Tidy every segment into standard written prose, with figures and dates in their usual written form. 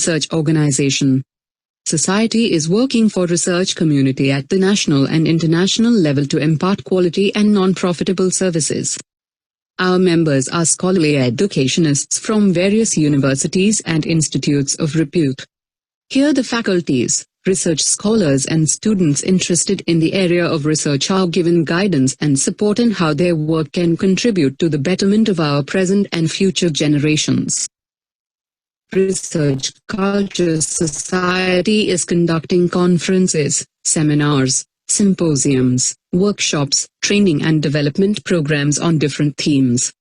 research organization. Society is working for research community at the national and international level to impart quality and non-profitable services. Our members are scholarly educationists from various universities and institutes of repute. Here the faculties, research scholars and students interested in the area of research are given guidance and support in how their work can contribute to the betterment of our present and future generations. Research Culture Society is conducting conferences, seminars, symposiums, workshops, training and development programs on different themes.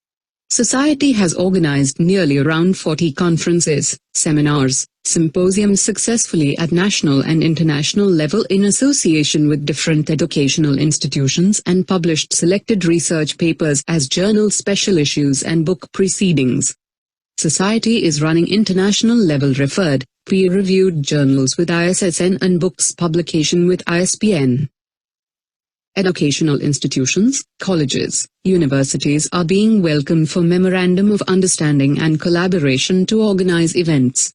Society has organized nearly around 40 conferences, seminars, symposiums successfully at national and international level in association with different educational institutions and published selected research papers as journal special issues and book proceedings. Society is running international level referred, peer-reviewed journals with ISSN and books publication with ISBN. Educational institutions, colleges, universities are being welcomed for Memorandum of Understanding and collaboration to organize events.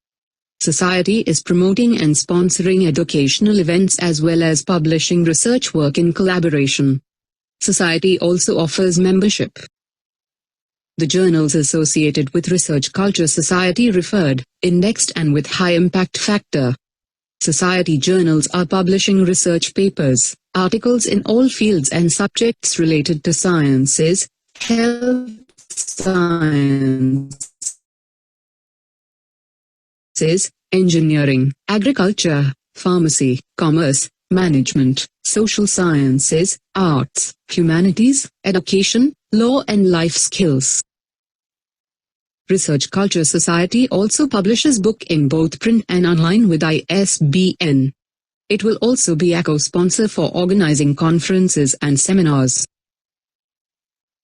Society is promoting and sponsoring educational events as well as publishing research work in collaboration. Society also offers membership. The journals associated with Research Culture Society referred, indexed and with high impact factor. Society journals are publishing research papers, articles in all fields and subjects related to sciences, health sciences, engineering, agriculture, pharmacy, commerce, management, social sciences, arts, humanities, education, law and life skills. Research Culture Society also publishes book in both print and online with ISBN. It will also be a co-sponsor for organizing conferences and seminars.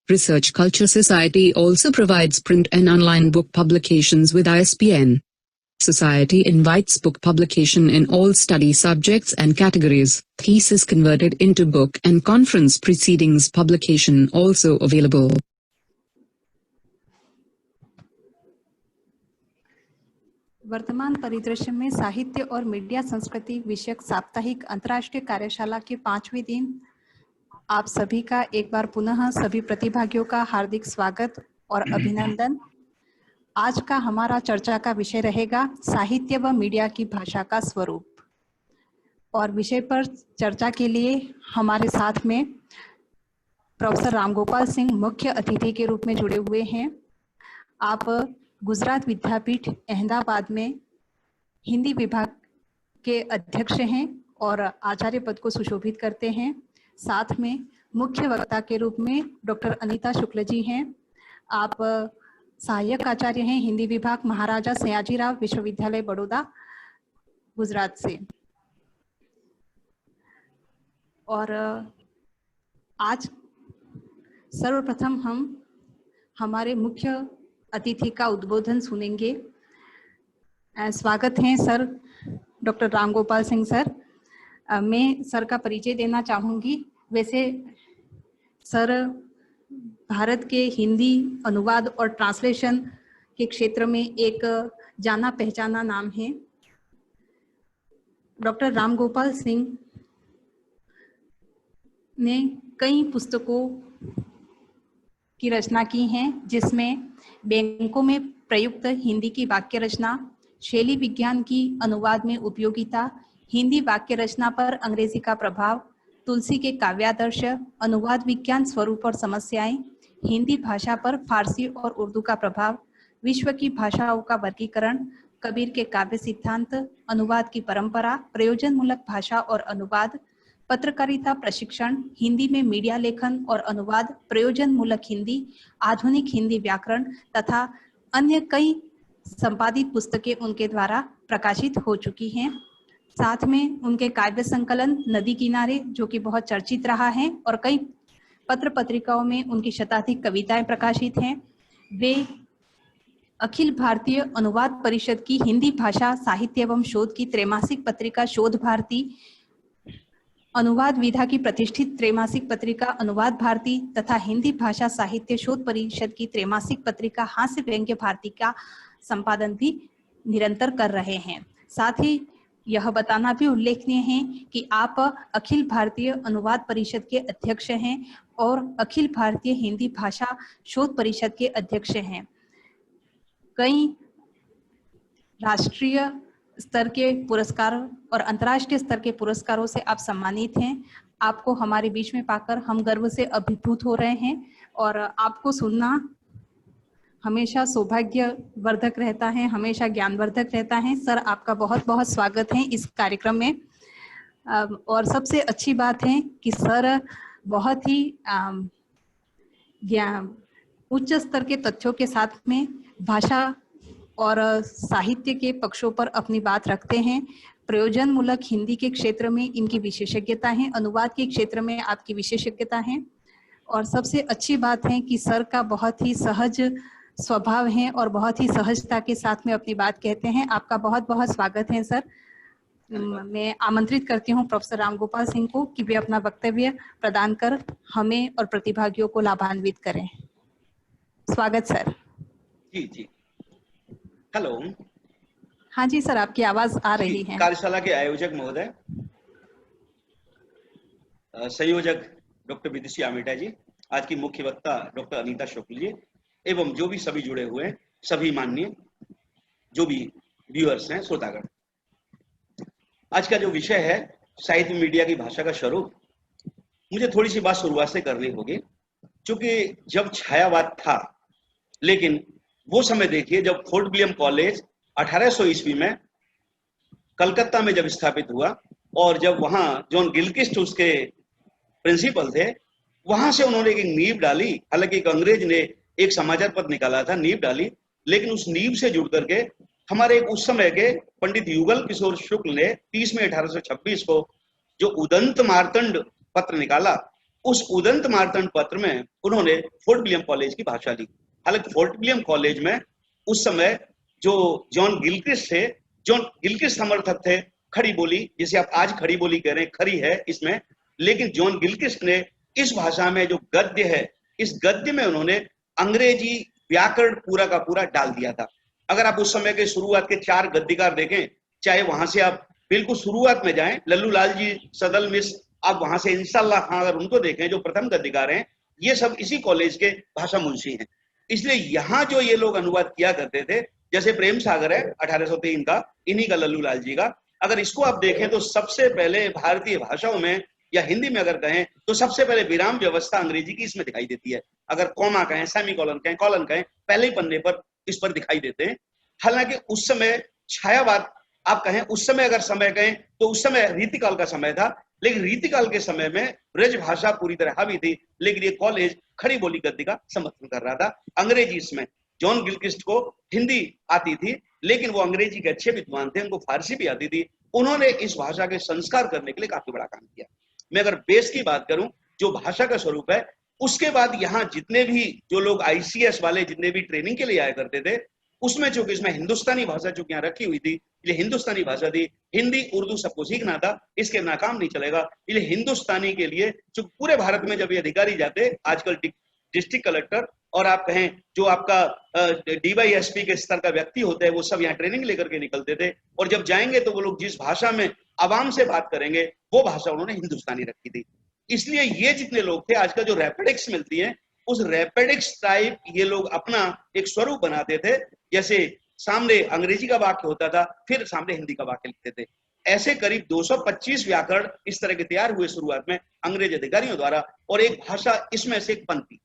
Research Culture Society also provides print and online book publications with ISBN. Society invites book publication in all study subjects and categories, thesis converted into book and conference proceedings publication also available. वर्तमान परिदृश्य में साहित्य और media संस्कृति विषयक साप्ताहिक अंतर्राष्ट्रीय कार्यशाला के 5वें दिन आप सभी का एक बार पुनः सभी प्रतिभागियों का हार्दिक स्वागत और अभिनंदन। आज का हमारा चर्चा का विषय रहेगा साहित्य व मीडिया की भाषा का स्वरूप। और विषय पर चर्चा के लिए हमारे साथ में प्रोफेसर रामगोपाल सिंह मुख्य अतिथि के रूप में जुड़े हुए हैं। आप गुजरात विद्यापीठ अहमदाबाद में हिंदी विभाग के अध्यक्ष हैं और आचार्य पद को सुशोभित करते हैं। साथ में मुख्य वक्ता के रूप में डॉक्टर अनीता शुक्ल जी हैं। आप सहायक आचार्य हैं हिंदी विभाग महाराजा सयाजीराव विश्वविद्यालय बड़ौदा गुजरात से। और आज सर्वप्रथम हम हमारे मुख्य अतिथि का उद्बोधन सुनेंगे। स्वागत है sir doctor Ramgopal Singh sir. मैं सर का परिचय देना चाहूँगी। वैसे सर भारत के हिंदी अनुवाद और ट्रांसलेशन के क्षेत्र में एक जाना पहचाना नाम है। डॉक्टर रामगोपाल सिंह ने कई पुस्तकों की रचना की हैं, जिसमें बैंकों में प्रयुक्त हिंदी की वाक्य रचना, शैली विज्ञान की अनुवाद में उपयोगिता, हिंदी वाक्य रचना पर अंग्रेजी का प्रभाव, तुलसी के काव्यादर्श, अनुवाद विज्ञान स्वरूप और समस्याएं, हिंदी भाषा पर फारसी और उर्दू का प्रभाव, विश्व की भाषाओं का वर्गीकरण, कबीर के काव्य सिद्धांत, अनुवाद की परंपरा, प्रयोजन मूलक भाषा और अनुवाद, पत्रकारिता प्रशिक्षण, हिंदी में मीडिया लेखन और अनुवाद, प्रयोजन मूलक हिंदी, आधुनिक हिंदी व्याकरण तथा अन्य कई संपादित पुस्तकें उनके द्वारा प्रकाशित हो चुकी हैं। साथ में उनके काव्य संकलन नदी किनारे, जो कि बहुत चर्चित रहा है, और कई पत्र पत्रिकाओं में उनकी शताधिक कविताएं प्रकाशित हैं। वे अखिल भारतीय अनुवाद परिषद की हिंदी भाषा साहित्य एवं शोध की त्रैमासिक पत्रिका शोध भारती, अनुवाद विधा की प्रतिष्ठित त्रैमासिक पत्रिका अनुवाद भारती तथा हिंदी भाषा साहित्य शोध परिषद की त्रैमासिक पत्रिका हास्य व्यंग्य भारती का संपादन भी निरंतर कर रहे हैं। साथ ही यह बताना भी उल्लेखनीय है कि आप अखिल भारतीय अनुवाद परिषद के अध्यक्ष हैं और अखिल भारतीय हिंदी भाषा शोध परिषद के अध्यक्ष हैं। कई राष्ट्रीय स्तर के पुरस्कार और अंतर्राष्ट्रीय स्तर के पुरस्कारों से आप सम्मानित हैं। आपको हमारे बीच में पाकर हम गर्व से अभिभूत हो रहे हैं और आपको सुनना हमेशा सौभाग्यवर्धक रहता है, हमेशा ज्ञानवर्धक रहता है। सर, आपका बहुत बहुत स्वागत है इस कार्यक्रम में। और सबसे अच्छी बात है कि सर बहुत ही उच्च स्तर के तथ्यों के साथ में भाषा और साहित्य के पक्षों पर अपनी बात रखते हैं। प्रयोजन मूलक हिंदी के क्षेत्र में इनकी विशेषज्ञता है, अनुवाद के क्षेत्र में आपकी विशेषज्ञता है और सबसे अच्छी बात है कि सर का बहुत ही सहज स्वभाव है और बहुत ही सहजता के साथ में अपनी बात कहते हैं। आपका बहुत बहुत स्वागत है सर। मैं आमंत्रित करती हूँ प्रोफेसर रामगोपाल सिंह को कि वे अपना वक्तव्य प्रदान कर हमें और प्रतिभागियों को लाभान्वित करें। स्वागत सर। जी हेलो। हाँ जी सर, आपकी आवाज आ रही है। कार्यशाला के आयोजक महोदय, संयोजक डॉक्टर विदुषी आमेटा जी, आज की मुख्य वक्ता डॉक्टर अनीता शुक्ल जी एवं जो भी सभी जुड़े हुए हैं, सभी माननीय जो भी व्यूअर्स हैं, श्रोतागण। आज का जो विषय है साहित्य मीडिया की भाषा का स्वरूप, मुझे थोड़ी सी बात शुरुआत से करनी होगी, क्योंकि जब छायावाद था, लेकिन वो समय देखिए जब फोर्ट विलियम कॉलेज 1800 ईस्वी में कलकत्ता में जब स्थापित हुआ और जब वहां जॉन गिलक्रिस्ट उसके प्रिंसिपल थे, वहां से उन्होंने एक नींव डाली। हालांकि एक अंग्रेज ने एक समाचार पत्र निकाला था, नींव डाली, लेकिन उस नींव से जुड़ करके हमारे उस समय के पंडित युगल किशोर शुक्ल ने 30 मई 1826 को जो उदंत मार्तंड पत्र निकाला, उस उदंत मार्तंड पत्र में उन्होंने फोर्ट विलियम कॉलेज की भाषा ली। हालांकि फोर्ट विलियम कॉलेज में उस समय जो जॉन गिलक्रिस्ट थे, जॉन गिलक्रिस्ट समर्थक थे खड़ी बोली, जिसे आप आज खड़ी बोली कह रहे हैं, खरी है इसमें, लेकिन जॉन गिलक्रिस्ट ने इस भाषा में जो गद्य है, इस गद्य में उन्होंने अंग्रेजी व्याकरण पूरा का पूरा डाल दिया था। अगर आप उस समय के शुरुआत के 4 गद्यकार देखें, चाहे वहां से आप बिल्कुल शुरुआत में जाएं, लल्लू लाल जी, सदल मिस, आप वहां से इंशाल्लाह खां अगर उनको देखें जो प्रथम गद्यकार हैं, ये सब इसी कॉलेज के भाषा मुंशी हैं। इसलिए यहाँ जो ये लोग अनुवाद किया करते थे, जैसे प्रेम सागर है 1803 का, इन्हीं का, लल्लू लाल जी का, अगर इसको आप देखें तो सबसे पहले भारतीय भाषाओं में या हिंदी में अगर कहें तो सबसे पहले विराम व्यवस्था अंग्रेजी की इसमें दिखाई देती है। अगर कॉमा कहें, सेमीकोलन कहें, कॉलन कहें, पहले ही पन्ने पर इस पर दिखाई देते हैं। हालांकि उस समय छायावाद आप कहें, उस समय अगर समय कहें तो उस समय रीतिकाल का समय था, लेकिन रीतिकाल के समय में ब्रज भाषा पूरी तरह हावी थी, लेकिन ये कॉलेज खड़ी बोली गद्य का समर्थन कर रहा था। अंग्रेजी इसमें जॉन गिलक्रिस्ट को हिंदी आती थी, लेकिन वो अंग्रेजी के अच्छे विद्वान थे, उनको फारसी भी आती थी। उन्होंने इस भाषा के संस्कार करने के लिए काफी बड़ा काम किया। मैं अगर बेस की बात करूं, जो भाषा का स्वरूप है, उसके बाद यहाँ जितने भी जो लोग ICS वाले जितने भी ट्रेनिंग के लिए आया करते थे, उसमें चूंकि इसमें हिंदुस्तानी भाषा चूंकि यहाँ रखी हुई थी, ये हिंदुस्तानी भाषा थी, हिंदी उर्दू सबको सीखना था, इसके बिना काम नहीं चलेगा। इसलिए हिंदुस्तानी के लिए चूंकि पूरे भारत में जब ये अधिकारी जाते, आजकल डिस्ट्रिक्ट कलेक्टर और आप कहें जो आपका DYSP के स्तर का व्यक्ति होता है, वो सब यहाँ ट्रेनिंग लेकर के निकलते थे, और जब जाएंगे तो वो लोग जिस भाषा में आवाम से बात करेंगे वो भाषा उन्होंने हिंदुस्तानी रखी थी। इसलिए ये जितने लोग थे, आजकल जो रैपिडिक्स मिलती है, उस रैपिडिक्स टाइप ये लोग अपना एक स्वरूप बनाते थे। जैसे सामने अंग्रेजी का वाक्य होता था, फिर सामने हिंदी का वाक्य लिखते थे। ऐसे करीब 225 व्याकरण इस तरह के तैयार हुए शुरुआत में अंग्रेज अधिकारियों द्वारा, और एक भाषा इसमें से एक पंक्ति।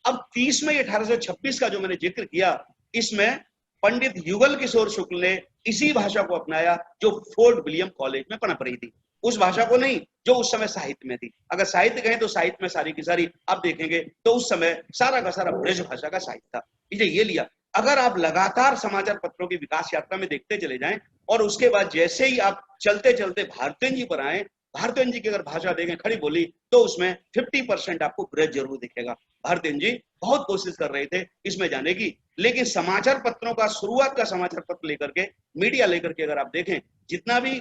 अब 30 मई 1826 का जो मैंने जिक्र किया, इसमें पंडित युगल किशोर शुक्ल ने इसी भाषा को अपनाया जो फोर्ट विलियम कॉलेज में पनप रही थी। उस भाषा को नहीं जो उस समय साहित्य में थी। अगर साहित्य कहें तो साहित्य में सारी की सारी आप देखेंगे तो उस समय सारा का सारा ब्रज भाषा का साहित्य था। ये लिया। अगर आप लगातार समाचार पत्रों की विकास यात्रा में देखते चले जाएं, और उसके बाद जैसे ही आप चलते चलते भारतेंदु जी पर आए, भारतेंदु जी की अगर भाषा देखें खड़ी बोली, तो उसमें 50% आपको ब्रज जरूर दिखेगा। भारतेंदु जी बहुत कोशिश कर रहे थे इसमें जाने की, लेकिन समाचार पत्रों का, शुरुआत का समाचार पत्र लेकर के, मीडिया लेकर के अगर आप देखें, जितना भी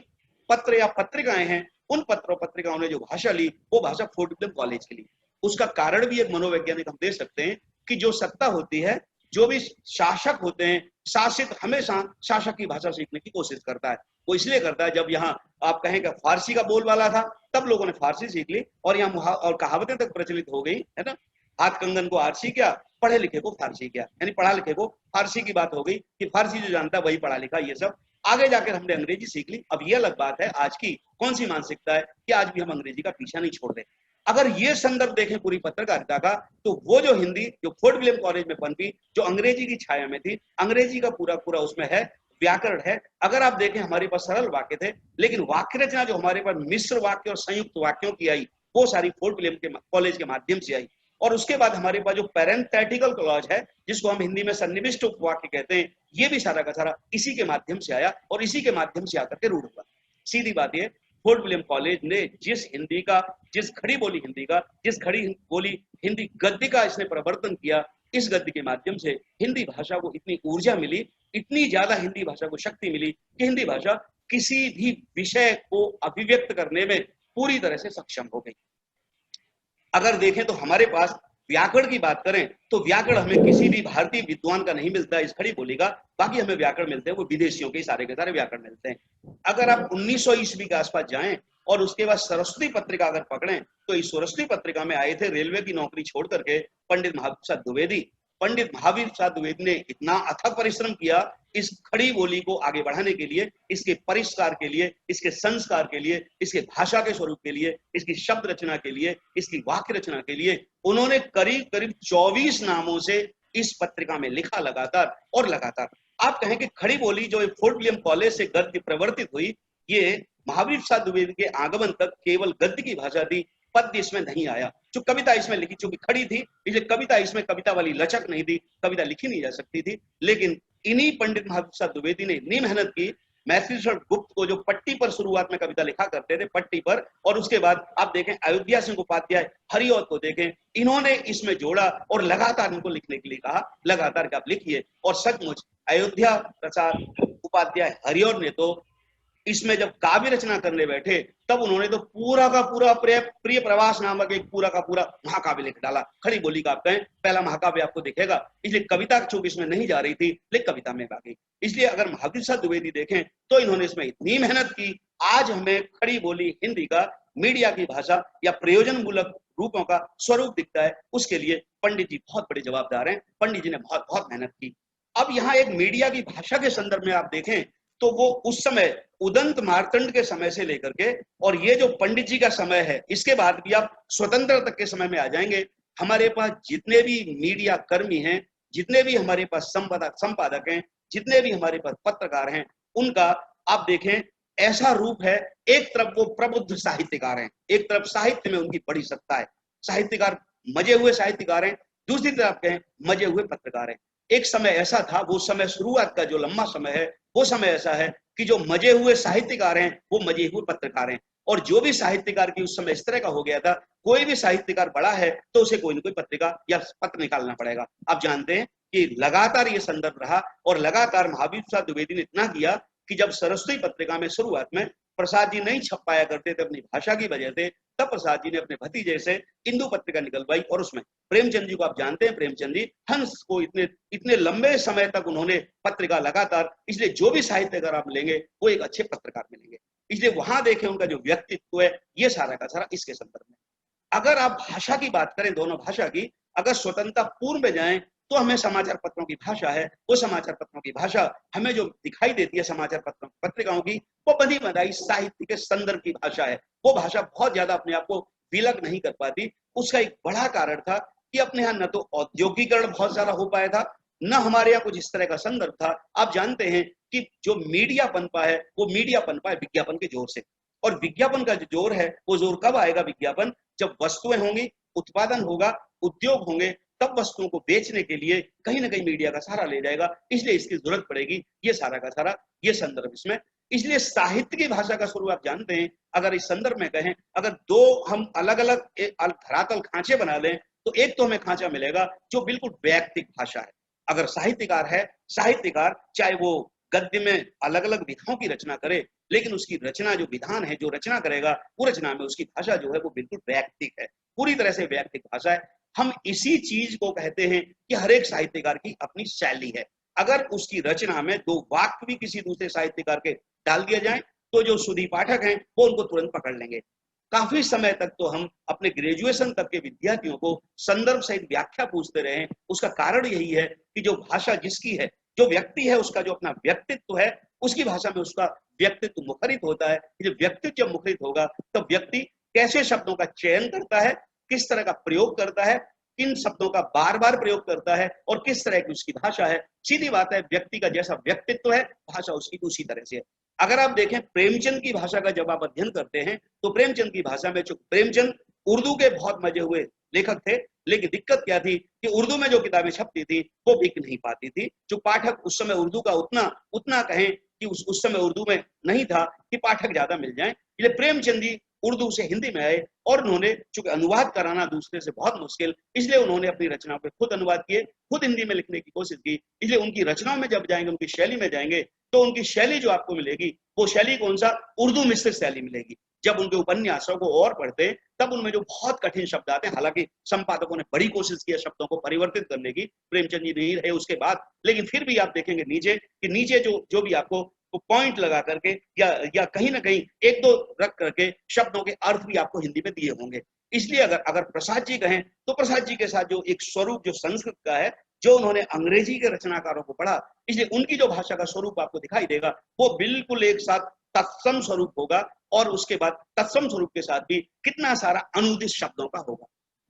पत्र या पत्रिकाएं हैं, उन पत्रों पत्रिकाओं ने जो भाषा ली, वो भाषा फोर्ट विलियम कॉलेज की ली। उसका कारण भी एक मनोवैज्ञानिक हम दे सकते हैं कि जो सत्ता होती है, जो भी शासक होते हैं, शासित हमेशा शासक की भाषा सीखने की कोशिश करता है। वो इसलिए करता है, जब यहाँ आप कहें कि फारसी का बोलबाला था तब लोगों ने फारसी सीख ली और यहाँ और कहावतें तक प्रचलित हो गई है ना, हाथ कंगन को आरसी किया, पढ़े लिखे को फारसी किया, यानी पढ़ा लिखे को फारसी की बात हो गई कि फारसी जो जानता है वही पढ़ा लिखा। ये सब आगे जाकर हमने अंग्रेजी सीख ली। अब ये अलग बात है आज की कौन सी मानसिकता है कि आज भी हम अंग्रेजी का पीछा नहीं छोड़ रहे। अगर ये संदर्भ देखें पूरी पत्रकारिता का, तो वो जो हिंदी जो फोर्ट विलियम कॉलेज में पनपी, जो अंग्रेजी की छाया में थी, अंग्रेजी का पूरा पूरा उसमें है, व्याकरण है। अगर आप देखें हमारे पास सरल वाक्य थे, लेकिन वाक्य रचना जो हमारे पास मिश्र वाक्य और संयुक्त वाक्यों की आई, वो सारी फोर्ट विलियम के कॉलेज के माध्यम से आई। और उसके बाद हमारे पास जो पैरेंथेटिकल क्लॉज है, जिसको हम हिंदी में सन्निविष्ट उपवाक्य कहते हैं, ये भी सारा का सारा इसी के माध्यम से आया और इसी के माध्यम से आकर के रूढ़ हुआ। सीधी बात ये, फोर्ट विलियम कॉलेज ने जिस हिंदी का, जिस खड़ी बोली हिंदी का, जिस खड़ी बोली हिंदी गद्य का इसने प्रवर्तन किया, इस गद्य के माध्यम से हिंदी भाषा को इतनी ऊर्जा मिली, इतनी ज्यादा हिंदी भाषा को शक्ति मिली कि हिंदी भाषा किसी भी विषय को अभिव्यक्त करने में पूरी तरह से सक्षम हो गई। अगर देखें तो हमारे पास व्याकरण की बात करें तो व्याकरण हमें किसी भी भारतीय विद्वान का नहीं मिलता इस खड़ी बोली का, बाकी हमें व्याकरण मिलते हैं वो विदेशियों के सारे व्याकरण मिलते हैं। अगर आप 1900 ईस्वी के आसपास जाएं और उसके बाद सरस्वती पत्रिका अगर पकड़ें, तो इस सरस्वती पत्रिका में आए थे रेलवे की नौकरी छोड़ करके पंडित महावीर प्रसाद द्विवेदी। पंडित महावीर प्रसाद द्विवेदी ने इतना अथक परिश्रम किया इस खड़ी बोली को आगे बढ़ाने के लिए, इसके परिष्कार के लिए, इसके संस्कार के लिए, इसके भाषा के स्वरूप के लिए, इसकी शब्द रचना के लिए, इसकी वाक्य रचना के लिए उन्होंने करीब करीब 24 नामों से इस पत्रिका में लिखा लगातार और लगातार। आप कहें कि खड़ी बोली जो फोर्ट विलियम कॉलेज से गद्य प्रवर्तित हुई, ये महावीर प्रसाद द्विवेदी के आगमन तक केवल गद्य की भाषा थी, पद्य इसमें नहीं आया। जो कविता इसमें लिखी, चूंकि खड़ी थी इसलिए कविता इसमें कविता वाली लचक नहीं थी, कविता लिखी नहीं जा सकती थी। लेकिन इन्हीं पंडित महावीर प्रसाद द्विवेदी ने इतनी मेहनत की, मैथिलीशरण गुप्त को जो पट्टी पर शुरुआत में कविता लिखा करते थे, पट्टी पर, और उसके बाद आप देखें अयोध्या सिंह उपाध्याय, हरिऔध को देखें, इन्होंने इसमें जोड़ा और लगातार इनको लिखने के लिए कहा, लगातार आप लिखिए। और सचमुच अयोध्या प्रसाद उपाध्याय हरिऔध ने तो इसमें जब काव्य रचना करने बैठे तब उन्होंने तो पूरा का पूरा प्रिय प्रवास नामक एक पूरा का पूरा महाकाव्य लिख डाला। खड़ी बोली का आप कहें पहला महाकाव्य आपको दिखेगा। इसलिए कविता चूंकि इसमें नहीं जा रही थी, लेकिन कविता में आ गई। इसलिए अगर महावीर प्रसाद द्विवेदी देखें तो इन्होंने इसमें इतनी मेहनत की, आज हमें खड़ी बोली हिंदी का मीडिया की भाषा या प्रयोजन मूलक रूपों का स्वरूप दिखता है, उसके लिए पंडित जी बहुत बड़े जवाबदार हैं। पंडित जी ने बहुत बहुत मेहनत की। अब यहाँ एक मीडिया की भाषा के संदर्भ में आप देखें तो वो उस समय उदंत मार्तंड के समय से लेकर के और ये जो पंडित जी का समय है, इसके बाद भी आप स्वतंत्र तक के समय में आ जाएंगे, हमारे पास जितने भी मीडिया कर्मी हैं, जितने भी हमारे पास संपादक हैं, जितने भी हमारे पास पत्रकार हैं, उनका आप देखें ऐसा रूप है, एक तरफ वो प्रबुद्ध साहित्यकार हैं, एक तरफ साहित्य में उनकी बड़ी सत्ता है, साहित्यकार मजे हुए साहित्यकार हैं, दूसरी तरफ कहें मजे हुए पत्रकार हैं। एक समय ऐसा था, वो समय शुरुआत का जो लंबा समय है, वो समय ऐसा है कि जो मजे हुए साहित्यकार हैं वो मजे हुए पत्रकार हैं। और जो भी साहित्यकार की उस समय इस तरह का हो गया था, कोई भी साहित्यकार बड़ा है तो उसे कोई ना कोई पत्रिका या पत्र निकालना पड़ेगा। आप जानते हैं कि लगातार ये संदर्भ रहा और लगातार महावीर प्रसाद द्विवेदी ने इतना किया कि जब सरस्वती पत्रिका में शुरुआत में प्रसाद जी नहीं छप पाया करते थे अपनी भाषा की वजह से, तब प्रसाद जी ने अपने भतीजे से इंदु पत्रिका निकलवाई और उसमें प्रेमचंद जी को आप जानते हैं, प्रेमचंद जी हंस को इतने लंबे समय तक उन्होंने पत्रिका लगातार, इसलिए जो भी साहित्यकार आप लेंगे वो एक अच्छे पत्रकार मिलेंगे। इसलिए वहां देखें उनका जो व्यक्तित्व है, ये सारा का सारा इसके संदर्भ में। अगर आप भाषा की बात करें, दोनों भाषा की, अगर स्वतंत्रता पूर्व में जाएं तो हमें समाचार पत्रों की भाषा है, वो समाचार पत्रों की भाषा हमें जो दिखाई देती है समाचार पत्रिकाओं की, वो बंधी बंधाई साहित्य के संदर्भ की भाषा है। वो भाषा बहुत ज्यादा अपने आप को विलग नहीं कर पाती। उसका एक बड़ा कारण था कि अपने यहाँ न तो औद्योगिकरण बहुत ज्यादा हो पाया था, न हमारे यहाँ कुछ इस तरह का संदर्भ था। आप जानते हैं कि जो मीडिया पनपा है, वो मीडिया पनपा है विज्ञापन के जोर से, और विज्ञापन का जो जोर है वो जोर कब आएगा? विज्ञापन जब वस्तुएं होंगी, उत्पादन होगा, उद्योग होंगे, तब वस्तुओं को बेचने के लिए कहीं ना कहीं मीडिया का सहारा ले जाएगा। इसलिए इसकी जरूरत पड़ेगी। ये सारा का सारा ये संदर्भ इसमें। इसलिए साहित्य की भाषा का स्वरूप आप जानते हैं। अगर इस संदर्भ में कहें, अगर दो हम अलग अलग धरातल खांचे बना लें तो एक तो हमें खांचा मिलेगा जो बिल्कुल वैयक्तिक भाषा है। अगर साहित्यकार है, साहित्यकार चाहे वो गद्य में अलग अलग विधाओं की रचना करे, लेकिन उसकी रचना जो विधान है, जो रचना करेगा, वो रचना में उसकी भाषा जो है वो बिल्कुल वैयक्तिक है, पूरी तरह से वैयक्तिक भाषा है। हम इसी चीज को कहते हैं कि हर एक साहित्यकार की अपनी शैली है। अगर उसकी रचना में दो वाक्य भी किसी दूसरे साहित्यकार के डाल दिया जाए तो जो सुधी पाठक हैं वो उनको तुरंत पकड़ लेंगे। काफी समय तक तो हम अपने ग्रेजुएशन तक के विद्यार्थियों को संदर्भ सहित व्याख्या पूछते रहे हैं। उसका कारण यही है कि जो भाषा जिसकी है, जो व्यक्ति है, उसका जो अपना व्यक्तित्व है, उसकी भाषा में उसका व्यक्तित्व मुखरित होता है। जो व्यक्तित्व जब मुखरित होगा तब व्यक्ति कैसे शब्दों का चयन करता है, किस तरह का प्रयोग करता है, किन शब्दों का बार बार प्रयोग करता है और किस तरह की उसकी भाषा है। सीधी बात है, व्यक्ति का जैसा व्यक्तित्व है भाषा उसकी उसी तरह से है। अगर आप देखें प्रेमचंद की भाषा का जब आप अध्ययन करते हैं तो प्रेमचंद की भाषा में, जो प्रेमचंद उर्दू के बहुत मजे हुए लेखक थे, लेकिन दिक्कत क्या थी कि उर्दू में जो किताबें छपती थी वो बिक नहीं पाती थी। जो पाठक उस समय उर्दू का उतना कहें कि उस समय उर्दू में नहीं था कि पाठक ज्यादा मिल जाएं, इसलिए प्रेमचंद जी उर्दू से हिंदी में आए और उन्होंने, चूंकि अनुवाद कराना दूसरे से बहुत मुश्किल, इसलिए उन्होंने अपनी रचनाओं पे खुद अनुवाद किए, खुद हिंदी में लिखने की कोशिश की। इसलिए उनकी रचनाओं में जब जाएंगे, उनकी शैली में जाएंगे तो उनकी शैली जो आपको मिलेगी वो शैली कौन सा, उर्दू मिश्रित शैली मिलेगी। जब उनके उपन्यासों को और पढ़ते तब उनमें जो बहुत कठिन शब्द आते हैं, हालांकि संपादकों ने बड़ी कोशिश की शब्दों को परिवर्तित करने की, प्रेमचंद जी नहीं रहे उसके बाद, लेकिन फिर भी आप देखेंगे नीचे जो भी आपको पॉइंट लगा करके या कहीं ना कहीं एक दो रख करके शब्दों के अर्थ भी आपको हिंदी में दिए होंगे। इसलिए अगर प्रसाद जी कहें तो प्रसाद जी के साथ जो एक स्वरूप जो संस्कृत का है, जो उन्होंने अंग्रेजी के रचनाकारों को पढ़ा, इसलिए उनकी जो भाषा का स्वरूप आपको दिखाई देगा वो बिल्कुल एक साथ तत्सम स्वरूप होगा। और उसके बाद तत्सम स्वरूप के साथ भी कितना सारा अनुदित शब्दों का होगा।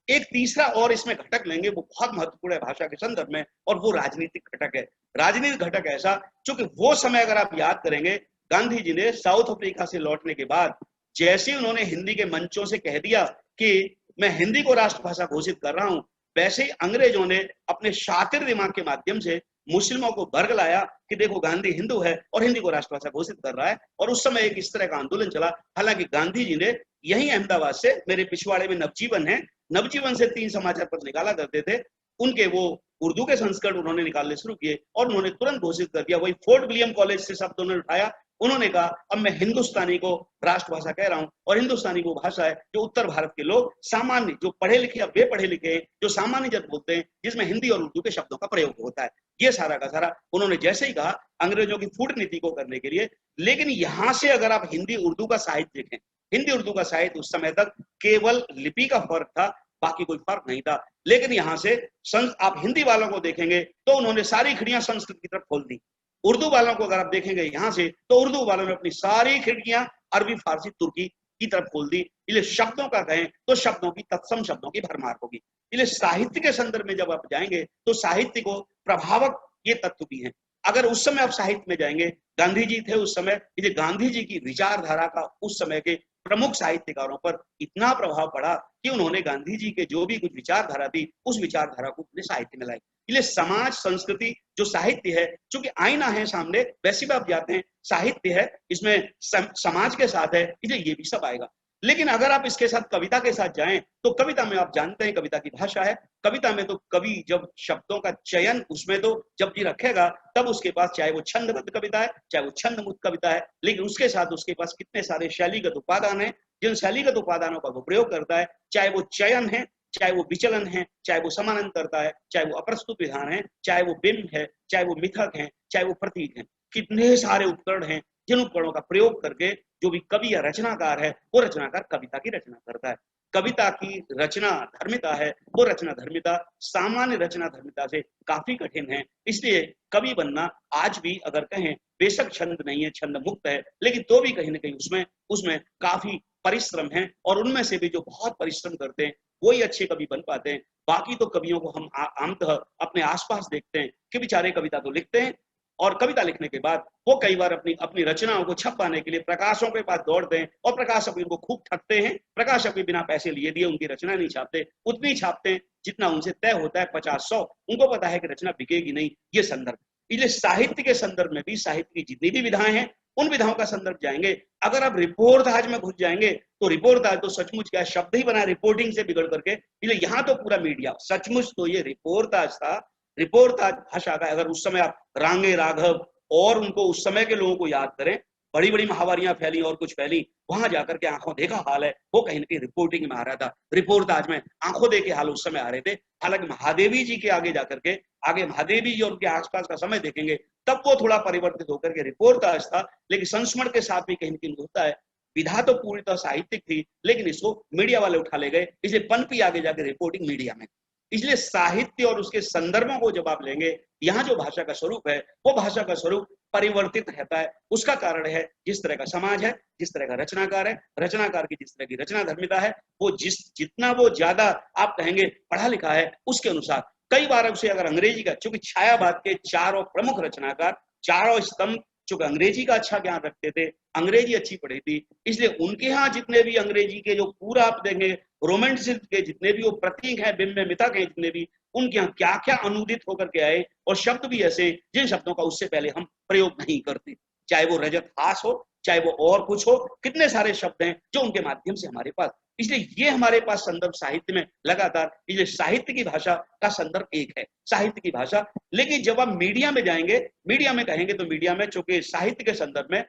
एक तीसरा और इसमें घटक लेंगे, वो बहुत महत्वपूर्ण है भाषा के संदर्भ में, और वो राजनीतिक घटक है। राजनीतिक घटक ऐसा, चूंकि वो समय अगर आप याद करेंगे, गांधी जी ने साउथ अफ्रीका से लौटने के बाद जैसे उन्होंने हिंदी के मंचों से कह दिया कि मैं हिंदी को राष्ट्रभाषा घोषित कर रहा हूं, वैसे ही अंग्रेजों ने अपने शातिर दिमाग के माध्यम से मुस्लिमों को वर्ग लाया कि देखो गांधी हिंदू है और हिंदी को राष्ट्रभाषा घोषित कर रहा है। और उस समय एक इस तरह का आंदोलन चला। हालांकि गांधी जी ने यही अहमदाबाद से, मेरे पिछवाड़े में नवजीवन है, नवजीवन से 3 समाचार पत्र निकाला करते थे, उनके वो उर्दू के संस्करण उन्होंने निकालने शुरू किए और उन्होंने तुरंत घोषित कर दिया। वही फोर्ट विलियम कॉलेज से शब्द उन्होंने उठाया, उन्होंने कहा अब मैं हिंदुस्तानी को राष्ट्रभाषा कह रहा हूं। और हिंदुस्तानी वो भाषा है जो उत्तर भारत के लोग सामान्य, जो पढ़े लिखे या बेपढ़े लिखे, जो सामान्य जन बोलते हैं, जिसमें हिंदी और उर्दू के शब्दों का प्रयोग होता है। ये सारा का सारा उन्होंने जैसे ही कहा अंग्रेजों की फूट नीति को करने के लिए। लेकिन यहां से अगर आप हिंदी उर्दू का साहित्य देखें, हिंदी उर्दू का साहित्य उस समय तक केवल लिपि का फर्क था, बाकी कोई फर्क नहीं था। लेकिन यहां से आप हिंदी वालों को देखेंगे तो उन्होंने सारी खिड़कियां संस्कृत की तरफ खोल दी। उर्दू वालों को अगर आप देखेंगे यहां से, तो उर्दू वालों ने अपनी सारी खिड़कियां अरबी, फारसी, तुर्की की तरफ खोल दी। इसलिए शब्दों का कहें तो शब्दों की, तत्सम शब्दों की भरमार होगी। इसलिए साहित्य के संदर्भ में जब आप जाएंगे तो साहित्य को प्रभावक ये तत्व भी हैं। अगर उस समय आप साहित्य में जाएंगे, गांधी जी थे उस समय, इसलिए गांधी जी की विचारधारा का उस समय के प्रमुख साहित्यकारों पर इतना प्रभाव पड़ा कि उन्होंने गांधी जी के जो भी कुछ विचारधारा थी उस विचारधारा को अपने साहित्य में लाई। इसलिए समाज, संस्कृति, जो साहित्य है, चूंकि आईना है सामने, वैसे भी आप जाते हैं साहित्य है, इसमें समाज के साथ है, इसलिए ये भी सब आएगा। लेकिन अगर आप इसके साथ कविता के साथ जाएं तो कविता में आप जानते हैं कविता की भाषा है। कविता में तो कवि जब शब्दों का चयन उसमें तो जब भी रखेगा तब उसके पास, चाहे वो छंदबद्ध कविता है चाहे वो छंदमुक्त कविता है, लेकिन उसके साथ उसके पास कितने सारे शैलीगत उपादान है, जिन शैलीगत उपादानों का वो प्रयोग करता है, चाहे वो चयन है, चाहे वो विचलन है, चाहे वो समानांतरता है, चाहे वो अप्रस्तुत विधान है, चाहे वो बिंब है, चाहे वो मिथक है, चाहे वो प्रतीक है, कितने सारे उपकरण हैं जिन उपकरणों का प्रयोग करके जो भी कवि या रचनाकार है वो रचनाकार कविता की रचना करता है। कविता की रचना धर्मिता है, वो रचना धर्मिता सामान्य रचना धर्मिता से काफी कठिन है। इसलिए कवि बनना आज भी अगर कहें, बेशक छंद नहीं है, छंद मुक्त है, लेकिन तो भी कहीं ना कहीं उसमें काफी परिश्रम है, और उनमें से भी जो बहुत परिश्रम करते हैं वही अच्छे कवि बन पाते हैं। बाकी तो कवियों को हम आमतः अपने आसपास देखते हैं कि बेचारे कविता तो लिखते हैं और कविता लिखने के बाद वो कई बार अपनी रचनाओं को छप पाने के लिए प्रकाशकों के पास दौड़ते हैं और प्रकाशक उनको खूब ठगते हैं। प्रकाशक भी बिना पैसे लिए दिए उनकी रचना नहीं छापते, उतनी छापते हैं जितना उनसे तय होता है, 50-100। उनको पता है कि रचना बिकेगी नहीं। ये संदर्भ, इसलिए साहित्य के संदर्भ में भी साहित्य की जितनी भी विधाएं हैं उन विधाओं का संदर्भ जाएंगे। अगर आप रिपोर्टाज में घुस जाएंगे तो रिपोर्टाज तो सचमुच क्या शब्द ही बना रिपोर्टिंग से बिगड़ करके, इसलिए यहाँ तो पूरा मीडिया सचमुच तो ये रिपोर्टाज था। रिपोर्टाज भाषा का अगर उस समय आप रांगे राघव और उनको उस समय के लोगों को याद करें, बड़ी बड़ी महामारियां फैली और कुछ फैली, वहां जाकर के आंखों देखा हाल है, वो कहीं ना कहीं रिपोर्टिंग में आ रहा था। रिपोर्ट आज में आंखों देखे हाल उस समय आ रहे थे। हालांकि महादेवी जी के आगे जाकर के, आगे महादेवी जी और उनके आसपास का समय देखेंगे तब वो थोड़ा परिवर्तित होकर के रिपोर्ट आज था, लेकिन संस्मरण के साथ भी कहीं ना कहीं होता है। विधा तो पूरी तरह साहित्यिक थी, लेकिन इसको मीडिया वाले उठा ले गए, इसलिए पनपी आगे जाके रिपोर्टिंग मीडिया में। इसलिए साहित्य और उसके संदर्भों को जब आप लेंगे, यहाँ जो भाषा का स्वरूप है वो भाषा का स्वरूप परिवर्तित रहता है। उसका कारण है जिस तरह का समाज है, जिस तरह का रचनाकार है, रचनाकार की जिस तरह की रचना धर्मिता है, वो जितना वो ज्यादा आप कहेंगे पढ़ा लिखा है, उसके अनुसार कई बार उसे अगर अंग्रेजी का, चूंकि छायावाद के चारों प्रमुख रचनाकार, चारों स्तंभ चूंकि अंग्रेजी का अच्छा ज्ञान रखते थे, अंग्रेजी अच्छी पढ़ी थी, इसलिए उनके यहाँ जितने भी अंग्रेजी के जो पूरा आप देंगे रोमांटिसिज्म के जितने भी वो प्रतीक हैं, बिंब में मिथक हैं, जितने भी उनके यहाँ क्या क्या अनुदित होकर के आए, और शब्द भी ऐसे जिन शब्दों का उससे पहले हम प्रयोग नहीं करते, चाहे वो रजत हास हो, चाहे वो और कुछ हो, कितने सारे शब्द हैं जो उनके माध्यम से हमारे पास। इसलिए ये हमारे पास संदर्भ साहित्य में लगातार, इसलिए साहित्य की भाषा का संदर्भ एक है, साहित्य की भाषा। लेकिन जब आप मीडिया में जाएंगे, मीडिया में कहेंगे, तो मीडिया में चूंकि साहित्य के संदर्भ में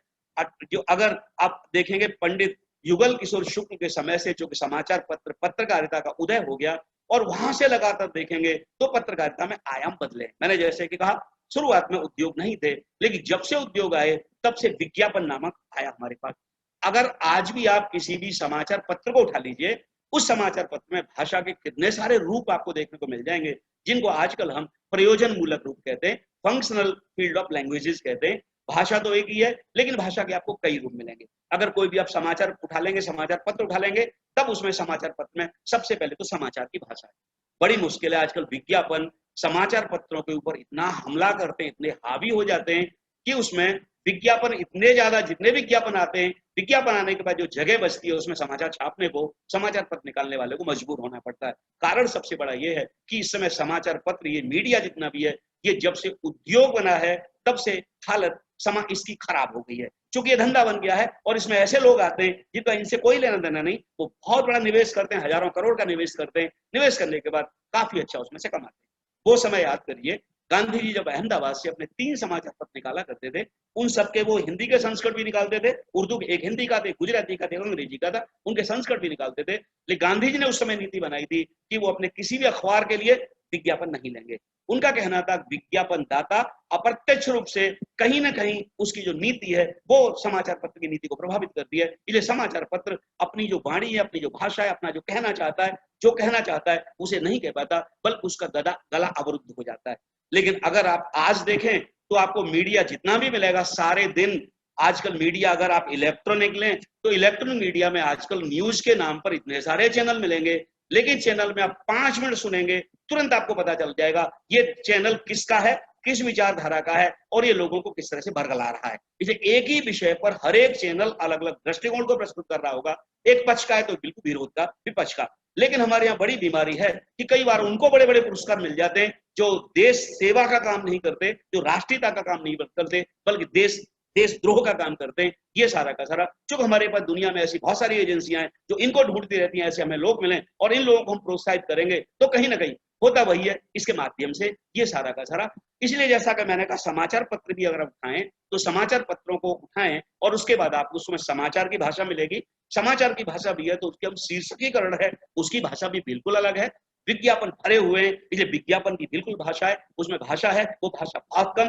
जो अगर आप देखेंगे पंडित युगल किशोर शुक्ल के समय से जो समाचार पत्र पत्रकारिता का उदय हो गया, और वहां से लगातार देखेंगे तो पत्रकारिता में आयाम बदले। मैंने जैसे कि कहा शुरुआत में उद्योग नहीं थे, लेकिन जब से उद्योग आए तब से विज्ञापन नामक आया हमारे पास। अगर आज भी आप किसी भी समाचार पत्र को उठा लीजिए, उस समाचार पत्र में भाषा के कितने सारे रूप आपको देखने को मिल जाएंगे, जिनको आजकल हम प्रयोजन मूलक रूप कहते हैं, फंक्शनल फील्ड ऑफ लैंग्वेजेस कहते हैं। भाषा तो एक ही है, लेकिन भाषा के आपको कई रूप मिलेंगे। अगर कोई भी आप समाचार उठा लेंगे, समाचार पत्र उठा लेंगे, तब उसमें समाचार पत्र में सबसे पहले तो समाचार की भाषा है। बड़ी मुश्किल है आजकल विज्ञापन समाचार पत्रों के ऊपर इतना हमला करते हैं, इतने हावी हो जाते हैं कि उसमें विज्ञापन इतने ज्यादा, जितने विज्ञापन आते हैं, विज्ञापन आने के बाद जो जगह बचती है उसमें समाचार छापने को, समाचार पत्र निकालने वाले को मजबूर होना पड़ता है। कारण सबसे बड़ा ये है कि इस समय समाचार पत्र, ये मीडिया जितना भी है, ये जब से उद्योग बना है तब से हालत इसकी खराब हो गई है, क्योंकि ये धंधा बन गया है और इसमें ऐसे लोग आते हैं जिनका इनसे कोई लेना देना नहीं, वो बहुत बड़ा निवेश करते हैं, हजारों करोड़ का निवेश करते हैं, निवेश करने के बाद काफी अच्छा उसमें से कमाते हैं। वो समय याद करिए, गांधी जी जब अहमदाबाद से अपने 3 समाचार पत्र निकाला करते थे, उन सबके वो हिंदी के संस्करण भी निकालते थे, उर्दू एक हिंदी का थे, गुजराती का थे, अंग्रेजी का था, उनके संस्करण भी निकालते थे। लेकिन गांधी जी ने उस समय नीति बनाई थी कि वो अपने किसी भी अखबार के लिए विज्ञापन नहीं लेंगे। उनका कहना था विज्ञापन दाता अप्रत्यक्ष रूप से कहीं ना कहीं उसकी जो नीति है वो समाचार पत्र की नीति को प्रभावित करती है। इसलिए समाचार पत्र अपनी जो वाणी है, अपनी जो भाषा है, अपना जो कहना चाहता है उसे नहीं कह पाता, बल्कि उसका गला अवरुद्ध हो जाता है। लेकिन अगर आप आज देखें तो आपको मीडिया जितना भी मिलेगा सारे दिन, आजकल मीडिया अगर आप इलेक्ट्रॉनिक लें तो इलेक्ट्रॉनिक मीडिया में आजकल न्यूज के नाम पर इतने सारे चैनल मिलेंगे, लेकिन चैनल में आप 5 मिनट सुनेंगे तुरंत आपको पता चल जाएगा ये चैनल किसका है, किस विचारधारा का है और ये लोगों को किस तरह से भरगला रहा है। इसे एक ही विषय पर हर एक चैनल अलग अलग दृष्टिकोण को प्रस्तुत कर रहा होगा, एक पक्ष का है तो बिल्कुल विरोध का, विपक्ष का। लेकिन हमारे यहाँ बड़ी बीमारी है कि कई बार उनको बड़े बड़े पुरस्कार मिल जाते हैं जो देश सेवा का काम नहीं करते, जो राष्ट्रीयता का काम नहीं करते, बल्कि देशद्रोह का काम करते हैं। ये सारा का सारा, चूंकि हमारे पास दुनिया में ऐसी बहुत सारी एजेंसियां हैं जो इनको ढूंढती रहती हैं, ऐसे हमें लोग मिलें और इन लोगों को हम प्रोत्साहित करेंगे तो कहीं ना कहीं होता वही है, इसके माध्यम से ये सारा का सारा। इसलिए जैसा कि मैंने कहा समाचार पत्र भी अगर आप उठाएं तो समाचार पत्रों को उठाएं और उसके बाद आपको उसमें समाचार की भाषा मिलेगी। समाचार की भाषा भी है तो उसके हम शीर्षकीकरण है, उसकी भाषा भी बिल्कुल अलग है। विज्ञापन भरे हुए हैं, इसलिए विज्ञापन की बिल्कुल भाषा है, उसमें भाषा है, वो भाषा बहुत कम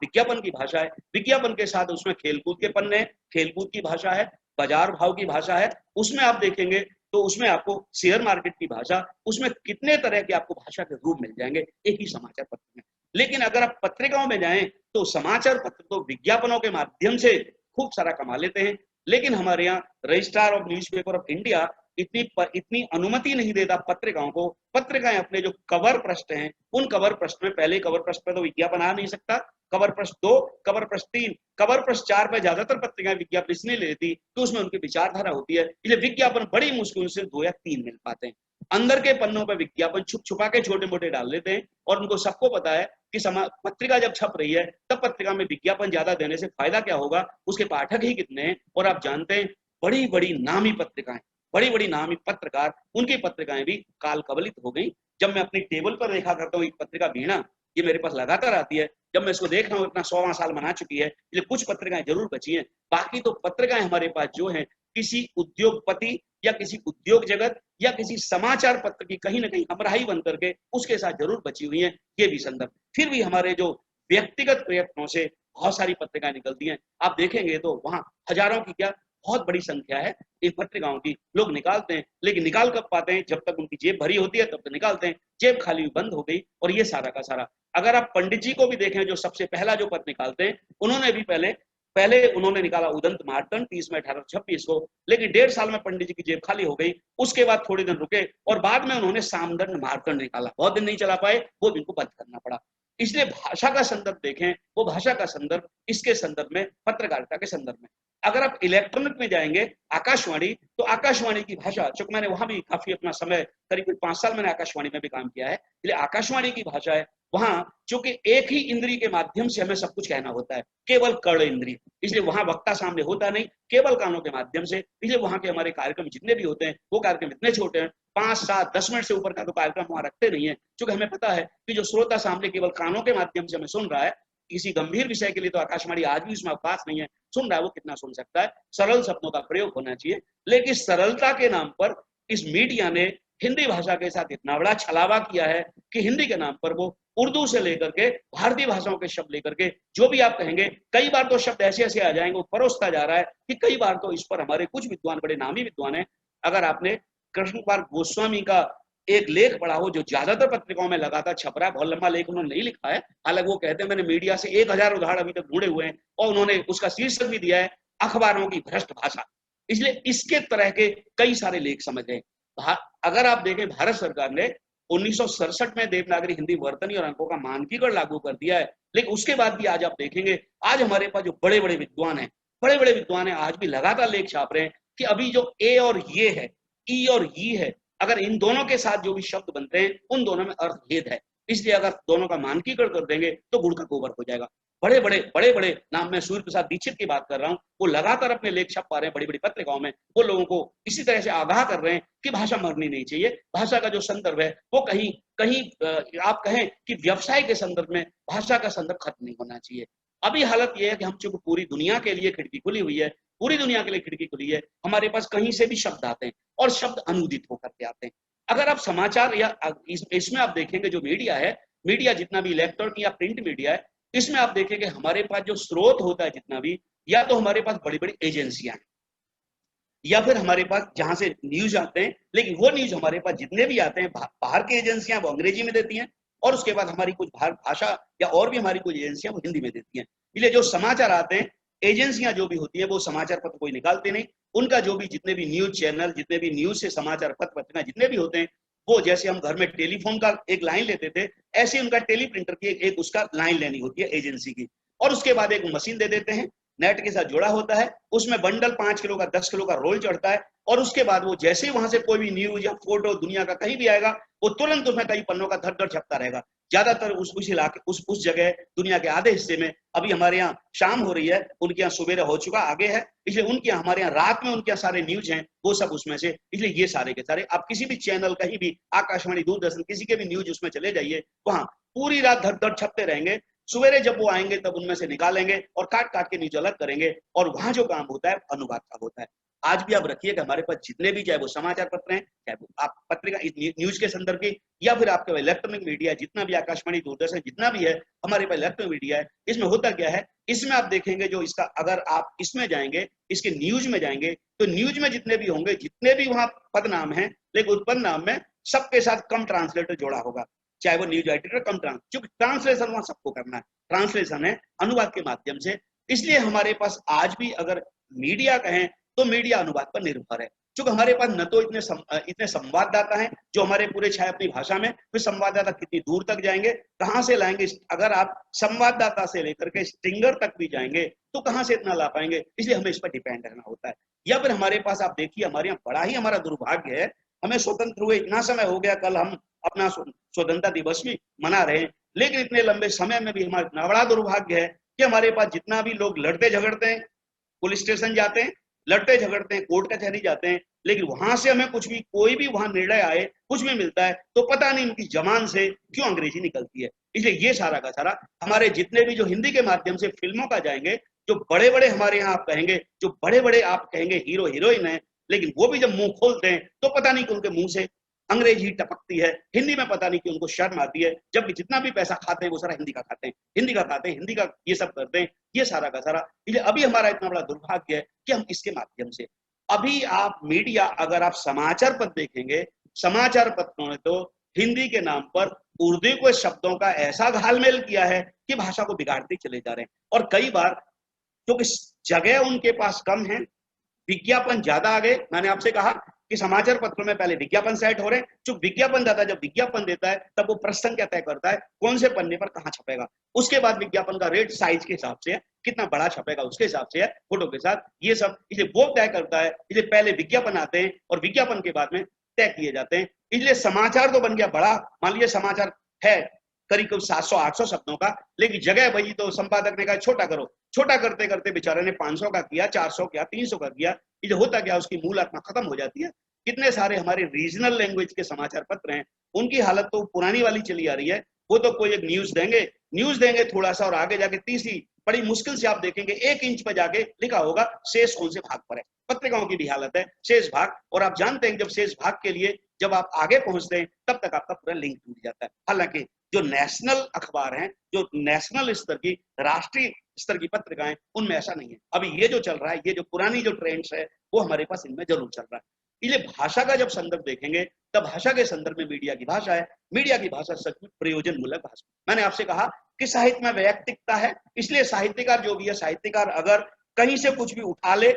विज्ञापन की भाषा है। विज्ञापन के साथ उसमें खेलकूद के पन्ने, खेलकूद की भाषा है, बाजार भाव की भाषा है, उसमें आप देखेंगे तो उसमें आपको शेयर मार्केट की भाषा, उसमें कितने तरह के आपको भाषा के रूप मिल जाएंगे एक ही समाचार पत्र में। लेकिन अगर आप पत्रिकाओं में जाएं तो समाचार पत्र तो विज्ञापनों के माध्यम से खूब सारा कमा लेते हैं, लेकिन हमारे यहाँ registrar of newspaper of India इतनी अनुमति नहीं देता पत्रिकाओं को। पत्रिकाएं अपने जो कवर पृष्ठ हैं उन कवर पृष्ठ में, पहले कवर पृष्ठ पे तो विज्ञापन आ नहीं सकता, कवर पृष्ठ 2, कवर पृष्ठ 3, कवर पृष्ठ 4 पे ज्यादातर पत्रिकाएं विज्ञापन इसलिए लेती तो उसमें उनकी विचारधारा होती है, इसलिए विज्ञापन बड़ी मुश्किल से 2 या 3 मिल पाते हैं। अंदर के पन्नों पर विज्ञापन छुपा के छोटे मोटे डाल देते हैं और उनको सबको पता है कि पत्रिका जब छप रही है तब पत्रिका में विज्ञापन ज्यादा देने से फायदा क्या होगा, उसके पाठक ही कितने हैं। और आप जानते हैं बड़ी बड़ी नामी पत्रिकाएं, बड़ी बड़ी नामी पत्रकार, उनकी पत्रिकाएं भी काल कबलित हो गई। जब मैं अपनी टेबल पर देखा करता हूँ एक पत्रिका वीणा, ये मेरे पास लगातार आती है। जब मैं इसको देख रहा हूँ, इतना 100वां साल मना चुकी है, इसलिए कुछ पत्रिकाएं जरूर बची हैं। बाकी तो पत्रिकाएं हमारे पास जो हैं किसी उद्योगपति या किसी उद्योग जगत या किसी समाचार पत्र की कहीं ना कहीं हमराही बन करके उसके साथ जरूर बची हुई हैं। ये भी संदर्भ, फिर भी हमारे जो व्यक्तिगत प्रयत्नों से बहुत सारी पत्रिकाएं निकलती हैं। आप देखेंगे तो वहां हजारों की क्या बहुत बड़ी संख्या है इन पत्रिकाओं की, लोग निकालते हैं, लेकिन निकाल कब पाते हैं? जब तक उनकी जेब भरी होती है तब तक निकालते हैं, जेब खाली हुई बंद हो गई। और ये सारा का सारा, अगर आप पंडित जी को भी देखें जो सबसे पहला जो पत्र निकालते हैं, उन्होंने भी पहले पहले उन्होंने निकाला उदंत मार्तंड 30 में 1826 को, लेकिन 1.5 साल में पंडित जी की जेब खाली हो गई। उसके बाद थोड़े दिन रुके और बाद में उन्होंने सामदंड मार्तंड निकाला, बहुत दिन नहीं चला पाए, वो भी इनको बंद करना पड़ा। इसलिए भाषा का संदर्भ देखें, वो भाषा का संदर्भ इसके संदर्भ में, पत्रकारिता के संदर्भ में। अगर आप इलेक्ट्रॉनिक में जाएंगे, आकाशवाणी, तो आकाशवाणी की भाषा, चूंकि मैंने वहां भी काफी अपना समय, करीब 5 साल मैंने आकाशवाणी में भी काम किया है, इसलिए आकाशवाणी की भाषा है वहां, चूंकि एक ही इंद्री के माध्यम से हमें सब कुछ कहना होता है, केवल कर्ण इंद्री, इसलिए वहां वक्ता सामने होता नहीं, केवल कानों के माध्यम से। इसलिए वहां के हमारे कार्यक्रम जितने भी होते हैं, वो कार्यक्रम इतने छोटे हैं, 5, 7, 10 मिनट से ऊपर का तो कार्यक्रम वहां रखते नहीं है, क्योंकि हमें पता है कि जो श्रोता सामने केवल कानों के माध्यम से हमें सुन रहा है, किसी गंभीर विषय के लिए तो आकाशवाणी आज भी उसमें अवकाश नहीं है, सुन रहा है वो कितना सुन सकता है, सरल शब्दों का प्रयोग होना चाहिए। लेकिन सरलता के नाम पर इस मीडिया ने हिंदी भाषा के साथ इतना बड़ा छलावा किया है कि हिंदी के नाम पर वो उर्दू से लेकर के भारतीय भाषाओं के शब्द लेकर के जो भी आप कहेंगे, कई बार तो शब्द ऐसे ऐसे आ जाएंगे, वो परोसता जा रहा है कि कई बार तो इस पर हमारे कुछ विद्वान, बड़े नामी विद्वान हैं, अगर आपने कृष्ण कुमार गोस्वामी का एक लेख पढ़ा हो जो ज्यादातर पत्रिकाओं में लगातार छप रहा है, बहुत लंबा लेख उन्होंने नहीं लिखा है, हालांकि वो कहते हैं मैंने मीडिया से 1000 उदाहरण अभी तक ढूंढे हुए हैं, और उन्होंने उसका शीर्षक भी दिया है अखबारों की भ्रष्ट भाषा। इसलिए इसके तरह के कई सारे लेख समझ रहे हैं। अगर आप देखें, भारत सरकार ने 1967 में देवनागरी हिंदी वर्तनी और अंकों का मानकीकरण लागू कर दिया है, लेकिन उसके बाद भी आज आप देखेंगे, आज हमारे पास जो बड़े बड़े विद्वान हैं, आज भी लगातार लेख छाप रहे हैं कि अभी जो ए और ये है, ई और ई है, अगर इन दोनों के साथ जो भी शब्द बनते हैं, उन दोनों में अर्थभेद है, इसलिए अगर दोनों का मानकीकरण कर देंगे तो गुड़ का गोबर हो जाएगा। बड़े बड़े नाम, मैं सूर्य प्रसाद दीक्षित की बात कर रहा हूं, वो लगातार अपने लेख छप पा रहे हैं बड़ी बड़ी पत्रिकाओं में, वो लोगों को इसी तरह से आगाह कर रहे हैं कि भाषा मरनी नहीं चाहिए, भाषा का जो संदर्भ है वो कहीं कहीं आप कहें कि व्यवसाय के संदर्भ में भाषा का संदर्भ खत्म नहीं होना चाहिए। अभी हालत यह है कि हम चूंकि पूरी दुनिया के लिए खिड़की खुली हुई है, पूरी दुनिया के लिए खिड़की खुली है, हमारे पास कहीं से भी शब्द आते हैं और शब्द अनुदित होकर के आते हैं। अगर आप समाचार या इसमें आप देखेंगे जो मीडिया है, मीडिया जितना भी इलेक्ट्रॉनिक या प्रिंट मीडिया है, इसमें आप देखेंगे हमारे पास जो स्रोत होता है जितना भी, या तो हमारे पास बड़ी बड़ी एजेंसियां हैं, या फिर हमारे पास जहां से न्यूज आते हैं, लेकिन वो न्यूज हमारे पास जितने भी आते हैं बाहर की एजेंसियां वो अंग्रेजी में देती हैं, और उसके बाद हमारी कुछ भाषा या और भी हमारी कुछ एजेंसियां वो हिंदी में देती हैं। इसलिए जो समाचार आते हैं, एजेंसियां जो भी होती है वो समाचार पत्र कोई निकालते नहीं, उनका जो भी जितने भी न्यूज चैनल, जितने भी न्यूज से समाचार पत्र पत्रिका जितने भी होते हैं, वो जैसे हम घर में टेलीफोन का एक लाइन लेते थे, ऐसे उनका टेलीप्रिंटर की एक उसका लाइन लेनी होती है एजेंसी की, और उसके बाद एक मशीन दे देते हैं, नेट के साथ जुड़ा होता है, उसमें बंडल 5 किलो का 10 किलो का रोल चढ़ता है, और उसके बाद वो जैसे ही वहां से कोई भी न्यूज या फोटो दुनिया का कहीं भी आएगा, वो तुरंत उसमें कई पन्नों का धड़ छपता रहेगा। ज्यादातर उस इलाके उस जगह दुनिया के आधे हिस्से में अभी हमारे यहाँ शाम हो रही है, उनके यहाँ सुबेरा हो चुका आगे है, इसलिए उनके यहाँ, हमारे यहाँ रात में उनके यहाँ सारे न्यूज हैं, वो सब उसमें से, इसलिए ये सारे के सारे आप किसी भी चैनल, कहीं भी आकाशवाणी, दूरदर्शन, किसी के भी न्यूज उसमें चले जाइए, वहां पूरी रात धड़ छपते रहेंगे। सवेरे जब वो आएंगे तब उनमें से निकालेंगे और काट काट के न्यूज अलग करेंगे, और वहां जो काम होता है अनुवाद का होता है। आज भी आप रखिए कि हमारे पास जितने भी, चाहे वो समाचार पत्र हैं, चाहे वो आप पत्रिका न्यूज के संदर्भ की, या फिर आपके इलेक्ट्रॉनिक मीडिया जितना भी, आकाशवाणी, दूरदर्शन जितना भी है, हमारे पास इलेक्ट्रॉनिक मीडिया है, इसमें होता क्या है, इसमें आप देखेंगे जो इसका, अगर आप इसमें जाएंगे, इसके न्यूज में जाएंगे, तो न्यूज में जितने भी होंगे, जितने भी वहां पद नाम है, लेकिन उस पद नाम में सबके साथ कम ट्रांसलेटर जोड़ा होगा, चाहे वो न्यूज एडिटर कम क्योंकि ट्रांसलेशन वहां सबको करना है, ट्रांसलेशन है अनुवाद के माध्यम से। इसलिए हमारे पास आज भी अगर मीडिया कहें तो मीडिया अनुवाद पर निर्भर है, क्योंकि हमारे पास न तो इतने संवाददाता हैं जो हमारे पूरे छाए अपनी भाषा में, फिर संवाददाता कितनी दूर तक जाएंगे, कहां से लाएंगे, अगर आप संवाददाता से लेकर के स्ट्रिंगर तक भी जाएंगे तो कहां से इतना ला पाएंगे, इसलिए हमें इस पर डिपेंड रहना होता है। या फिर हमारे पास आप देखिए, हमारे यहाँ बड़ा ही हमारा दुर्भाग्य है, हमें स्वतंत्र हुए इतना समय हो गया, कल हम अपना स्वतंत्रता दिवस भी मना रहे हैं, लेकिन इतने लंबे समय में भी हमारा इतना बड़ा दुर्भाग्य है कि हमारे पास जितना भी लोग लड़ते झगड़ते हैं, पुलिस स्टेशन जाते हैं, लड़ते झगड़ते हैं, कोर्ट कचहरी जाते हैं, लेकिन वहां से हमें कुछ भी, कोई भी वहां निर्णय आए, कुछ भी मिलता है तो पता नहीं उनकी जबान से क्यों अंग्रेजी निकलती है। इसलिए ये सारा का सारा हमारे जितने भी जो हिंदी के माध्यम से फिल्मों का जाएंगे, जो बड़े बड़े हमारे यहाँ आप कहेंगे, जो बड़े बड़े आप कहेंगे हीरो हीरोइन है, लेकिन वो भी जब मुंह खोलते हैं तो पता नहीं कि उनके मुंह से अंग्रेजी टपकती है, हिंदी में पता नहीं कि उनको शर्म आती है, जबकि जितना भी पैसा खाते हैं वो सारा हिंदी का खाते हैं, हिंदी का खाते हैं, हिंदी का ये सब करते हैं, ये सारा का सारा। इसलिए अभी हमारा इतना बड़ा दुर्भाग्य है कि हम इसके माध्यम से अभी आप मीडिया, अगर आप समाचार पत्र देखेंगे, समाचार पत्रों ने तो हिंदी के नाम पर उर्दू के शब्दों का ऐसा घालमेल किया है कि भाषा को बिगाड़ते चले जा रहे हैं। और कई बार क्योंकि जगह उनके पास कम है, विज्ञापन ज्यादा आ गए। मैंने आपसे कहा कि समाचार पत्रों में पहले विज्ञापन सेट हो रहे हैं, जो विज्ञापन दाता जब विज्ञापन देता है तब वो प्रश्न क्या तय करता है, कौन से पन्ने पर कहां छपेगा, उसके बाद विज्ञापन का रेट साइज के हिसाब से है, कितना बड़ा छपेगा उसके हिसाब से है, फोटो के साथ, ये सब इसलिए वो तय करता है। इसलिए पहले विज्ञापन आते हैं और विज्ञापन के बाद में तय किए जाते हैं। इसलिए समाचार तो बन गया बड़ा, मान लीजिए समाचार है करीब 700-800 शब्दों का, लेकिन जगह वही तो संपादक ने कहा छोटा करो, छोटा करते करते बेचारे ने 500 का किया, 400 किया, 300 का किया। ये जो होता गया उसकी मूल आत्मा खत्म हो जाती है। कितने सारे हमारे रीजनल लैंग्वेज के समाचार पत्र हैं, उनकी हालत तो पुरानी वाली चली आ रही है। वो तो कोई एक न्यूज देंगे थोड़ा सा और आगे जाके तीसरी बड़ी मुश्किल से आप देखेंगे 1 इंच पर जाके लिखा होगा शेष कौन से भाग पर है। पत्रिकाओं की भी हालत है शेष भाग, और आप जानते हैं जब शेष भाग के लिए जब आप आगे पहुंचते हैं तब तक आपका पूरा लिंक टूट जाता है। हालांकि जो नेशनल अखबार हैं, जो नेशनल स्तर की, राष्ट्रीय स्तर की पत्रिकाएं, उनमें ऐसा नहीं है। अभी ये जो चल रहा है, ये जो पुरानी जो ट्रेंड्स है वो हमारे पास इनमें जरूर चल रहा है। इसलिए भाषा का जब संदर्भ देखेंगे तब भाषा के संदर्भ में मीडिया की भाषा है, मीडिया की भाषा सच में प्रयोजन मूलक भाषा। मैंने आपसे कहा कि साहित्य में वैयक्तिकता है, इसलिए साहित्यकार जो भी है, साहित्यकार अगर कहीं से कुछ भी उठा ले,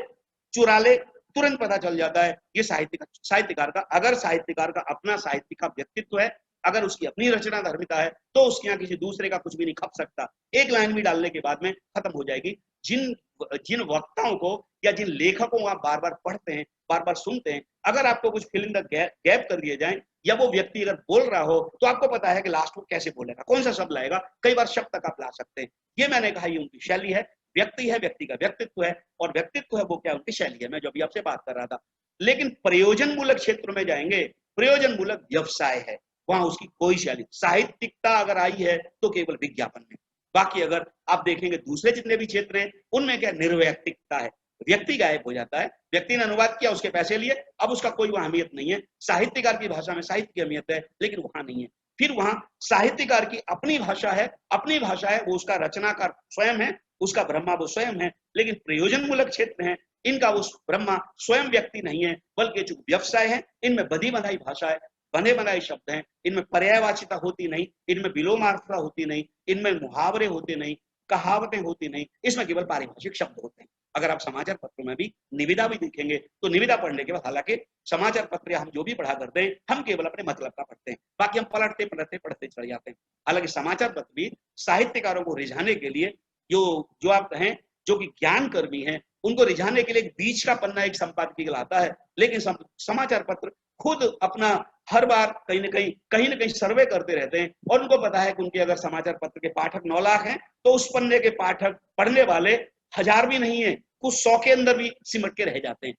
चुरा ले, तुरंत पता चल जाता है ये साहित्यकार का। अगर साहित्यकार का अपना साहित्य का व्यक्तित्व है, अगर उसकी अपनी रचना धर्मिता है, तो उसके यहाँ किसी दूसरे का कुछ भी नहीं खप सकता। एक लाइन भी डालने के बाद में खत्म हो जाएगी। जिन वक्ताओं को या जिन लेखकों को आप बार बार पढ़ते हैं, बार बार सुनते हैं, अगर आपको कुछ फिल इन द गैप कर दिए जाए, या वो व्यक्ति अगर बोल रहा हो तो आपको पता है कि लास्ट में कैसे बोलेगा, कौन सा शब्द लाएगा, कई बार शब्द तक आप ला सकते हैं। ये मैंने कहा ये उनकी शैली है, व्यक्ति है, व्यक्ति का व्यक्तित्व है, और व्यक्तित्व है वो क्या, उनकी शैली है। मैं जो अभी आपसे बात कर रहा था। लेकिन प्रयोजन मूलक क्षेत्र में जाएंगे, प्रयोजन मूलक व्यवसाय है, वहां उसकी कोई शैली, साहित्यिकता अगर आई है तो केवल विज्ञापन में। बाकी अगर आप देखेंगे दूसरे जितने भी क्षेत्र हैं उनमें क्या निर्वैयक्तिकता है, व्यक्ति गायब हो जाता है। व्यक्ति ने अनुवाद किया, उसके पैसे लिए, अब उसका कोई वहां अहमियत नहीं है। साहित्यकार की भाषा में साहित्य की अहमियत है, लेकिन वहां नहीं है। फिर वहां साहित्यकार की अपनी भाषा है, अपनी भाषा है, वो उसका रचनाकार स्वयं है, उसका ब्रह्मा वो स्वयं है। लेकिन प्रयोजन मूलक क्षेत्र है, इनका वो ब्रह्मा स्वयं व्यक्ति नहीं है, बल्कि जो व्यवसाय है, इनमें बधी बंधाई भाषा है, बने बनाए शब्द हैं, इनमें पर्यायवाचिता होती नहीं, इनमें विलोमार्थता होती नहीं, इनमें मुहावरे होते नहीं, कहावतें होती नहीं, इसमें केवल पारिभाषिक शब्द होते हैं। अगर आप समाचार पत्रों में भी निविदा भी देखेंगे तो निविदा पढ़ने के बाद, हालांकि समाचार पत्र हम जो भी पढ़ा करते हैं हम केवल अपने मतलब का पढ़ते हैं, बाकी हम पढ़ते चले जाते हैं। हालांकि समाचार पत्र भी साहित्यकारों को रिझाने के लिए, जो आप कहें जो कि ज्ञान कर्मी हैं, उनको रिझाने के लिए एक बीच का पन्ना एक संपादकीय लाता है। लेकिन समाचार पत्र खुद अपना हर बार कहीं ना कहीं सर्वे करते रहते हैं, और उनको पता है कि उनके अगर समाचार पत्र के पाठक 9 लाख हैं तो उस पन्ने के पाठक पढ़ने वाले 1000 भी नहीं है, कुछ 100 के अंदर भी सिमट के रह जाते हैं।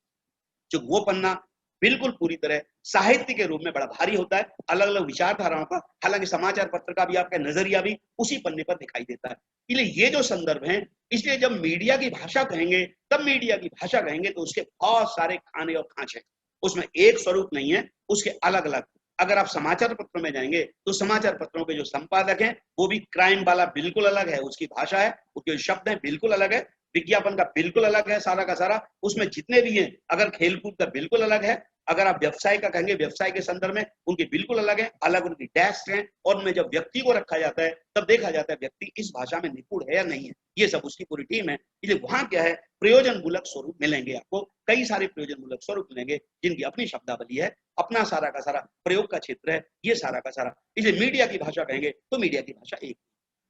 जो वो पन्ना बिल्कुल पूरी तरह साहित्य के रूप में बड़ा भारी होता है, अलग अलग विचारधाराओं का। हालांकि समाचार पत्र का भी आपका नजरिया भी उसी पन्ने पर दिखाई देता है। इसलिए ये जो संदर्भ है, इसलिए जब मीडिया की भाषा कहेंगे तब मीडिया की भाषा कहेंगे तो उसके बहुत सारे खाने और खांचे, उसमें एक स्वरूप नहीं है, उसके अलग अलग। अगर आप समाचार पत्रों में जाएंगे तो समाचार पत्रों के जो संपादक हैं वो भी क्राइम वाला बिल्कुल अलग है, उसकी भाषा है, उसके शब्द हैं बिल्कुल अलग है। विज्ञापन का बिल्कुल अलग है सारा का सारा, उसमें जितने भी हैं। अगर खेलकूद का बिल्कुल अलग है, अगर आप व्यवसाय का कहेंगे व्यवसाय के संदर्भ में उनके बिल्कुल अलग है, अलग उनकी डेस्क है। और उनमें जब व्यक्ति को रखा जाता है तब देखा जाता है व्यक्ति इस भाषा में निपुण है या नहीं है, ये सब उसकी पूरी टीम है। इसलिए वहां क्या है, प्रयोजन मूलक स्वरूप मिलेंगे आपको, कई सारे प्रयोजन मूलक स्वरूप मिलेंगे जिनकी अपनी शब्दावली है, अपना सारा का सारा प्रयोग का क्षेत्र है, ये सारा का सारा। इसलिए मीडिया की भाषा कहेंगे तो मीडिया की भाषा एक।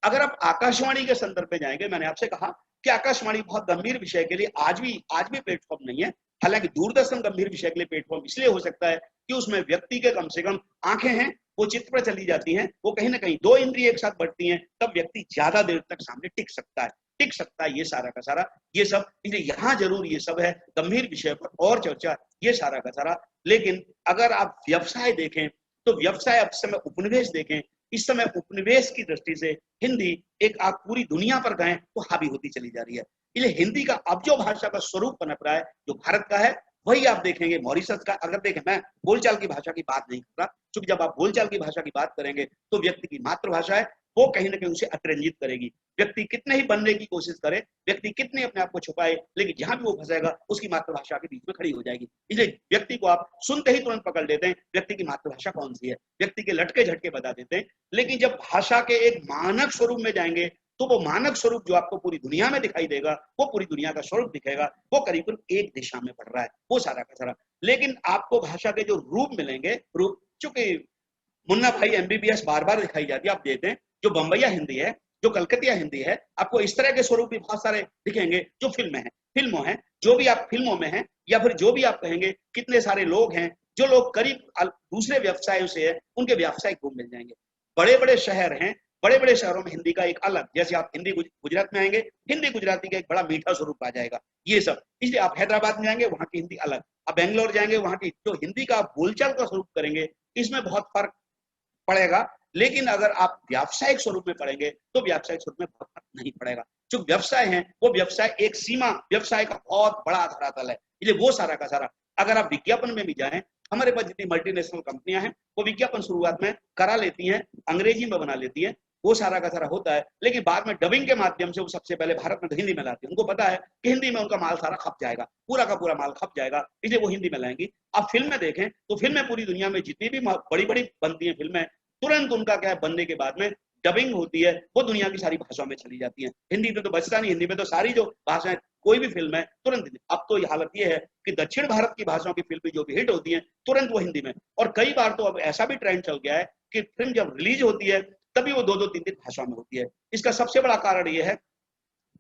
अगर आप आकाशवाणी के संदर्भ में जाएंगे, मैंने आपसे कहा कि आकाशवाणी बहुत गंभीर विषय के लिए आज भी प्लेटफॉर्म नहीं है। हालांकि दूरदर्शन गंभीर विषय के लिए प्लेटफॉर्म इसलिए हो सकता है कि उसमें व्यक्ति के कम से कम आंखें हैं, वो चित्र पर चली जाती हैं, वो कहीं ना कहीं 2 इंद्रिय एक साथ बढ़ती हैं, तब व्यक्ति ज्यादा देर तक सामने टिक सकता है, ये सारा का सारा ये सब। इसलिए यहाँ जरूर ये सब है, गंभीर विषय पर और चर्चा, ये सारा का सारा। लेकिन अगर आप व्यवसाय देखें तो व्यवसाय अब समय उपनिवेश देखें इस समय उपनिवेश की दृष्टि से हिंदी एक आप पूरी दुनिया पर गए तो हावी होती चली जा रही है। इसलिए हिंदी का अब जो भाषा का स्वरूप पनप रहा है जो भारत का है, वही आप देखेंगे मॉरिशस का। अगर देखें, मैं बोलचाल की भाषा की बात नहीं कर रहा, क्योंकि जब आप बोलचाल की भाषा की बात करेंगे तो व्यक्ति की मातृभाषा है, वो कहीं ना कहीं उसे अतिरंजित करेगी। व्यक्ति कितने ही बनने की कोशिश करे, व्यक्ति कितने अपने आप को छुपाए, लेकिन जहां भी वो फंसेगा उसकी मातृभाषा के बीच में खड़ी हो जाएगी। इसलिए व्यक्ति को आप सुनते ही तुरंत पकड़ लेते हैं व्यक्ति की मातृभाषा कौन सी है, व्यक्ति के लटके झटके बता देते हैं। लेकिन जब भाषा के एक मानक स्वरूप में जाएंगे तो वो मानक स्वरूप जो आपको पूरी दुनिया में दिखाई देगा, वो पूरी दुनिया का स्वरूप दिखेगा, वो करीब करीब एक दिशा में बढ़ रहा है, वो सारा का सारा। लेकिन आपको भाषा के जो रूप मिलेंगे, रूप चूंकि मुन्ना भाई एमबीबीएस बार बार दिखाई जाती है, आप देखते हैं जो बंबईया हिंदी है, जो कलकतिया हिंदी है, आपको इस तरह के स्वरूप भी बहुत सारे दिखेंगे जो फिल्मों हैं, जो भी आप फिल्मों में हैं, या फिर जो भी आप कहेंगे कितने सारे लोग हैं जो लोग करीब दूसरे व्यवसायों से है, उनके व्यावसायिक गुण मिल जाएंगे। बड़े बड़े शहर हैं, बड़े बड़े शहरों में हिंदी का एक अलग, जैसे आप हिंदी गुजरात में आएंगे, हिंदी गुजराती का एक बड़ा मीठा स्वरूप आ जाएगा, ये सब। इसलिए आप हैदराबाद में जाएंगे, वहां की हिंदी अलग, आप बेंगलोर जाएंगे, वहां की जो हिंदी का आप बोलचाल का स्वरूप करेंगे, इसमें बहुत फर्क पड़ेगा। लेकिन अगर आप व्यावसायिक स्वरूप में पढ़ेंगे तो व्यावसायिक स्वरूप में बहुत फर्क नहीं पड़ेगा। जो व्यवसाय है वो व्यवसाय एक सीमा, व्यवसाय का बहुत बड़ा धरातल है, इसलिए वो सारा का सारा। अगर आप विज्ञापन में भी जाएं, हमारे पास जितनी मल्टीनेशनल कंपनियां हैं वो विज्ञापन शुरुआत में करा लेती हैं, अंग्रेजी में बना लेती हैं, वो सारा का सारा होता है, लेकिन बाद में डबिंग के माध्यम से वो सबसे पहले भारत में हिंदी में लाती है। उनको पता है कि हिंदी में उनका माल सारा खप जाएगा, पूरा का पूरा माल खप जाएगा, इसलिए वो हिंदी में लाएंगी। आप फिल्में देखें तो फिल्में पूरी दुनिया में जितनी भी बड़ी बड़ी बनती हैं फिल्में, तुरंत उनका क्या है, बनने के बाद में डबिंग होती है, वो दुनिया की सारी भाषाओं में चली जाती है। हिंदी में तो बचता नहीं, हिंदी में तो सारी जो भाषाएं, कोई भी फिल्म है तुरंत। अब तो हालत ये है कि दक्षिण भारत की भाषाओं की फिल्में जो भी हिट होती हैं तुरंत वो हिंदी में, और कई बार तो अब ऐसा भी ट्रेंड चल गया है कि फिल्म जब रिलीज होती है तभी वो 2-2, 3-3 भाषाओं में होती है। इसका सबसे बड़ा कारण ये है,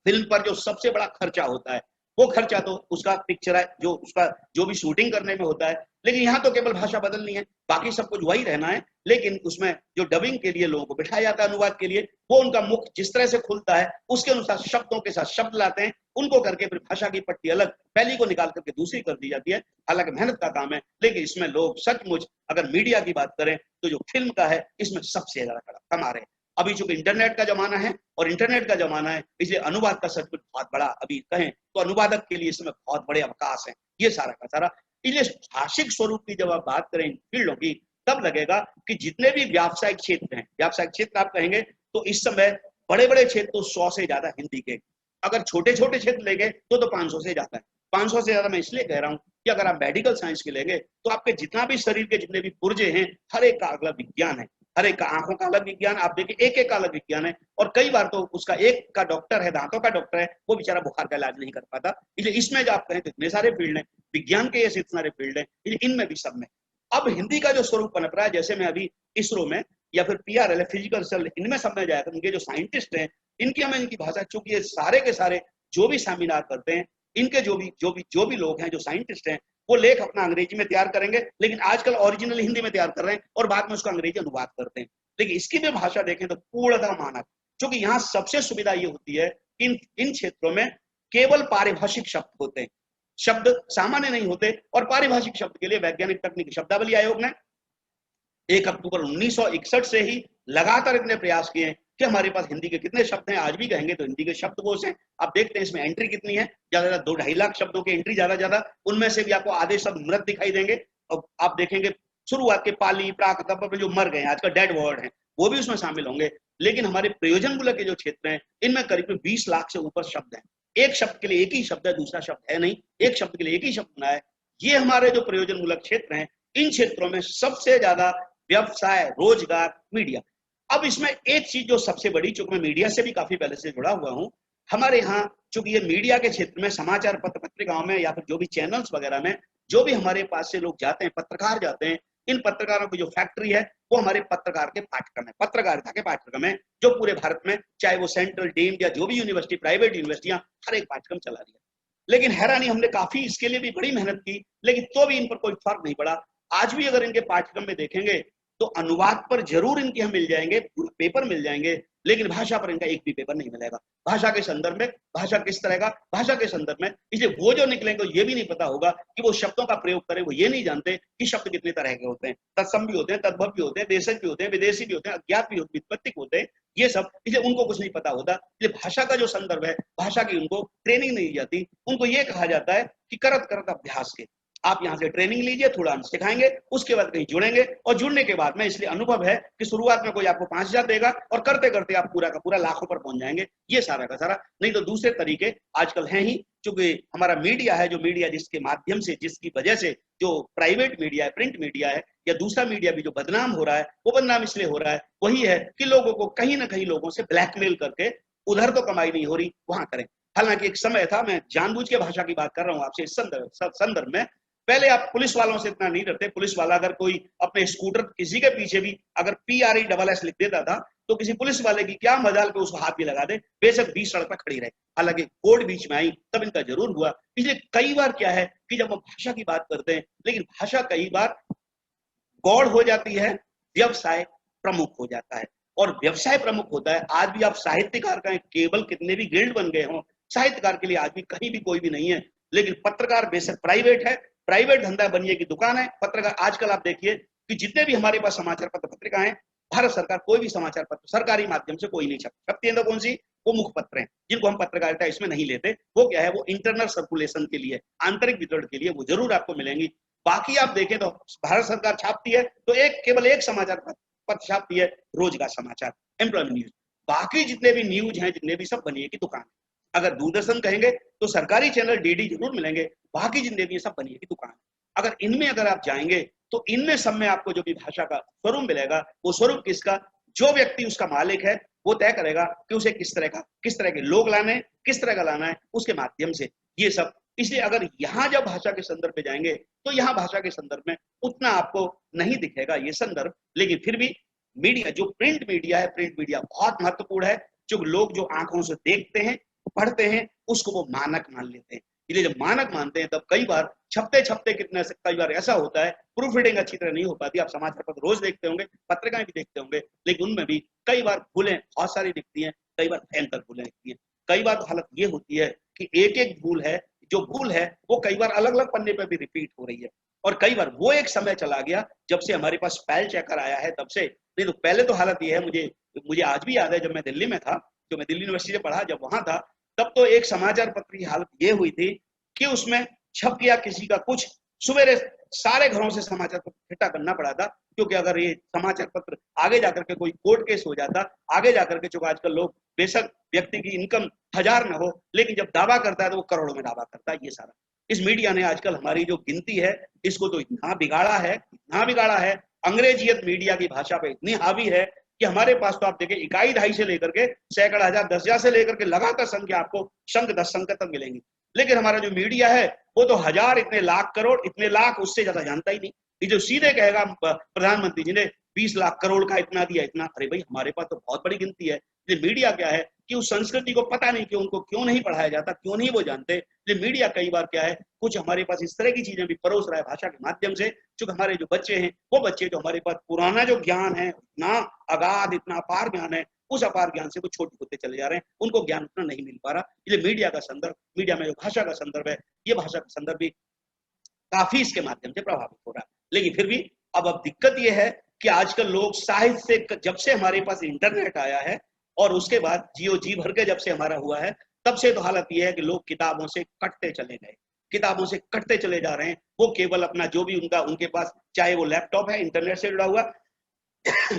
फिल्म पर जो सबसे बड़ा खर्चा होता है, वो खर्चा तो उसका पिक्चर है, जो उसका जो भी शूटिंग करने में होता है, लेकिन यहाँ तो केवल भाषा बदलनी है, बाकी सब कुछ वही रहना है। लेकिन उसमें जो डबिंग के लिए लोगों को बिठाया जाता है, अनुवाद के लिए, वो उनका मुख जिस तरह से खुलता है उसके अनुसार शब्दों के साथ शब्द लाते हैं, उनको करके फिर भाषा की पट्टी अलग, पहली को निकाल करके दूसरी कर दी जाती है। हालांकि मेहनत का काम है, लेकिन इसमें लोग सचमुच, अगर मीडिया की बात करें तो जो फिल्म का है इसमें सबसे ज्यादा कमा रहे हैं। अभी चूंकि इंटरनेट का जमाना है और इंटरनेट का जमाना है, इसलिए अनुवाद का सचमुच बहुत बड़ा, अभी कहें तो अनुवादक के लिए इसमें बहुत बड़े अवकाश हैं, ये सारा का सारा। इसलिए भाषिक स्वरूप की जब आप बात करें फील्डों की, तब लगेगा कि जितने भी व्यावसायिक क्षेत्र हैं, व्यावसायिक क्षेत्र आप कहेंगे तो इस समय बड़े बड़े क्षेत्र तो 100 से ज्यादा हिंदी के, अगर छोटे छोटे क्षेत्र लेंगे तो 500 से ज्यादा है। 500 से ज्यादा मैं इसलिए कह रहा हूं कि अगर आप मेडिकल साइंस के लेंगे तो आपके जितना भी शरीर के जितने भी पुर्जे हैं, हर एक का अलग विज्ञान है, हर एक का आंखों का अलग विज्ञान, आप देखिए एक एक का अलग विज्ञान है। और कई बार तो उसका एक का डॉक्टर है, दांतों का डॉक्टर है, वो बेचारा बुखार का इलाज नहीं कर पाता। इसलिए इसमें जो आप कहें तो इतने सारे फील्ड हैं, विज्ञान के ऐसे इतने सारे फील्ड हैं, इनमें भी सब में अब हिंदी का जो स्वरूप बन रहा है, जैसे मैं अभी इसरो में या फिर पीआरएल फिजिकल रिसर्च, इनमें सब में जाएगा, इनके जो साइंटिस्ट हैं, इनकी हमें इनकी भाषा, चूंकि ये सारे के सारे जो भी सेमिनार करते हैं, इनके जो भी लोग हैं, जो साइंटिस्ट हैं, वो लेख अपना अंग्रेजी में तैयार करेंगे, लेकिन आजकल ओरिजिनल हिंदी में तैयार कर रहे हैं और बाद में उसका अंग्रेजी अनुवाद करते हैं। लेकिन इसकी भी भाषा देखें तो पूर्णतः मानक, क्योंकि यहाँ सबसे सुविधा ये होती है, इन क्षेत्रों में केवल पारिभाषिक शब्द होते हैं, शब्द सामान्य नहीं होते, और पारिभाषिक शब्द के लिए वैज्ञानिक तकनीकी शब्दावली आयोग ने 1 अक्टूबर 1961 से ही लगातार इतने प्रयास किए कि हमारे पास हिंदी के कितने शब्द हैं, आज भी कहेंगे तो हिंदी के शब्दकोश हैं। आप देखते हैं इसमें एंट्री कितनी है, ज्यादा 2-2.5 लाख शब्दों की एंट्री, ज्यादा उनमें से भी आपको आधे शब्द मृत दिखाई देंगे। और आप देखेंगे शुरुआत के पाली प्राकृत जो मर गए, आज का डेड वर्ड है, वो भी उसमें शामिल होंगे। लेकिन हमारे प्रयोजन मूलक के जो क्षेत्र हैं, इनमें करीब 20 लाख से ऊपर शब्द हैं। एक शब्द के लिए एक ही शब्द है, दूसरा शब्द है नहीं, एक शब्द के लिए एक ही शब्द बना है। ये हमारे जो प्रयोजन मूलक क्षेत्र हैं, इन क्षेत्रों में सबसे ज्यादा व्यवसाय, रोजगार, मीडिया। अब इसमें एक चीज जो सबसे बड़ी, चूंकि मैं मीडिया से भी काफी पहले से जुड़ा हुआ हूं, हमारे यहाँ चूंकि ये मीडिया के क्षेत्र में, समाचार पत्र पत्रिकाओं में या फिर जो भी चैनल्स वगैरह में जो भी हमारे पास से लोग जाते हैं, पत्रकार जाते हैं, इन पत्रकारों की जो फैक्ट्री है वो हमारे पत्रकार के पाठ्यक्रम है, पत्रकारिता के पाठ्यक्रम है, जो पूरे भारत में, चाहे वो सेंट्रल, डीम्ड या जो भी यूनिवर्सिटी, प्राइवेट यूनिवर्सिटियां, हर एक पाठ्यक्रम चला रही है। लेकिन हैरानी, हमने काफी इसके लिए भी बड़ी मेहनत की, लेकिन तो भी इन पर कोई फर्क नहीं पड़ा। आज भी अगर इनके पाठ्यक्रम में देखेंगे तो अनुवाद पर जरूर इनके हम मिल जाएंगे, पेपर मिल जाएंगे, लेकिन भाषा पर इनका एक भी पेपर नहीं मिलेगा। भाषा के संदर्भ में, भाषा किस तरह का, भाषा के संदर्भ में, इसलिए वो जो निकलेंगे ये भी नहीं पता होगा कि वो शब्दों का प्रयोग करें, वो ये नहीं जानते कि शब्द कितने तरह के होते हैं, तत्सम भी होते हैं, तद्भव भी होते हैं, देशज भी होते हैं, विदेशी भी होते हैं, अज्ञात भी होते हैं, व्युत्पत्तिक होते हैं, ये सब, इसलिए उनको कुछ नहीं पता होता। इसलिए भाषा का जो संदर्भ है, भाषा की उनको ट्रेनिंग नहीं दी जाती। उनको ये कहा जाता है कि करत करत अभ्यास के, आप यहाँ से ट्रेनिंग लीजिए, थोड़ा अंश सिखाएंगे, उसके बाद कहीं जुड़ेंगे, और जुड़ने के बाद में इसलिए अनुभव है कि शुरुआत में कोई आपको 5,000 देगा और करते करते आप पूरा का पूरा लाखों पर पहुंच जाएंगे, ये सारा का सारा। नहीं तो दूसरे तरीके आजकल हैं ही, क्योंकि हमारा मीडिया है, जो मीडिया जिसके माध्यम से, जिसकी वजह से जो प्राइवेट मीडिया है, प्रिंट मीडिया है या दूसरा मीडिया भी जो बदनाम हो रहा है, वो बदनाम इसलिए हो रहा है, वही है कि लोगों को कहीं ना कहीं लोगों से ब्लैकमेल करके, उधर तो कमाई नहीं हो रही, वहां करें। हालांकि एक समय था, मैं जानबूझ के भाषा की बात कर रहा हूं आपसे इस संदर्भ में, पहले आप पुलिस वालों से इतना नहीं डरते। पुलिस वाला अगर कोई अपने स्कूटर किसी के पीछे भी अगर PRESS लिख देता था, तो किसी पुलिस वाले की क्या मजाल पे उसको हाथ भी लगा दे, बेशक 20 सड़क पर खड़ी रहे। हालांकि कोर्ट बीच में आई तब इनका जरूर हुआ। इसलिए कई बार क्या है कि जब हम भाषा की बात करते हैं, लेकिन भाषा कई बार गौड़ हो जाती है, व्यवसाय प्रमुख हो जाता है, और व्यवसाय प्रमुख होता है। आज भी आप साहित्यकार का केवल कितने भी गिल्ड बन गए हों, साहित्यकार के लिए आज भी कहीं भी कोई भी नहीं है। लेकिन पत्रकार बेशक प्राइवेट है, प्राइवेट धंधा बनिए की दुकान है। पत्रकार आजकल आप देखिए कि जितने भी हमारे पास समाचार पत्र पत्रिकाएं, भारत सरकार कोई भी समाचार पत्र सरकारी माध्यम से कोई नहीं छपती है। तो कौन सी? वो मुख्य पत्र हैं, जिनको हम पत्रकारिता इसमें नहीं लेते। वो क्या है, वो इंटरनल सर्कुलेशन के लिए, आंतरिक वितरण के लिए वो जरूर आपको मिलेंगी। बाकी आप देखें तो भारत सरकार छापती है तो केवल एक समाचार पत्र छापती है, रोज का समाचार, एम्प्लॉयमेंट न्यूज। बाकी जितने भी न्यूज हैं, जितने भी सब बनिए की दुकान। अगर दूरदर्शन कहेंगे तो सरकारी चैनल DD जरूर मिलेंगे, बाकी जितने भी सब बनिए की दुकान। अगर इनमें अगर आप जाएंगे तो इनमें सब में आपको जो भी भाषा का स्वरूप मिलेगा, वो स्वरूप किसका, जो व्यक्ति उसका मालिक है वो तय करेगा कि उसे किस तरह के लोग लाने, किस तरह का लाना है, उसके माध्यम से ये सब। इसलिए अगर यहाँ जब भाषा के संदर्भ में जाएंगे तो यहाँ भाषा के संदर्भ में उतना आपको नहीं दिखेगा ये संदर्भ। लेकिन फिर भी मीडिया, जो प्रिंट मीडिया है, प्रिंट मीडिया बहुत महत्वपूर्ण है। जो लोग जो आंखों से देखते हैं, पढ़ते हैं, उसको वो मानक मान लेते हैं। इसलिए जब मानक मानते हैं तब कई बार छपते कितने से कई बार ऐसा होता है, प्रूफ रीडिंग अच्छी तरह नहीं हो पाती। आप समाचार पत्र रोज देखते होंगे, पत्रिकाएं भी देखते होंगे, लेकिन उनमें भी कई बार भूलें बहुत सारी दिखती हैं, कई बार भयंकर भूलें दिखती हैं। कई बार तो हालत ये होती है कि एक भूल है, जो भूल है वो कई बार अलग अलग पन्ने पर भी रिपीट हो रही है। और कई बार वो एक समय चला गया जब से हमारे पास स्पेल चेकर आया है, तब से। नहीं तो पहले तो हालत ये है, मुझे आज भी याद है, जब मैं दिल्ली में था, जो मैं दिल्ली यूनिवर्सिटी में पढ़ा, जब वहां था, तब तो एक समाचार पत्र की हालत ये हुई थी कि उसमें छप गया किसी का कुछ, सवेरे सारे घरों से समाचार पत्र इकट्ठा करना पड़ा था। क्योंकि अगर ये समाचार पत्र आगे जाकर के कोई कोर्ट केस हो जाता, आगे जाकर के, चूंकि आजकल लोग बेशक व्यक्ति की इनकम 1000 न हो, लेकिन जब दावा करता है तो वो करोड़ों में दावा करता है। ये सारा इस मीडिया ने आजकल हमारी जो गिनती है इसको तो इतना बिगाड़ा है, अंग्रेजियत मीडिया की भाषा पे इतनी हावी है कि हमारे पास तो आप देखें इकाई ढाई से लेकर के सैकड़ा, हजार, 10,000 से लेकर के लगातार संख्या आपको शंख 10 संख्या तक मिलेंगी। लेकिन हमारा जो मीडिया है वो तो 1000, इतने लाख, करोड़, इतने लाख, उससे ज्यादा जानता ही नहीं। ये जो सीधे कहेगा प्रधानमंत्री जी ने 20 लाख करोड़ का इतना दिया, इतना, अरे भाई हमारे पास तो बहुत बड़ी गिनती है। ये मीडिया क्या है कि उस संस्कृति को पता नहीं कि उनको क्यों नहीं पढ़ाया जाता, क्यों नहीं वो जानते। ये मीडिया कई बार क्या है, कुछ हमारे पास इस तरह की चीजें भी परोस रहा है भाषा के माध्यम से, चूंकि हमारे जो बच्चे हैं, वो बच्चे जो हमारे पास पुराना जो ज्ञान है, इतना अगाध, इतना अपार ज्ञान है, उस अपार ज्ञान से वो छोटे होते चले जा रहे हैं, उनको ज्ञान उतना नहीं मिल पा रहा। इसलिए मीडिया का संदर्भ, मीडिया में जो भाषा का संदर्भ है, ये भाषा का संदर्भ भी काफी इसके माध्यम से प्रभावित हो रहा है। लेकिन फिर भी अब दिक्कत ये है कि आजकल लोग साहित्य से, जब से हमारे पास इंटरनेट आया है और उसके बाद जियो जी भर के जब से हमारा हुआ है, तब से तो हालत ये है कि लोग किताबों से कटते चले गए, किताबों से कटते चले जा रहे हैं। वो केवल अपना जो भी उनके पास, चाहे वो लैपटॉप है इंटरनेट से जुड़ा हुआ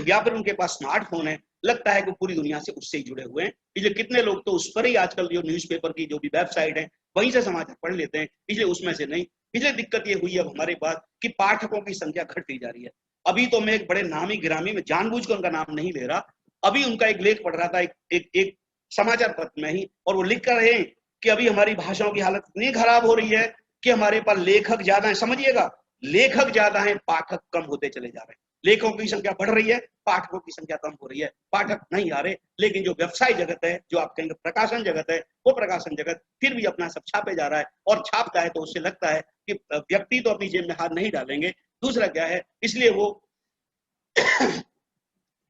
या फिर उनके पास स्मार्टफोन है, लगता है कि पूरी दुनिया से उससे ही जुड़े हुए हैं। इसलिए कितने लोग तो उस पर ही आजकल जो न्यूज़पेपर की जो भी वेबसाइट है वहीं से समाचार पढ़ लेते हैं, इसलिए उसमें से नहीं। इसलिए दिक्कत ये हुई है अब हमारे पास कि पाठकों की संख्या घटती जा रही है। अभी तो मैं एक बड़े नामी गिरामी में जानबूझकर उनका नाम नहीं ले रहा, अभी उनका एक लेख पढ़ रहा था एक समाचार पत्र में ही, और वो लिख कर रहे हैं कि अभी हमारी भाषाओं की हालत इतनी खराब हो रही है कि हमारे पास लेखक ज्यादा है, समझिएगा, लेखक ज्यादा है, पाठक कम होते चले जा रहे हैं। लेखकों की संख्या बढ़ रही है, पाठकों की संख्या कम हो रही है, पाठक नहीं आ रहे। लेकिन जो व्यवसाय जगत है, जो आप कहेंगे प्रकाशन जगत है, वो प्रकाशन जगत फिर भी अपना सब छापे जा रहा है, और छापता है तो उससे लगता है कि व्यक्ति तो अपनी जेब में हाथ नहीं डालेंगे। दूसरा क्या है, इसलिए वो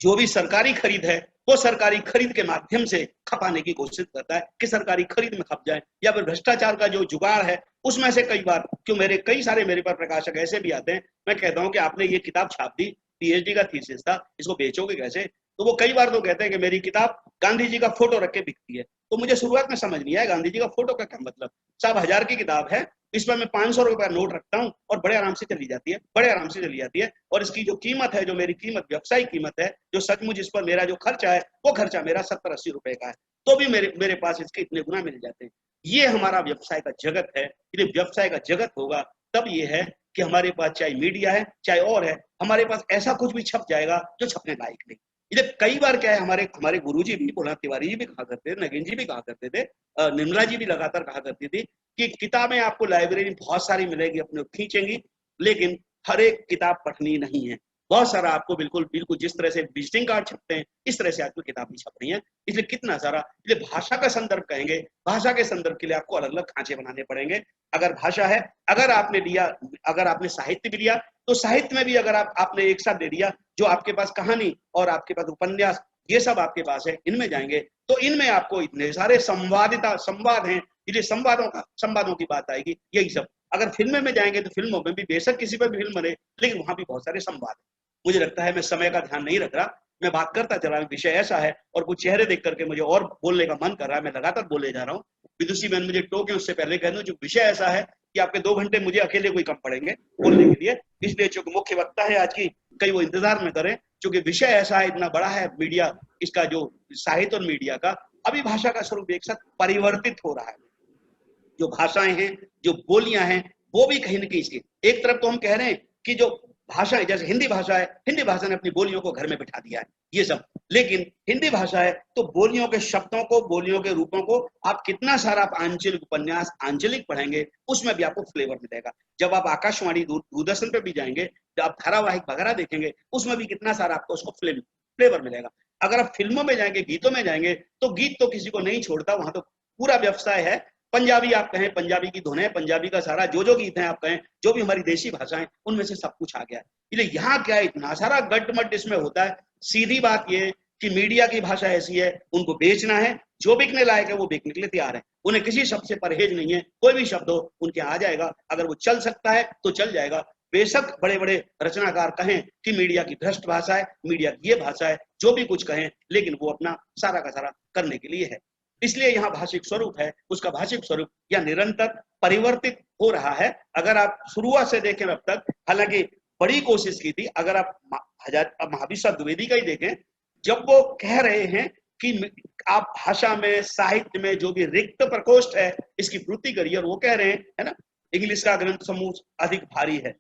जो भी सरकारी खरीद है वो सरकारी खरीद के माध्यम से खपाने की कोशिश करता है कि सरकारी खरीद में खप जाए, या फिर भ्रष्टाचार का जो जुगाड़ है उसमें से कई बार कई सारे मेरे पर प्रकाशक ऐसे भी आते हैं, मैं कहता हूं कि आपने ये किताब छाप दी, पीएचडी का थीसिस था, इसको बेचोगे कैसे? तो वो कई बार तो कहते हैं कि मेरी किताब गांधी जी का फोटो रख के बिकती है। तो मुझे शुरुआत में समझ नहीं आया गांधी जी का फोटो का क्या मतलब। साहब 1000 की किताब है, इसमें मैं 500 रुपए का नोट रखता हूँ और बड़े आराम से चली जाती है, बड़े आराम से चली जाती है। और इसकी जो कीमत है, जो मेरी कीमत व्यवसायिक कीमत है, जो सचमुच इस पर मेरा जो खर्चा है, वो खर्चा मेरा 70-80 रुपए का है, तो भी मेरे पास इसके इतने गुना मिल जाते हैं। ये हमारा व्यवसाय का जगत है। यदि व्यवसाय का जगत होगा तब ये है कि हमारे पास चाहे मीडिया है चाहे और है, हमारे पास ऐसा कुछ भी छप जाएगा जो छपने लायक नहीं। ये कई बार क्या है, हमारे गुरुजी भी, पूर्णनाथ तिवारी जी भी कहा करते थे, नगीन जी भी कहा करते थे, निर्मला जी भी लगातार कहा करती थी कि किताबें आपको लाइब्रेरी में बहुत सारी मिलेगी, अपने खींचेंगी, लेकिन हर एक किताब पढ़नी नहीं है। बहुत सारा आपको बिल्कुल जिस तरह से विजिटिंग कार्ड छपते हैं, इस तरह से आपको किताब नहीं छप रही है। इसलिए कितना सारा, इसलिए भाषा का संदर्भ कहेंगे, भाषा के संदर्भ के लिए आपको अलग अलग खांचे बनाने पड़ेंगे। अगर भाषा है, अगर आपने साहित्य भी लिया, तो साहित्य में भी अगर आपने एक साथ दे दिया, जो आपके पास कहानी और आपके पास उपन्यास, ये सब आपके पास है, इनमें जाएंगे तो इनमें आपको इतने सारे संवाद हैं, इसलिए संवादों की बात आएगी। यही सब अगर फिल्में में जाएंगे तो फिल्मों में भी बेशक किसी पर भी फिल्म बने, लेकिन वहां भी बहुत सारे संवाद है। मुझे लगता है मैं समय का ध्यान नहीं रख रहा, मैं बात करता चला, विषय ऐसा है और कुछ चेहरे देख करके मुझे और बोलने का मन कर रहा है, मैं लगातार बोले जा रहा हूँ। विदुषी मैंने मुझे टोके उससे पहले कह दूं, जो विषय ऐसा है कि आपके 2 घंटे मुझे अकेले कोई कम पड़ेंगे बोलने के लिए, इसलिए चूंकि मुख्य वक्ता है आज की, कई वो इंतजार में करें, क्योंकि विषय ऐसा है, इतना बड़ा है मीडिया, इसका जो साहित्य और मीडिया का, अभी भाषा का स्वरूप एक साथ परिवर्तित हो रहा है। जो भाषाएं हैं, जो बोलियां हैं, वो भी कहीं न कहीं इसकी, एक तरफ तो हम कह रहे हैं कि जो भाषाएं, जैसे हिंदी भाषा है, हिंदी भाषा ने अपनी बोलियों को घर में बिठा दिया है, ये सब, लेकिन हिंदी भाषा है तो बोलियों के शब्दों को, बोलियों के रूपों को आप कितना सारा आप आंचलिक उपन्यास, आंचलिक पढ़ेंगे, उसमें भी आपको फ्लेवर मिलेगा। जब आप आकाशवाणी, दूरदर्शन पे भी जाएंगे, जब आप धारावाहिक वगैरह देखेंगे, उसमें भी कितना सारा आपको उसको फ्लेवर मिलेगा। अगर आप फिल्मों में जाएंगे, गीतों में जाएंगे, तो गीत तो किसी को नहीं छोड़ता, वहां तो पूरा व्यवसाय है। पंजाबी आप कहें, पंजाबी की धुन है, पंजाबी का सारा जो गीत है आप कहें, जो भी हमारी देशी भाषाएं, उनमें से सब कुछ आ गया है। इसलिए यहाँ क्या है, इतना सारा गटमट इसमें होता है। सीधी बात ये कि मीडिया की भाषा ऐसी है, उनको बेचना है, जो बिकने लायक है वो बेचने के लिए तैयार है, उन्हें किसी शब्द से परहेज नहीं है, कोई भी शब्द हो उनके आ जाएगा, अगर वो चल सकता है तो चल जाएगा। बेशक बड़े बड़े रचनाकार कहें कि मीडिया की भ्रष्ट भाषा है, मीडिया की ये भाषा है, जो भी कुछ कहें, लेकिन वो अपना सारा का सारा करने के लिए है। इसलिए यहाँ भाषिक स्वरूप है, उसका भाषिक स्वरूप यह निरंतर परिवर्तित हो रहा है। अगर आप शुरुआत से देखें अब तक, हालांकि बड़ी कोशिश की थी, अगर आप महावीर साहब द्विवेदी का ही देखें, जब वो कह रहे हैं कि आप भाषा में, साहित्य में जो भी रिक्त प्रकोष्ठ है, इसकी पूर्ति करिए, और वो कह रहे हैं, है ना, इंग्लिश का ग्रंथ समूह अधिक भारी है,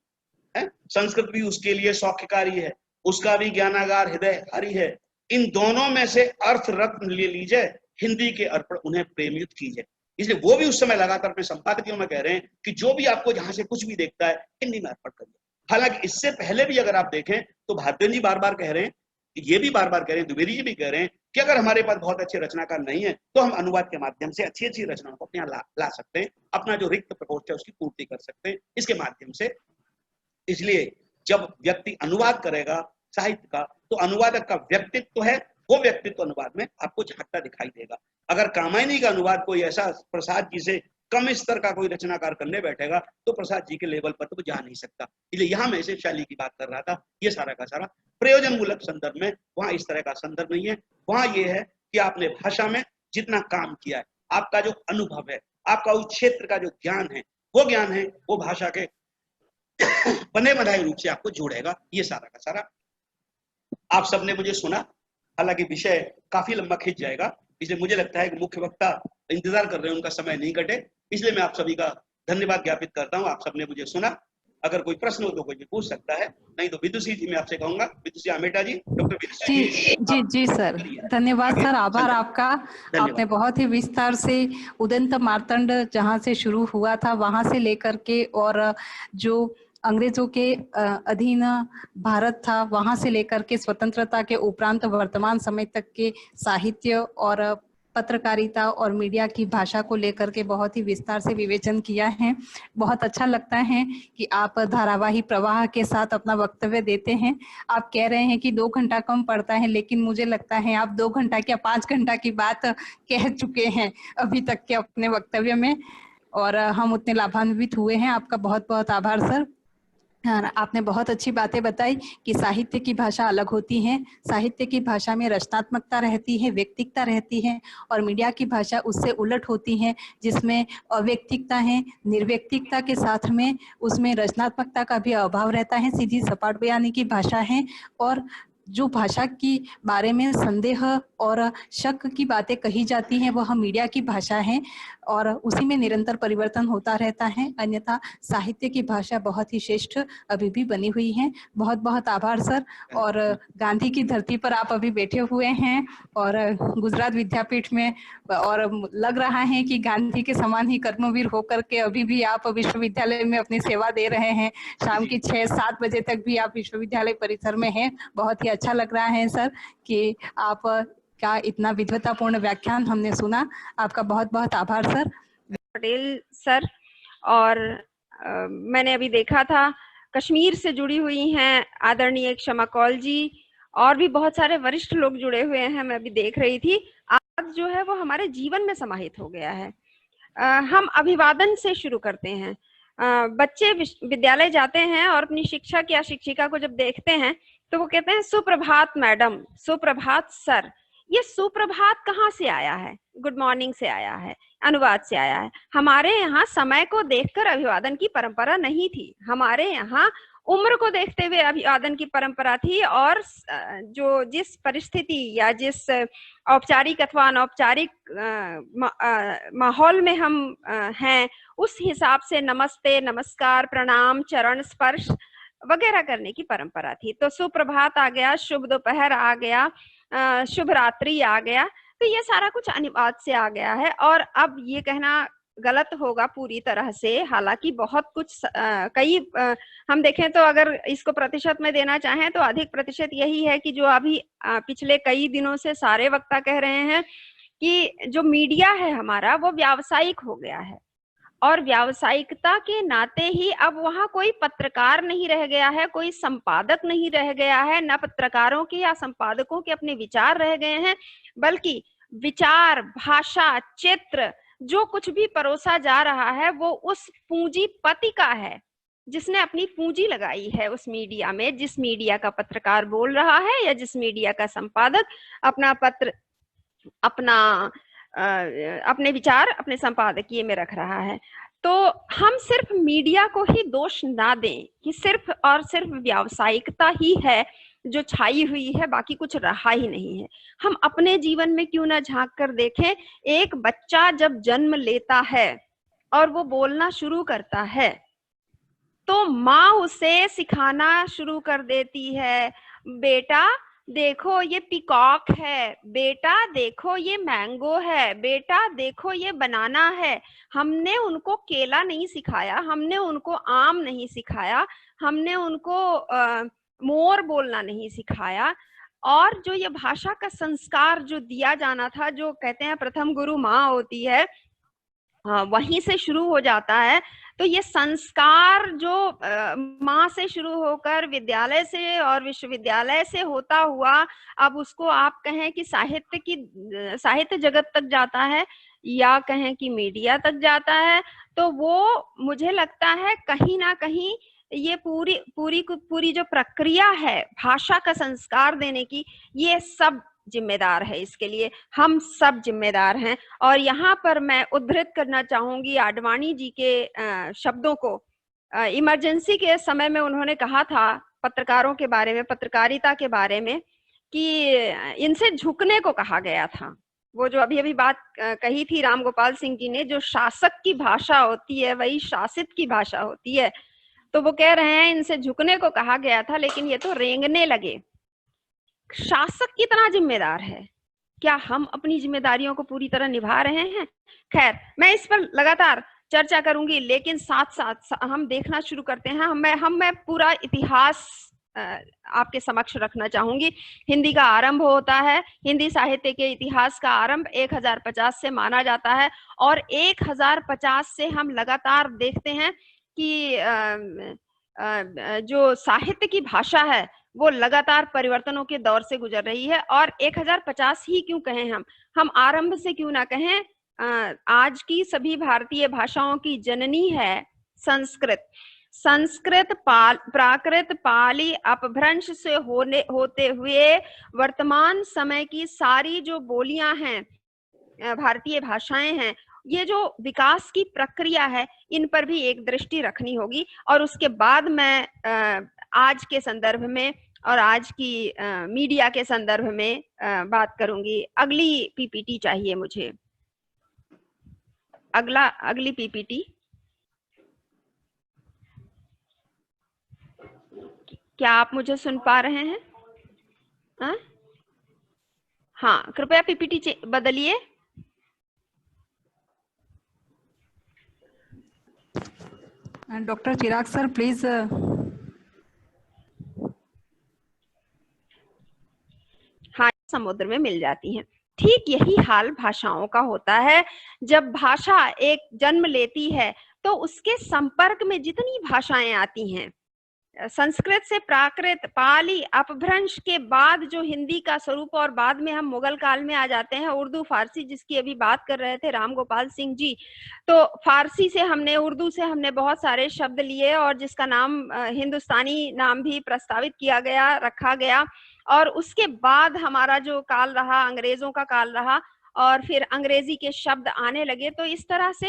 संस्कृत भी उसके लिए सौख्यकारी है, उसका भी ज्ञानागार हृदय हरि है, इन दोनों में से अर्थ रत्न ले लीजिए, हिंदी के अर्पण उन्हें प्रेमयुक्त कीजिए। इसलिए वो भी उस समय लगातार अपने संपादकियों में कह रहे हैं कि जो भी आपको जहां से कुछ भी देखता है, हिंदी में अर्पण करिए। हालांकि इससे पहले भी अगर आप देखें तो भारद्वाज जी बार बार कह रहे हैं, ये भी बार बार कह रहे हैं, द्विवेदी जी भी कह रहे हैं कि अगर हमारे पास बहुत अच्छे रचनाकार नहीं है तो हम अनुवाद के माध्यम से अच्छी अच्छी रचनाओं को अपने यहाँ ला सकते हैं, अपना जो रिक्त प्रकोष्ठ है उसकी पूर्ति कर सकते हैं इसके माध्यम से। इसलिए जब व्यक्ति अनुवाद करेगा साहित्य का, तो अनुवादक का व्यक्तित्व है, वो व्यक्तित्व अनुवाद में आपको झांकता दिखाई देगा। अगर कामायनी का अनुवाद कोई ऐसा प्रसाद जी से कम स्तर का कोई रचनाकार करने बैठेगा तो प्रसाद जी के लेवल पर तो जा नहीं सकता। इसलिए यहाँ मैं इसे शैली की बात कर रहा था, ये सारा का सारा प्रयोजन मूलक संदर्भ में, वहां इस तरह का संदर्भ नहीं है। वहां ये है कि आपने भाषा में जितना काम किया है, आपका जो अनुभव है, आपका उस क्षेत्र का जो ज्ञान है, वो भाषा के बने बनाए रूप से आपको जोड़ेगा। ये सारा का सारा आप सबने मुझे सुना, हालांकि विषय काफी लंबा खिंच जाएगा, इसलिए मुझे लगता है कि मुख्य वक्ता इंतजार कर रहे हैं, उनका समय नहीं कटे, इसलिए मैं आप सभी का धन्यवाद ज्ञापित करता हूं। आप सबने मुझे सुना, अगर कोई प्रश्न हो तो कोई भी पूछ सकता है, नहीं तो विदुषी जी मैं आपसे कहूंगा, विदुषी आमेटा जी, डॉक्टर विदुषी जी जी जी सर, धन्यवाद सर, आभार आपका। आपने बहुत ही विस्तार से उदंत मार्तंड जहां से शुरू हुआ था वहां से लेकर के, और जो अंग्रेजों के अधीन भारत था वहां से लेकर के स्वतंत्रता के उपरांत वर्तमान समय तक के साहित्य और पत्रकारिता और मीडिया की भाषा को लेकर के बहुत ही विस्तार से विवेचन किया है। बहुत अच्छा लगता है कि आप धारावाही प्रवाह के साथ अपना वक्तव्य देते हैं। आप कह रहे हैं कि 2 घंटा कम पड़ता है, लेकिन मुझे लगता है आप 2 घंटा क्या 5 घंटा की बात कह चुके हैं अभी तक के अपने वक्तव्य में, और हम उतने लाभान्वित हुए हैं। आपका बहुत बहुत आभार सर। आपने बहुत अच्छी बातें बताई कि साहित्य की भाषा अलग होती है, साहित्य की भाषा में रचनात्मकता रहती है, व्यक्तिकता रहती है, और मीडिया की भाषा उससे उलट होती है, जिसमें अव्यक्तिकता है, निर्व्यक्तिकता के साथ में उसमें रचनात्मकता का भी अभाव रहता है, सीधी सपाट बयानी की भाषा है। और जो भाषा की बारे में संदेह और शक की बातें कही जाती हैं वह मीडिया की भाषा है, और उसी में निरंतर परिवर्तन होता रहता है। अन्यथा साहित्य की भाषा बहुत ही श्रेष्ठ अभी भी बनी हुई है। बहुत बहुत आभार सर। और गांधी की धरती पर आप अभी बैठे हुए हैं और गुजरात विद्यापीठ में, और लग रहा है कि गांधी के समान ही कर्मवीर होकर के अभी भी आप विश्वविद्यालय में अपनी सेवा दे रहे हैं। शाम की 6-7 बजे तक भी आप विश्वविद्यालय परिसर में हैं। बहुत ही अच्छा लग रहा है सर कि आप का इतना विद्वतापूर्ण व्याख्यान हमने सुना। आपका बहुत बहुत आभार सर। पटेल सर, और मैंने अभी देखा था कश्मीर से जुड़ी हुई हैं आदरणीय क्षमा कौल जी, और भी बहुत सारे वरिष्ठ लोग जुड़े हुए हैं। मैं अभी देख रही थी, आज जो है वो हमारे जीवन में समाहित हो गया है। हम अभिवादन से शुरू करते हैं। बच्चे विद्यालय जाते हैं और अपनी शिक्षक या शिक्षिका को जब देखते हैं तो वो कहते हैं सुप्रभात मैडम, सुप्रभात सर। ये सुप्रभात कहाँ से आया है? गुड मॉर्निंग से आया है, अनुवाद से आया है। हमारे यहाँ समय को देखकर अभिवादन की परंपरा नहीं थी, हमारे यहाँ उम्र को देखते हुए अभिवादन की परंपरा थी। और जो जिस परिस्थिति या जिस औपचारिक अथवा अनौपचारिक माहौल में हम हैं, उस हिसाब से नमस्ते, नमस्कार, प्रणाम, चरण स्पर्श वगैरह करने की परंपरा थी। तो सुप्रभात आ गया, शुभ दोपहर आ गया, शुभ रात्रि आ गया, तो ये सारा कुछ अनुवाद से आ गया है। और अब ये कहना गलत होगा पूरी तरह से, हालांकि बहुत कुछ हम देखें तो अगर इसको प्रतिशत में देना चाहें तो अधिक प्रतिशत यही है कि जो अभी पिछले कई दिनों से सारे वक्ता कह रहे हैं कि जो मीडिया है हमारा वो व्यावसायिक हो गया है, और व्यावसायिकता के नाते ही अब वहां कोई पत्रकार नहीं रह गया है, कोई संपादक नहीं रह गया है, न पत्रकारों के या संपादकों के अपने विचार रह गए हैं, बल्कि विचार, भाषा, चित्र, जो कुछ भी परोसा जा रहा है वो उस पूंजीपति का है जिसने अपनी पूंजी लगाई है उस मीडिया में। जिस मीडिया का पत्रकार बोल रहा है या जिस मीडिया का संपादक अपना पत्र, अपने विचार अपने संपादकीय में रख रहा है। तो हम सिर्फ मीडिया को ही दोष ना दें कि सिर्फ और सिर्फ व्यावसायिकता ही है जो छाई हुई है, बाकी कुछ रहा ही नहीं है। हम अपने जीवन में क्यों ना झांक कर देखें। एक बच्चा जब जन्म लेता है और वो बोलना शुरू करता है तो माँ उसे सिखाना शुरू कर देती है, बेटा देखो ये पीकॉक है, बेटा देखो ये मैंगो है, बेटा देखो ये बनाना है। हमने उनको केला नहीं सिखाया, हमने उनको आम नहीं सिखाया, हमने उनको मोर बोलना नहीं सिखाया। और जो ये भाषा का संस्कार जो दिया जाना था, जो कहते हैं प्रथम गुरु माँ होती है, वहीं से शुरू हो जाता है। तो ये संस्कार जो माँ से शुरू होकर विद्यालय से और विश्वविद्यालय से होता हुआ अब उसको आप कहें कि साहित्य जगत तक जाता है या कहें कि मीडिया तक जाता है, तो वो मुझे लगता है कहीं ना कहीं ये पूरी जो प्रक्रिया है भाषा का संस्कार देने की, ये सब जिम्मेदार है। इसके लिए हम सब जिम्मेदार हैं। और यहाँ पर मैं उद्धृत करना चाहूंगी आडवाणी जी के शब्दों को। इमरजेंसी के समय में उन्होंने कहा था पत्रकारों के बारे में, पत्रकारिता के बारे में, कि इनसे झुकने को कहा गया था। वो जो अभी बात कही थी राम गोपाल सिंह जी ने, जो शासक की भाषा होती है वही शासित की भाषा होती है। तो वो कह रहे हैं इनसे झुकने को कहा गया था, लेकिन ये तो रेंगने लगे। शासक कितना जिम्मेदार है? क्या हम अपनी जिम्मेदारियों को पूरी तरह निभा रहे हैं? खैर, मैं इस पर लगातार चर्चा करूंगी, लेकिन साथ साथ हम देखना शुरू करते हैं। मैं पूरा इतिहास आपके समक्ष रखना चाहूंगी। हिंदी का आरंभ होता है, हिंदी साहित्य के इतिहास का आरंभ 1050 से माना जाता है और 1050 से हम लगातार देखते हैं कि जो साहित्य की भाषा है वो लगातार परिवर्तनों के दौर से गुजर रही है। और 1050 ही क्यों कहें, हम आरंभ से क्यों ना कहें, आज की सभी भारतीय भाषाओं की जननी है संस्कृत। संस्कृत प्राकृत पाली अपभ्रंश से होते हुए वर्तमान समय की सारी जो बोलियां हैं, भारतीय भाषाएं हैं, ये जो विकास की प्रक्रिया है, इन पर भी एक दृष्टि रखनी होगी। और उसके बाद मैं आज के संदर्भ में और आज की मीडिया के संदर्भ में बात करूंगी। अगली पीपीटी चाहिए मुझे, अगली पीपीटी। क्या आप मुझे सुन पा रहे हैं? हाँ, कृपया पीपीटी बदलिए। Doctor Chirag sir please. हाँ, समुद्र में मिल जाती हैं। ठीक यही हाल भाषाओं का होता है। जब भाषा एक जन्म लेती है तो उसके संपर्क में जितनी भाषाएं आती हैं, संस्कृत से प्राकृत, पाली, अपभ्रंश के बाद जो हिंदी का स्वरूप, और बाद में हम मुगल काल में आ जाते हैं, उर्दू, फारसी, जिसकी अभी बात कर रहे थे राम गोपाल सिंह जी। तो फारसी से हमने, उर्दू से हमने बहुत सारे शब्द लिए और जिसका नाम हिंदुस्तानी नाम भी प्रस्तावित किया गया, रखा गया। और उसके बाद हमारा जो काल रहा, अंग्रेजों का काल रहा, और फिर अंग्रेजी के शब्द आने लगे। तो इस तरह से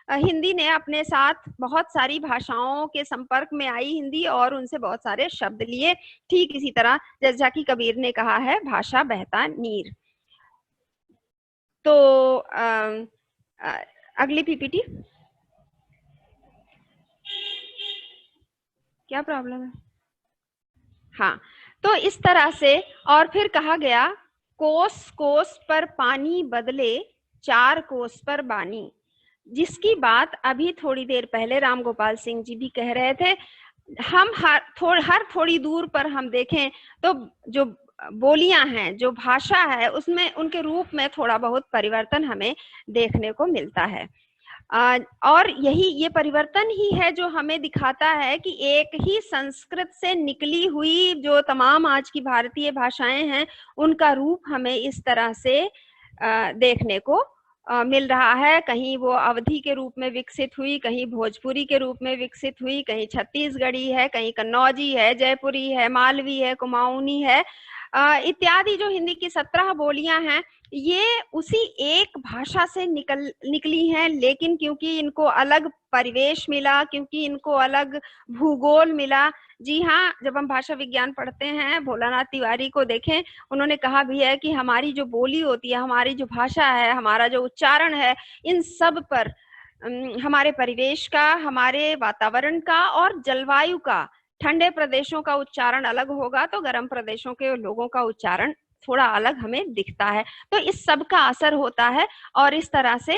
हिंदी ने अपने साथ बहुत सारी भाषाओं के संपर्क में आई हिंदी, और उनसे बहुत सारे शब्द लिए। ठीक इसी तरह जैसा कि कबीर ने कहा है, भाषा बहता नीर। तो अगली पीपीटी। क्या प्रॉब्लम है? हाँ, तो इस तरह से, और फिर कहा गया, कोस कोस पर पानी बदले, 4 कोस पर बानी, जिसकी बात अभी थोड़ी देर पहले राम गोपाल सिंह जी भी कह रहे थे। हम हर थोड़ी दूर पर हम देखें तो जो बोलियां हैं, जो भाषा है, उसमें उनके रूप में थोड़ा बहुत परिवर्तन हमें देखने को मिलता है। और ये परिवर्तन ही है जो हमें दिखाता है कि एक ही संस्कृत से निकली हुई जो तमाम आज की भारतीय भाषाएं हैं, उनका रूप हमें इस तरह से देखने को मिल रहा है। कहीं वो अवधी के रूप में विकसित हुई, कहीं भोजपुरी के रूप में विकसित हुई, कहीं छत्तीसगढ़ी है, कहीं कन्नौजी है, जयपुरी है, मालवी है, कुमाऊनी है, इत्यादि। जो हिंदी की 17 बोलियां हैं, ये उसी एक भाषा से निकली हैं, लेकिन क्योंकि इनको अलग परिवेश मिला, क्योंकि इनको अलग भूगोल मिला। जी हाँ, जब हम भाषा विज्ञान पढ़ते हैं, भोलानाथ तिवारी को देखें, उन्होंने कहा भी है कि हमारी जो बोली होती है, हमारी जो भाषा है, हमारा जो उच्चारण है, इन सब पर हमारे परिवेश का, हमारे वातावरण का और जलवायु का, ठंडे प्रदेशों का उच्चारण अलग होगा तो गर्म प्रदेशों के लोगों का उच्चारण थोड़ा अलग हमें दिखता है। तो इस सब का असर होता है, और इस तरह से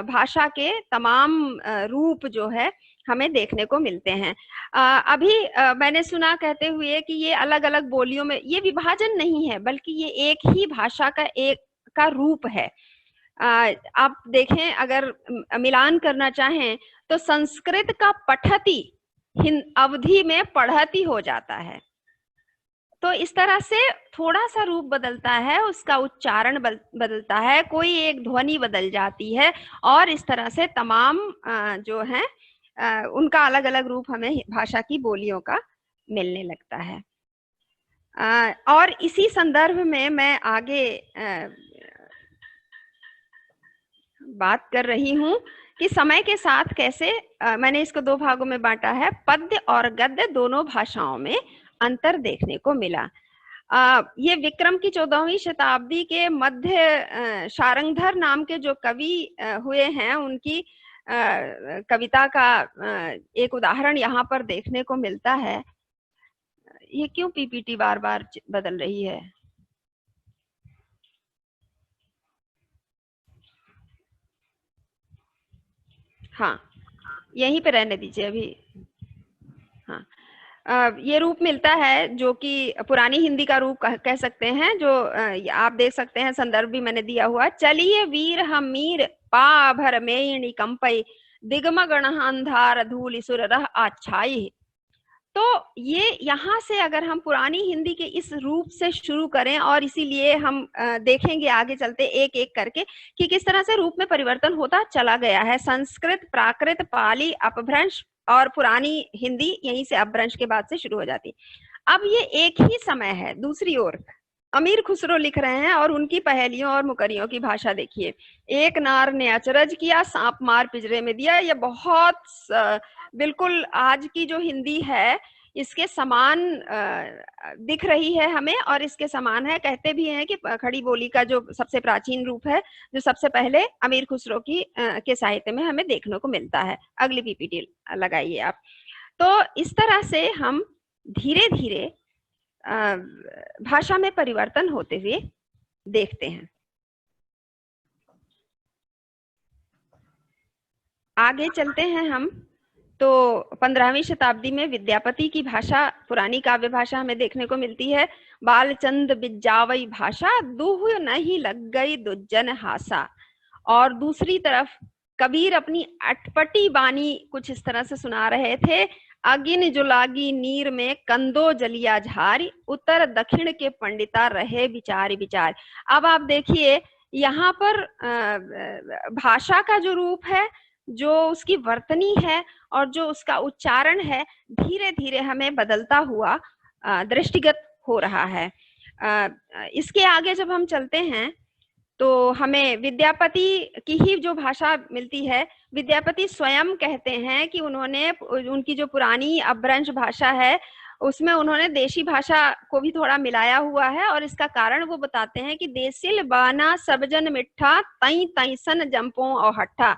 भाषा के तमाम रूप जो है हमें देखने को मिलते हैं। अभी मैंने सुना कहते हुए कि ये अलग अलग बोलियों में, ये विभाजन नहीं है, बल्कि ये एक ही भाषा का रूप है। आप देखें, अगर मिलान करना चाहें तो संस्कृत का पठती अवधि में पढ़ती हो जाता है। तो इस तरह से थोड़ा सा रूप बदलता है, उसका उच्चारण बदलता है, कोई एक ध्वनि बदल जाती है, और इस तरह से तमाम जो है उनका अलग अलग रूप हमें भाषा की बोलियों का मिलने लगता है। और इसी संदर्भ में मैं आगे बात कर रही हूँ कि समय के साथ कैसे मैंने इसको 2 भागों में बांटा है। पद्य और गद्य दोनों भाषाओं में अंतर देखने को मिला। ये विक्रम की 14वीं शताब्दी के मध्य शारंगधर नाम के जो कवि हुए हैं, उनकी कविता का एक उदाहरण यहाँ पर देखने को मिलता है। ये क्यों पीपीटी बार बार बदल रही है? हाँ, यहीं पे रहने दीजिए अभी। हाँ, ये रूप मिलता है जो कि पुरानी हिंदी का रूप कह सकते हैं, जो आप देख सकते हैं, संदर्भ भी मैंने दिया हुआ। चलिए वीर हम मीर पा भर मेणी कंपई दिगमगण अंधार धूल सुर रह आछाई। तो ये यहाँ से अगर हम पुरानी हिंदी के इस रूप से शुरू करें, और इसीलिए हम देखेंगे आगे चलते एक एक करके कि किस तरह से रूप में परिवर्तन होता चला गया है। संस्कृत, प्राकृत, पाली, अपभ्रंश और पुरानी हिंदी यहीं से अपभ्रंश के बाद से शुरू हो जाती। अब ये एक ही समय है। दूसरी ओर अमीर खुसरो लिख रहे हैं और उनकी पहेलियों और मुकरियों की भाषा देखिए। एक नार ने अचरज किया, सांप मार पिंजरे में दिया। ये बहुत बिल्कुल आज की जो हिंदी है इसके समान दिख रही है हमें, और इसके समान है। कहते भी हैं कि खड़ी बोली का जो सबसे प्राचीन रूप है, जो सबसे पहले अमीर खुसरो की के साहित्य में हमें देखने को मिलता है। अगली पीपीटी लगाइए आप। तो इस तरह से हम धीरे धीरे भाषा में परिवर्तन होते हुए देखते हैं। आगे चलते हैं हम। तो 15वीं शताब्दी में विद्यापति की भाषा, पुरानी काव्य भाषा हमें देखने को मिलती है। बालचंद बिजावई भाषा दूह नहीं लग गई दुज्जन हासा। और दूसरी तरफ कबीर अपनी अटपटी बानी कुछ इस तरह से सुना रहे थे। अगिन जुलागी नीर में कंदो जलिया झारी उत्तर दक्षिण के पंडिता रहे विचार विचार। अब आप देखिए यहाँ पर भाषा का जो रूप है, जो उसकी वर्तनी है और जो उसका उच्चारण है, धीरे धीरे हमें बदलता हुआ दृष्टिगत हो रहा है। इसके आगे जब हम चलते हैं तो हमें विद्यापति की ही जो भाषा मिलती है। विद्यापति स्वयं कहते हैं कि उन्होंने उनकी जो पुरानी अपभ्रंश भाषा है उसमें उन्होंने देशी भाषा को भी थोड़ा मिलाया हुआ है, और इसका कारण वो बताते हैं कि देसिल बाना सबजन मिठा तई तईसन जंपो और हट्ठा,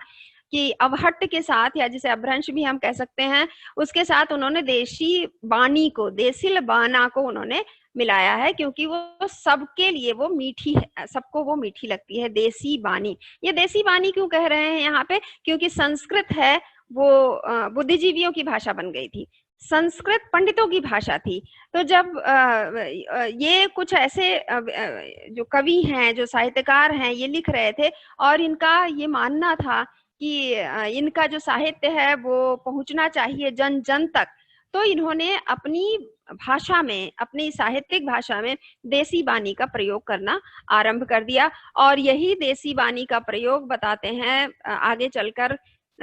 कि अवहट्ट के साथ, या जिसे अपभ्रंश भी हम कह सकते हैं, उसके साथ उन्होंने देशी बानी को, देसिल बाना को उन्होंने मिलाया है, क्योंकि वो सबके लिए वो मीठी है, सबको वो मीठी लगती है, देसी बानी। ये देसी बानी क्यों कह रहे हैं यहाँ पे? क्योंकि संस्कृत है वो बुद्धिजीवियों की भाषा बन गई थी, संस्कृत पंडितों की भाषा थी। तो जब ये कुछ ऐसे जो कवि हैं, जो साहित्यकार हैं, ये लिख रहे थे और इनका ये मानना था कि इनका जो साहित्य है वो पहुंचना चाहिए जन जन तक, तो इन्होंने अपनी भाषा में, अपनी साहित्यिक भाषा में देसी बानी का प्रयोग करना आरंभ कर दिया। और यही देसी बानी का प्रयोग बताते हैं आगे चलकर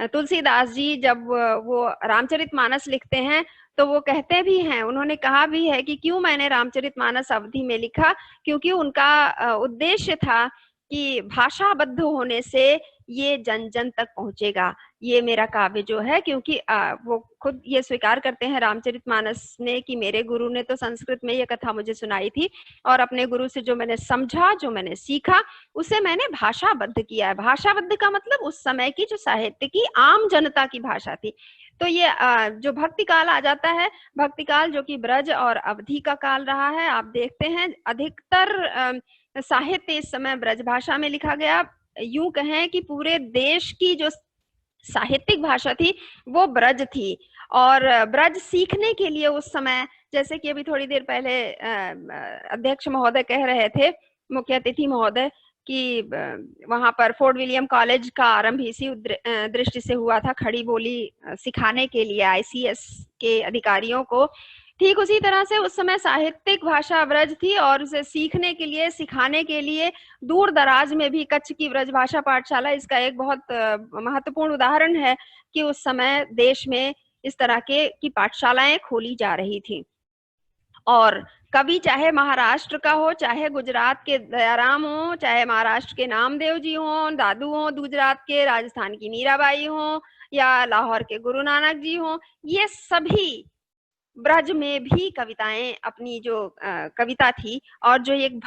तुलसीदास जी, जब वो रामचरितमानस लिखते हैं तो वो कहते भी हैं, उन्होंने कहा भी है कि क्यों मैंने रामचरितमानस अवधि में लिखा, क्योंकि उनका उद्देश्य था कि भाषाबद्ध होने से ये जन जन तक पहुंचेगा ये मेरा काव्य जो है। क्योंकि वो खुद ये स्वीकार करते हैं रामचरितमानस में कि मेरे गुरु ने तो संस्कृत में ये कथा मुझे सुनाई थी, और अपने गुरु से जो मैंने समझा, जो मैंने सीखा, उसे मैंने भाषाबद्ध किया है। भाषाबद्ध का मतलब उस समय की जो साहित्य की आम जनता की भाषा थी। तो ये जो भक्ति काल आ जाता है, भक्ति काल जो कि ब्रज और अवधि का काल रहा है। आप देखते हैं अधिकतर साहित्य इस समय ब्रज भाषा में लिखा गया। यूं कहें कि पूरे देश की जो साहित्यिक भाषा थी वो ब्रज थी, और ब्रज सीखने के लिए उस समय, जैसे कि अभी थोड़ी देर पहले अध्यक्ष महोदय कह रहे थे, मुख्य अतिथि महोदय, कि वहां पर फोर्ट विलियम कॉलेज का आरंभ इसी दृष्टि से हुआ था, खड़ी बोली सिखाने के लिए ICS के अधिकारियों को। ठीक उसी तरह से उस समय साहित्यिक भाषा ब्रज थी, और उसे सीखने के लिए, सिखाने के लिए दूर दराज में भी कच्छ की ब्रज भाषा पाठशाला इसका एक बहुत महत्वपूर्ण उदाहरण है कि उस समय देश में इस तरह की पाठशालाएं खोली जा रही थी। और कभी चाहे महाराष्ट्र का हो, चाहे गुजरात के दयाराम हो, चाहे महाराष्ट्र के नामदेव जी हो, दादू हो, गुजरात के राजस्थान की मीराबाई हो, या लाहौर के गुरु नानक जी हो, ये सभी ब्रज में भी कविताएं, अपनी जो कविता थी और जो एक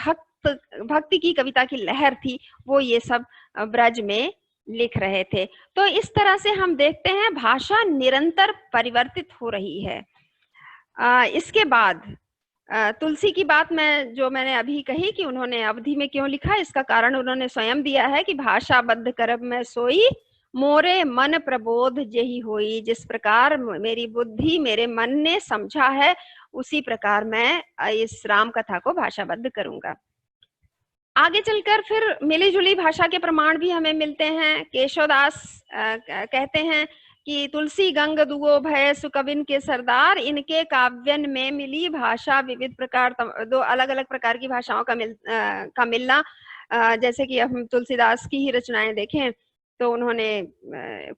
भक्ति की कविता की लहर थी, वो ये सब ब्रज में लिख रहे थे। तो इस तरह से हम देखते हैं भाषा निरंतर परिवर्तित हो रही है। इसके बाद तुलसी की बात जो मैंने अभी कही कि उन्होंने अवधि में क्यों लिखा, इसका कारण उन्होंने स्वयं दिया है कि भाषाबद्ध करब में सोई मोरे मन प्रबोध जेहि होई, जिस प्रकार मेरी बुद्धि मेरे मन ने समझा है उसी प्रकार मैं इस राम कथा को भाषाबद्ध करूंगा। आगे चलकर फिर मिली जुली भाषा के प्रमाण भी हमें मिलते हैं। केशवदास कहते हैं कि तुलसी गंग दुगो भय सुकविन के सरदार, इनके काव्यन में मिली भाषा विविध प्रकार, दो अलग अलग प्रकार की भाषाओं का मिलना। जैसे कि हम तुलसीदास की ही रचनाएं देखें तो उन्होंने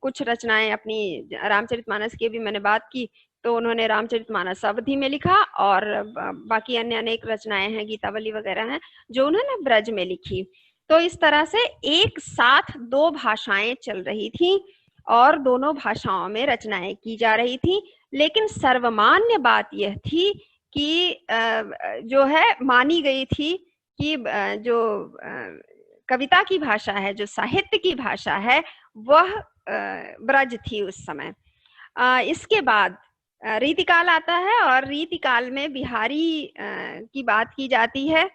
कुछ रचनाएं अपनी रामचरितमानस की भी मैंने बात की, तो उन्होंने रामचरितमानस अवधि में लिखा और बाकी अन्य अनेक रचनाएं हैं, गीतावली वगैरह हैं, जो उन्होंने ब्रज में लिखी। तो इस तरह से एक साथ दो भाषाएं चल रही थी और दोनों भाषाओं में रचनाएं की जा रही थी। लेकिन सर्वमान्य बात यह थी कि जो है मानी गई थी कि जो कविता की भाषा है, जो साहित्य की भाषा है, वह ब्रज थी उस समय। इसके बाद रीतिकाल आता है और रीतिकाल में बिहारी की बात की जाती है।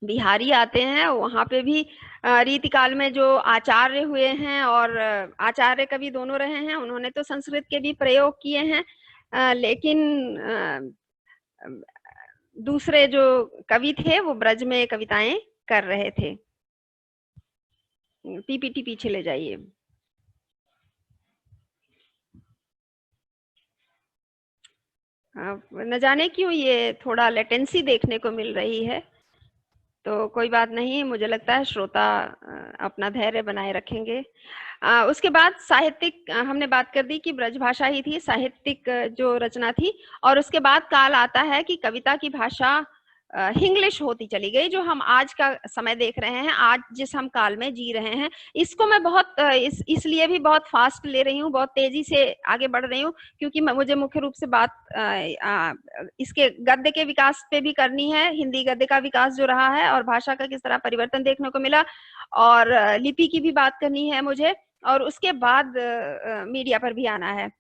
बिहारी आते हैं, वहां पे भी रीतिकाल में जो आचार्य हुए हैं और आचार्य कवि दोनों रहे हैं, उन्होंने तो संस्कृत के भी प्रयोग किए हैं, लेकिन दूसरे जो कवि थे वो ब्रज में कविताएं कर रहे थे। पीपीटी पीछे ले जाइए। न जाने क्यों ये थोड़ा लेटेंसी देखने को मिल रही है, तो कोई बात नहीं, मुझे लगता है श्रोता अपना धैर्य बनाए रखेंगे। उसके बाद साहित्यिक हमने बात कर दी कि ब्रजभाषा ही थी साहित्यिक जो रचना थी, और उसके बाद काल आता है कि कविता की भाषा हिंग्लिश होती चली गई, जो हम आज का समय देख रहे हैं, आज जिस हम काल में जी रहे हैं। इसको मैं बहुत इसलिए भी बहुत फास्ट ले रही हूँ, बहुत तेजी से आगे बढ़ रही हूँ, क्योंकि मुझे मुख्य रूप से बात इसके गद्य के विकास पे भी करनी है, हिंदी गद्य का विकास जो रहा है और भाषा का किस तरह परिवर्तन देखने को मिला, और लिपि की भी बात करनी है मुझे, और उसके बाद मीडिया पर भी आना है।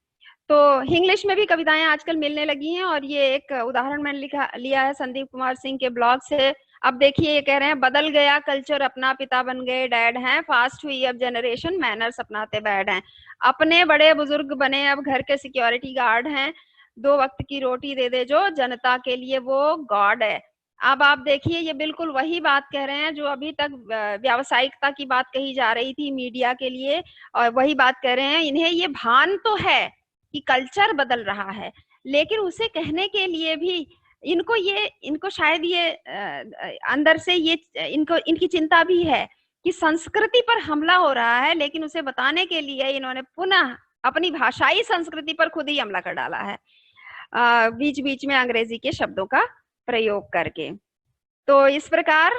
तो इंग्लिश में भी कविताएं आजकल मिलने लगी हैं, और ये एक उदाहरण मैंने लिया है संदीप कुमार सिंह के ब्लॉग से। अब देखिए, ये कह रहे हैं, बदल गया कल्चर, अपना पिता बन गए डैड हैं, फास्ट हुई अब जनरेशन, मैनर्स अपनाते बैड हैं, अपने बड़े बुजुर्ग बने अब घर के सिक्योरिटी गार्ड हैं, 2 वक्त की रोटी दे दे जो जनता के लिए वो गॉड है। अब आप देखिए, ये बिल्कुल वही बात कह रहे हैं जो अभी तक व्यावसायिकता की बात कही जा रही थी मीडिया के लिए, और वही बात कह रहे हैं। इन्हें ये भान तो है कि कल्चर बदल रहा है, लेकिन उसे कहने के लिए भी इनको शायद ये अंदर से ये इनकी चिंता भी है कि संस्कृति पर हमला हो रहा है, लेकिन उसे बताने के लिए इन्होंने पुनः अपनी भाषाई संस्कृति पर खुद ही हमला कर डाला है, बीच बीच में अंग्रेजी के शब्दों का प्रयोग करके। तो इस प्रकार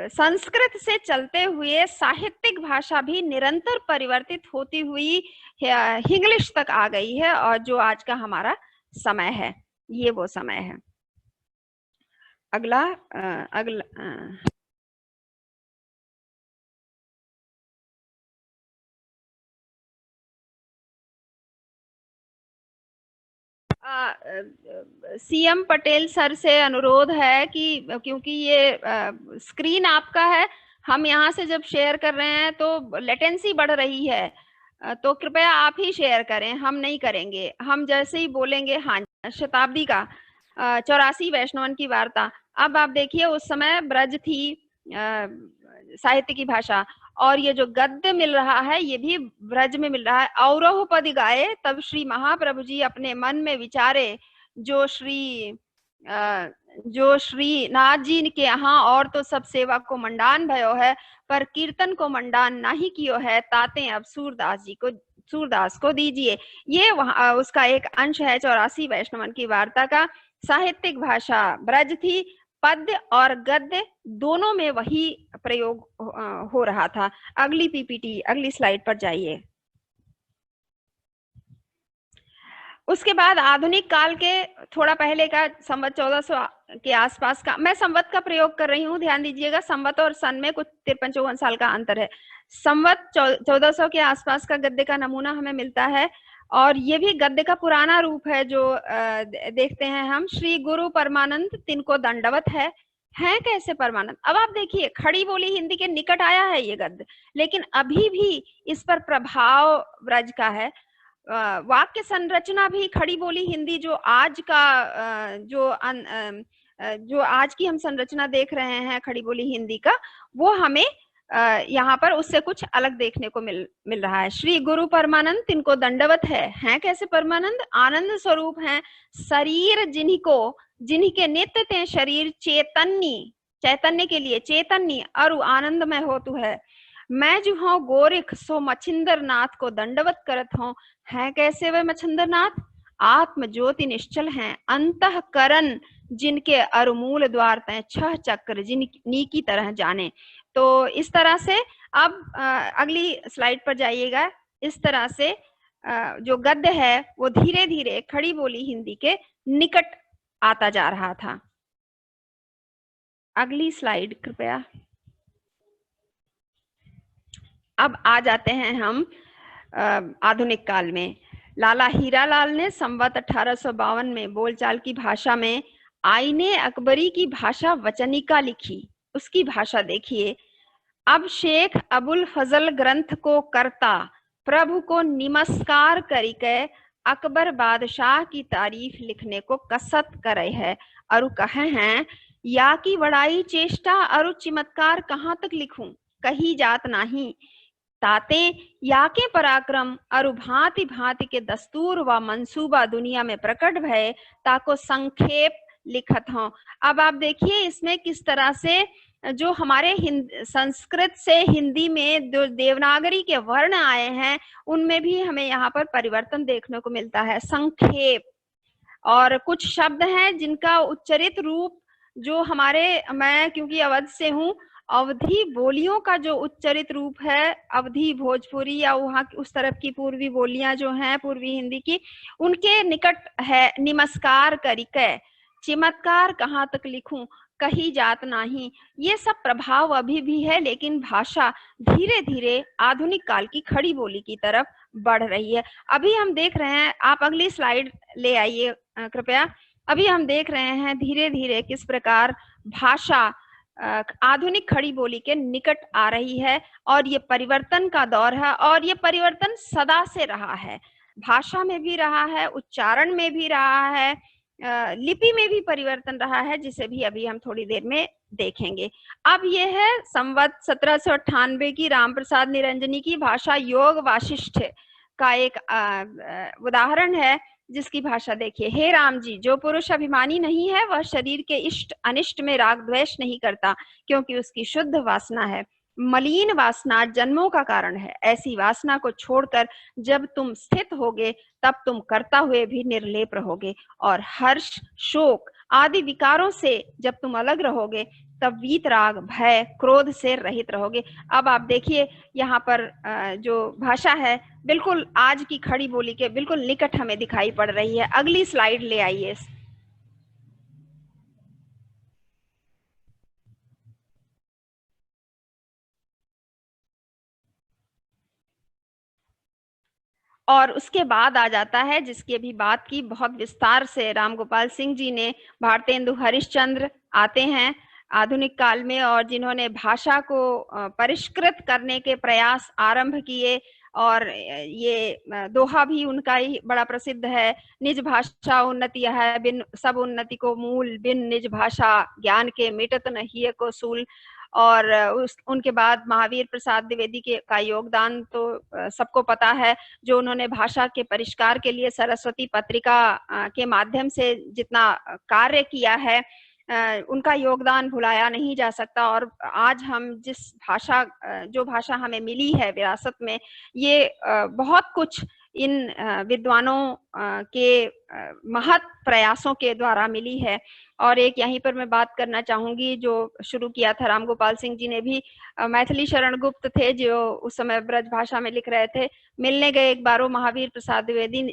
संस्कृत से चलते हुए साहित्यिक भाषा भी निरंतर परिवर्तित होती हुई इंग्लिश तक आ गई है, और जो आज का हमारा समय है, ये वो समय है। अगला सीएम पटेल सर से अनुरोध है कि क्योंकि ये स्क्रीन आपका है, हम यहाँ से जब शेयर कर रहे हैं तो लेटेंसी बढ़ रही है, तो कृपया आप ही शेयर करें, हम नहीं करेंगे। हम जैसे ही बोलेंगे, हाँ, शताब्दी का 84 वैष्णवन की वार्ता। अब आप देखिए, उस समय ब्रज थी साहित्य की भाषा, और ये जो गद्य मिल रहा है ये भी ब्रज में मिल रहा है। औरह पद गाए तब श्री महाप्रभु जी अपने मन में विचारे, जो श्री नाथ जी के यहाँ और तो सब सेवा को मंडान भयो है, पर कीर्तन को मंडान नहीं कियो है, ताते अब सूरदास को दीजिए। ये वहाँ उसका एक अंश है 84 वैष्णवन की वार्ता का। साहित्यिक भाषा ब्रज थी, पद्य और गद्य दोनों में वही प्रयोग हो रहा था। अगली पीपीटी, अगली स्लाइड पर जाइए। उसके बाद आधुनिक काल के थोड़ा पहले का संवत 1400 के आसपास का, मैं संवत का प्रयोग कर रही हूँ, ध्यान दीजिएगा, संवत और सन में कुछ 53-54 साल का अंतर है। संवत 1400 के आसपास का गद्य का नमूना हमें मिलता है, और ये भी गद्य का पुराना रूप है जो देखते हैं हम। श्री गुरु परमानंद तिनको दंडवत है, है कैसे परमानंद। अब आप देखिए खड़ी बोली हिंदी के निकट आया है ये गद्य, लेकिन अभी भी इस पर प्रभाव ब्रज का है। वाक्य संरचना भी खड़ी बोली हिंदी जो आज का जो आज की हम संरचना देख रहे हैं खड़ी बोली हिंदी का, वो हमें यहाँ पर उससे कुछ अलग देखने को मिल रहा है। श्री गुरु परमानंद तिनको दंडवत है कैसे परमानंद, आनंद स्वरूप हैं, शरीर जिन्हीं नित्य ते शरीर चैतन्य के लिए चैतन्य और आनंद में होतु है। मैं जो हूँ गोरिख सो मछिंदर नाथ को दंडवत करत हूँ, है कैसे वे मछिंदर नाथ, आत्म ज्योति निश्चल हैं, अंतःकरण जिनके अरुमूल द्वार तय छह चक्र जिनकी की तरह जाने। तो इस तरह से अब अगली स्लाइड पर जाइएगा। इस तरह से जो गद्य है वो धीरे धीरे खड़ी बोली हिंदी के निकट आता जा रहा था। अगली स्लाइड कृपया। अब आ जाते हैं हम आधुनिक काल में। लाला हीरालाल ने संवत 1852 में बोलचाल की भाषा में आईने अकबरी की भाषा वचनिका लिखी। उसकी भाषा देखिए। अब शेख अबुल फजल ग्रंथ को करता, प्रभु को नमस्कार करिके अकबर बादशाह की तारीफ लिखने को कसत करे है और कहे हैं, या की बड़ाई चेष्टा और चमत्कार कहाँ तक लिखूं, कही जात नहीं, ताते या के पराक्रम और भांति भांति के दस्तूर व मंसूबा दुनिया में प्रकट भय, ताको संक्षेप लिखत हूं। अब आप देखिए इसमें किस तरह से जो हमारे संस्कृत से हिंदी में जो देवनागरी के वर्ण आए हैं उनमें भी हमें यहाँ पर परिवर्तन देखने को मिलता है। संक्षेप और कुछ शब्द हैं जिनका उच्चरित रूप जो हमारे, मैं क्योंकि अवध से हूँ, अवधी बोलियों का जो उच्चरित रूप है, अवधी भोजपुरी या वहाँ उस तरफ की पूर्वी बोलियां जो हैं पूर्वी हिंदी की, उनके निकट है नमस्कार करिके, चमत्कार कहाँ तक लिखूं, कही जात नहीं। ये सब प्रभाव अभी भी है, लेकिन भाषा धीरे धीरे आधुनिक काल की खड़ी बोली की तरफ बढ़ रही है। अभी हम देख रहे हैं, आप अगली स्लाइड ले आइए कृपया। अभी हम देख रहे हैं धीरे धीरे किस प्रकार भाषा आधुनिक खड़ी बोली के निकट आ रही है और ये परिवर्तन का दौर है और ये परिवर्तन सदा से रहा है। भाषा में भी रहा है, उच्चारण में भी रहा है, लिपि में भी परिवर्तन रहा है, जिसे भी अभी हम थोड़ी देर में देखेंगे। अब ये है संवत 1798 की राम प्रसाद निरंजनी की भाषा योग वाशिष्ठ का एक उदाहरण है, जिसकी भाषा देखिए। हे राम जी, जो पुरुष अभिमानी नहीं है वह शरीर के इष्ट अनिष्ट में राग द्वेष नहीं करता, क्योंकि उसकी शुद्ध वासना है। मलिन वासना जन्मों का कारण है। ऐसी वासना को छोड़कर जब तुम स्थित होगे तब तुम करता हुए भी निर्लेप रहोगे, और हर्ष शोक आदि विकारों से जब तुम अलग रहोगे तब वीतराग भय क्रोध से रहित रहोगे। अब आप देखिए यहाँ पर जो भाषा है बिल्कुल आज की खड़ी बोली के बिल्कुल निकट हमें दिखाई पड़ रही है। अगली स्लाइड ले आइए। और उसके बाद आ जाता है, जिसकी अभी बात की बहुत विस्तार से राम गोपाल सिंह जी ने, भारतेंदु हरिश्चंद्र आते हैं आधुनिक काल में, और जिन्होंने भाषा को परिष्कृत करने के प्रयास आरंभ किए। और ये दोहा भी उनका ही बड़ा प्रसिद्ध है, निज भाषा उन्नति है बिन सब उन्नति को मूल, बिन निज भाषा ज्ञान के मिटत नहीं को सूल। और उनके बाद महावीर प्रसाद द्विवेदी का योगदान तो सबको पता है, जो उन्होंने भाषा के परिष्कार के लिए सरस्वती पत्रिका के माध्यम से जितना कार्य किया है, उनका योगदान भुलाया नहीं जा सकता। और आज हम जिस भाषा, जो भाषा हमें मिली है विरासत में, ये बहुत कुछ इन विद्वानों के महत् प्रयासों के द्वारा मिली है। और एक यहीं पर मैं बात करना चाहूंगी, जो शुरू किया था राम गोपाल सिंह जी ने भी। मैथिली शरण गुप्त थे जो उस समय ब्रज भाषा में लिख रहे थे, मिलने गए एक बार वो महावीर प्रसाद द्विवेदी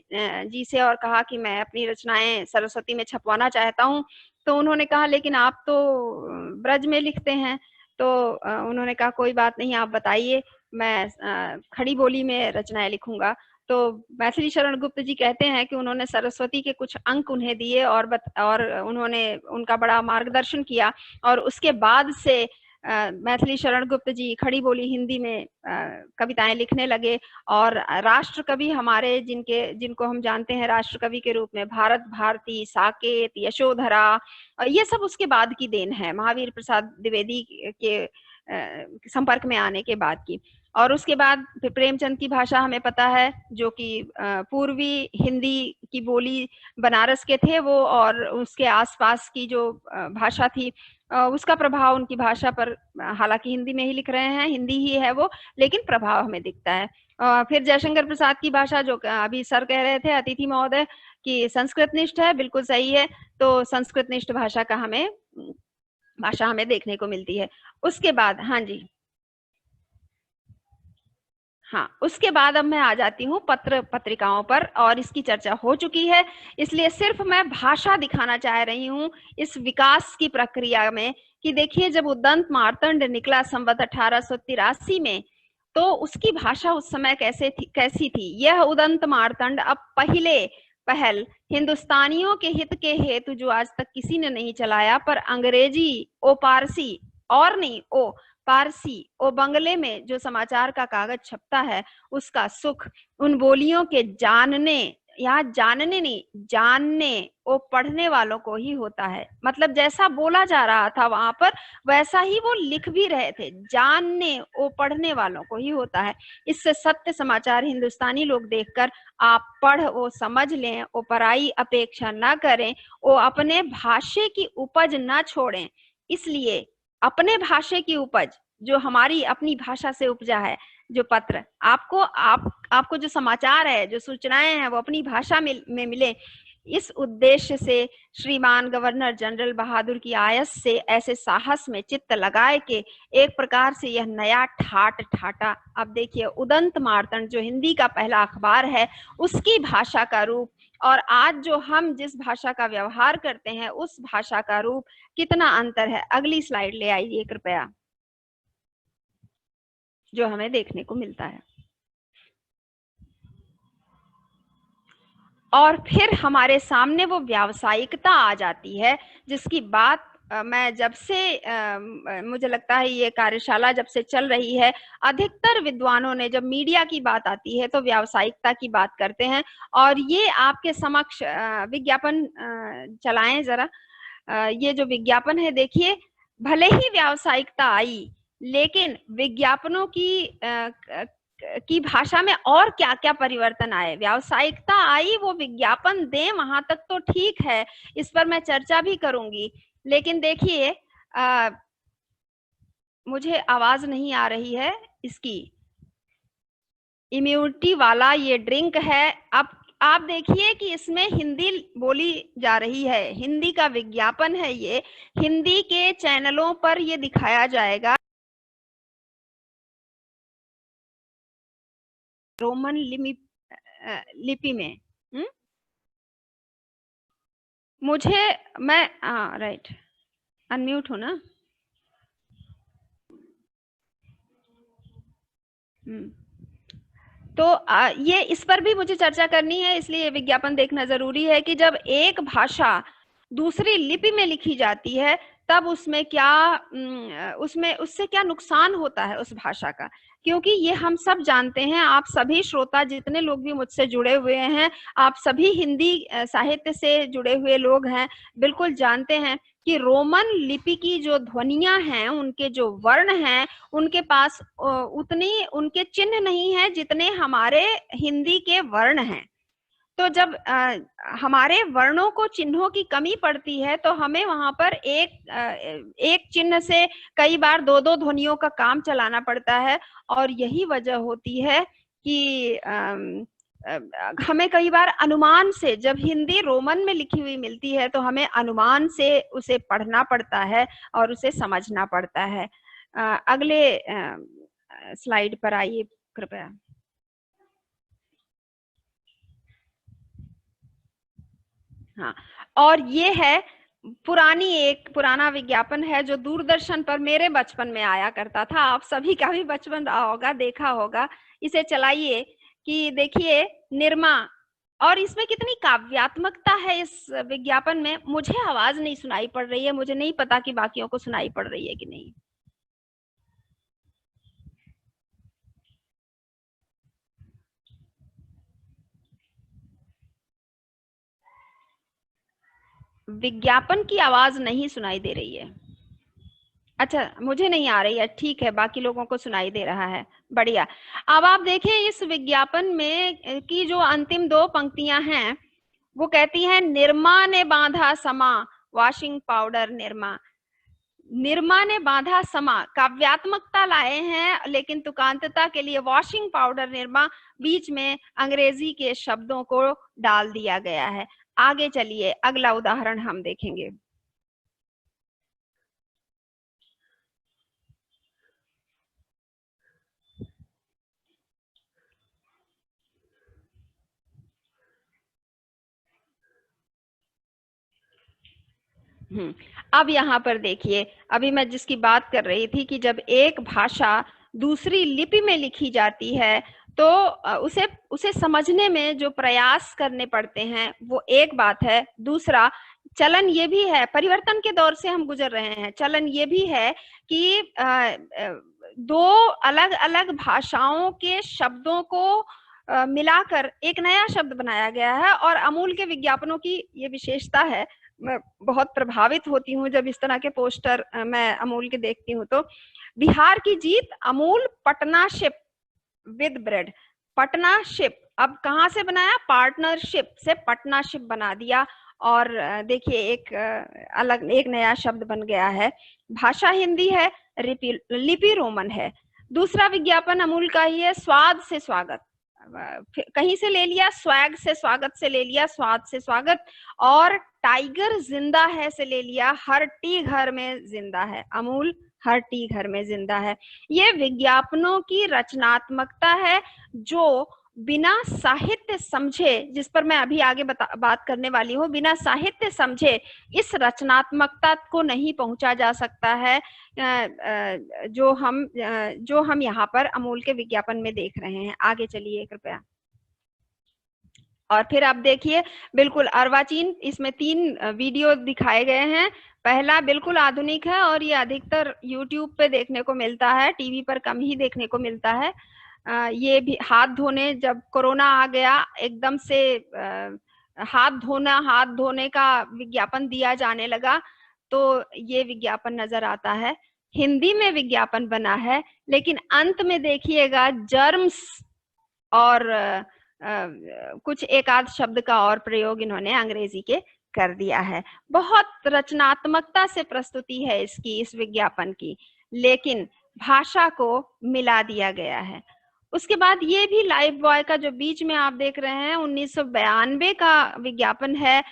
जी से और कहा कि मैं अपनी रचनाएं सरस्वती में छपवाना चाहता हूँ। तो उन्होंने कहा लेकिन आप तो ब्रज में लिखते हैं। तो उन्होंने कहा कोई बात नहीं, आप बताइए, मैं खड़ी बोली में रचनाएं लिखूंगा। तो मैथिली शरण गुप्त जी कहते हैं कि उन्होंने सरस्वती के कुछ अंक उन्हें दिए और उन्होंने उनका बड़ा मार्गदर्शन किया, और उसके बाद से मैथिली शरण गुप्त जी खड़ी बोली हिंदी में कविताएं लिखने लगे। और राष्ट्र कवि हमारे जिनको हम जानते हैं राष्ट्र कवि के रूप में, भारत भारती, साकेत, यशोधरा, ये सब उसके बाद की देन है, महावीर प्रसाद द्विवेदी के संपर्क में आने के बाद की। और उसके बाद प्रेमचंद की भाषा हमें पता है, जो कि पूर्वी हिंदी की बोली बनारस के थे वो, और उसके आसपास की जो भाषा थी उसका प्रभाव उनकी भाषा पर, हालांकि हिंदी में ही लिख रहे हैं, हिंदी ही है वो, लेकिन प्रभाव हमें दिखता है। फिर जयशंकर प्रसाद की भाषा, जो अभी सर कह रहे थे अतिथि महोदय कि संस्कृत निष्ठ है, बिल्कुल सही है, तो संस्कृत निष्ठ भाषा हमें देखने को मिलती है। उसके बाद हाँ जी, हाँ, उसके बाद अब मैं आ जाती हूँ पत्र पत्रिकाओं पर, और इसकी चर्चा हो चुकी है, इसलिए सिर्फ मैं भाषा दिखाना चाह रही हूँ इस विकास की प्रक्रिया में कि देखिए जब उदंत मार्तंड निकला संवत 1883 में, तो उसकी भाषा उस समय कैसी थी। यह उदंत मार्तंड अब पहल हिंदुस्तानियों के हित के हेतु जो आज तक किसी ने नहीं चलाया, पर अंग्रेजी ओ पारसी और नहीं ओ पारसी ओ बंगले में जो समाचार का कागज छपता है, उसका सुख उन बोलियों के जानने, यहाँ जानने नहीं, जानने ओ पढ़ने वालों को ही होता है। मतलब जैसा बोला जा रहा था वहां पर, वैसा ही वो लिख भी रहे थे, जानने ओ पढ़ने वालों को ही होता है। इससे सत्य समाचार हिंदुस्तानी लोग देखकर आप पढ़ ओ समझ लें, ओ पराई अपेक्षा न करें, ओ अपने भाषा की उपज न छोड़ें। इसलिए अपने भाषा की उपज, जो हमारी अपनी भाषा से उपजा है, जो पत्र आपको जो समाचार है, जो सूचनाएं हैं, वो अपनी भाषा में मिले, इस उद्देश्य से श्रीमान गवर्नर जनरल बहादुर की आयस से ऐसे साहस में चित्त लगाए के एक प्रकार से यह नया ठाटा, अब देखिए उदंत मार्तंड जो हिंदी का पहला अखबार है, उसकी भाषा का रूप, और आज जो हम जिस भाषा का व्यवहार करते हैं उस भाषा का रूप, कितना अंतर है। अगली स्लाइड ले आइए कृपया, जो हमें देखने को मिलता है। और फिर हमारे सामने वो व्यावसायिकता आ जाती है, जिसकी बात मैं जब से मुझे लगता है ये कार्यशाला जब से चल रही है, अधिकतर विद्वानों ने, जब मीडिया की बात आती है तो व्यावसायिकता की बात करते हैं। और ये आपके समक्ष विज्ञापन चलाएं जरा, ये जो विज्ञापन है देखिए, भले ही व्यावसायिकता आई, लेकिन विज्ञापनों की भाषा में और क्या क्या परिवर्तन आए। व्यावसायिकता आई, वो विज्ञापन दें, वहां तक तो ठीक है, इस पर मैं चर्चा भी करूंगी, लेकिन देखिए मुझे आवाज नहीं आ रही है इसकी। इम्यूनिटी वाला ये ड्रिंक है। अब आप देखिए कि इसमें हिंदी बोली जा रही है, हिंदी का विज्ञापन है, ये हिंदी के चैनलों पर ये दिखाया जाएगा, रोमन लिपि में। मैं राइट, अनम्यूट हूं ना। तो ये इस पर भी मुझे चर्चा करनी है, इसलिए विज्ञापन देखना जरूरी है कि जब एक भाषा दूसरी लिपि में लिखी जाती है, तब उसमें उससे क्या नुकसान होता है उस भाषा का। क्योंकि ये हम सब जानते हैं, आप सभी श्रोता जितने लोग भी मुझसे जुड़े हुए हैं, आप सभी हिंदी साहित्य से जुड़े हुए लोग हैं, बिल्कुल जानते हैं कि रोमन लिपि की जो ध्वनियां हैं, उनके जो वर्ण हैं, उनके पास उतनी उनके चिन्ह नहीं है जितने हमारे हिंदी के वर्ण हैं। तो जब हमारे वर्णों को चिन्हों की कमी पड़ती है, तो हमें वहां पर एक चिन्ह से कई बार दो ध्वनियों का काम चलाना पड़ता है। और यही वजह होती है कि हमें कई बार अनुमान से, जब हिंदी रोमन में लिखी हुई मिलती है, तो हमें अनुमान से उसे पढ़ना पड़ता है और उसे समझना पड़ता है। अगले स्लाइड पर आइए कृपया। हाँ, और ये है पुराना विज्ञापन है जो दूरदर्शन पर मेरे बचपन में आया करता था। आप सभी का भी बचपन रहा होगा, देखा होगा। इसे चलाइए कि देखिए निर्मा, और इसमें कितनी काव्यात्मकता है इस विज्ञापन में। मुझे आवाज नहीं सुनाई पड़ रही है, मुझे नहीं पता कि बाकियों को सुनाई पड़ रही है कि नहीं। विज्ञापन की आवाज नहीं सुनाई दे रही है। अच्छा, मुझे नहीं आ रही है, ठीक है, बाकी लोगों को सुनाई दे रहा है, बढ़िया। अब आप देखें इस विज्ञापन में की जो अंतिम 2 पंक्तियां हैं वो कहती हैं, निरमा ने बांधा समा, वॉशिंग पाउडर निरमा। निरमा ने बांधा समा, काव्यात्मकता लाए हैं, लेकिन तुकांतता के लिए वॉशिंग पाउडर निरमा बीच में अंग्रेजी के शब्दों को डाल दिया गया है। आगे चलिए, अगला उदाहरण हम देखेंगे। अब यहाँ पर देखिए, अभी मैं जिसकी बात कर रही थी कि जब एक भाषा दूसरी लिपि में लिखी जाती है तो उसे समझने में जो प्रयास करने पड़ते हैं वो एक बात है। दूसरा, चलन ये भी है, परिवर्तन के दौर से हम गुजर रहे हैं, चलन ये भी है कि 2 अलग-अलग भाषाओं के शब्दों को मिलाकर एक नया शब्द बनाया गया है। और अमूल के विज्ञापनों की ये विशेषता है, मैं बहुत प्रभावित होती हूँ जब इस तरह के पोस्टर मैं अमूल के देखती हूँ। तो बिहार की जीत, Amul Patna ship with bread. Patna ship अब कहाँ से बनाया, पार्टनरशिप से पटना शिप बना दिया। और देखिए एक अलग एक नया शब्द बन गया है। भाषा हिंदी है, लिपि रोमन है। दूसरा विज्ञापन अमूल का ही है, स्वाद से स्वागत, कहीं से ले लिया, स्वैग से स्वागत से ले लिया, स्वाद से स्वागत। और टाइगर जिंदा है से ले लिया, हर टी घर में जिंदा है, अमूल हर टी घर में जिंदा है। ये विज्ञापनों की रचनात्मकता है जो बिना साहित्य समझे, जिस पर मैं अभी आगे बात करने वाली हूँ, बिना साहित्य समझे इस रचनात्मकता को नहीं पहुंचा जा सकता है जो हम यहाँ पर अमूल के विज्ञापन में देख रहे हैं। आगे चलिए कृपया। और फिर आप देखिए, बिल्कुल अर्वाचीन, इसमें 3 वीडियो दिखाए गए हैं। पहला बिल्कुल आधुनिक है और ये अधिकतर यूट्यूब पे देखने को मिलता है, टीवी पर कम ही देखने को मिलता है। ये भी हाथ धोने, जब कोरोना आ गया एकदम से हाथ धोने का विज्ञापन दिया जाने लगा तो ये विज्ञापन नजर आता है। हिंदी में विज्ञापन बना है, लेकिन अंत में देखिएगा जर्म्स और कुछ एक आध शब्द का और प्रयोग इन्होंने अंग्रेजी के कर दिया है। बहुत रचनात्मकता से प्रस्तुति है इसकी, इस विज्ञापन की, लेकिन भाषा को मिला दिया गया है। उसके बाद ये भी लाइफ बॉय का जो बीच में आप देख रहे हैं 1992 का विज्ञापन है,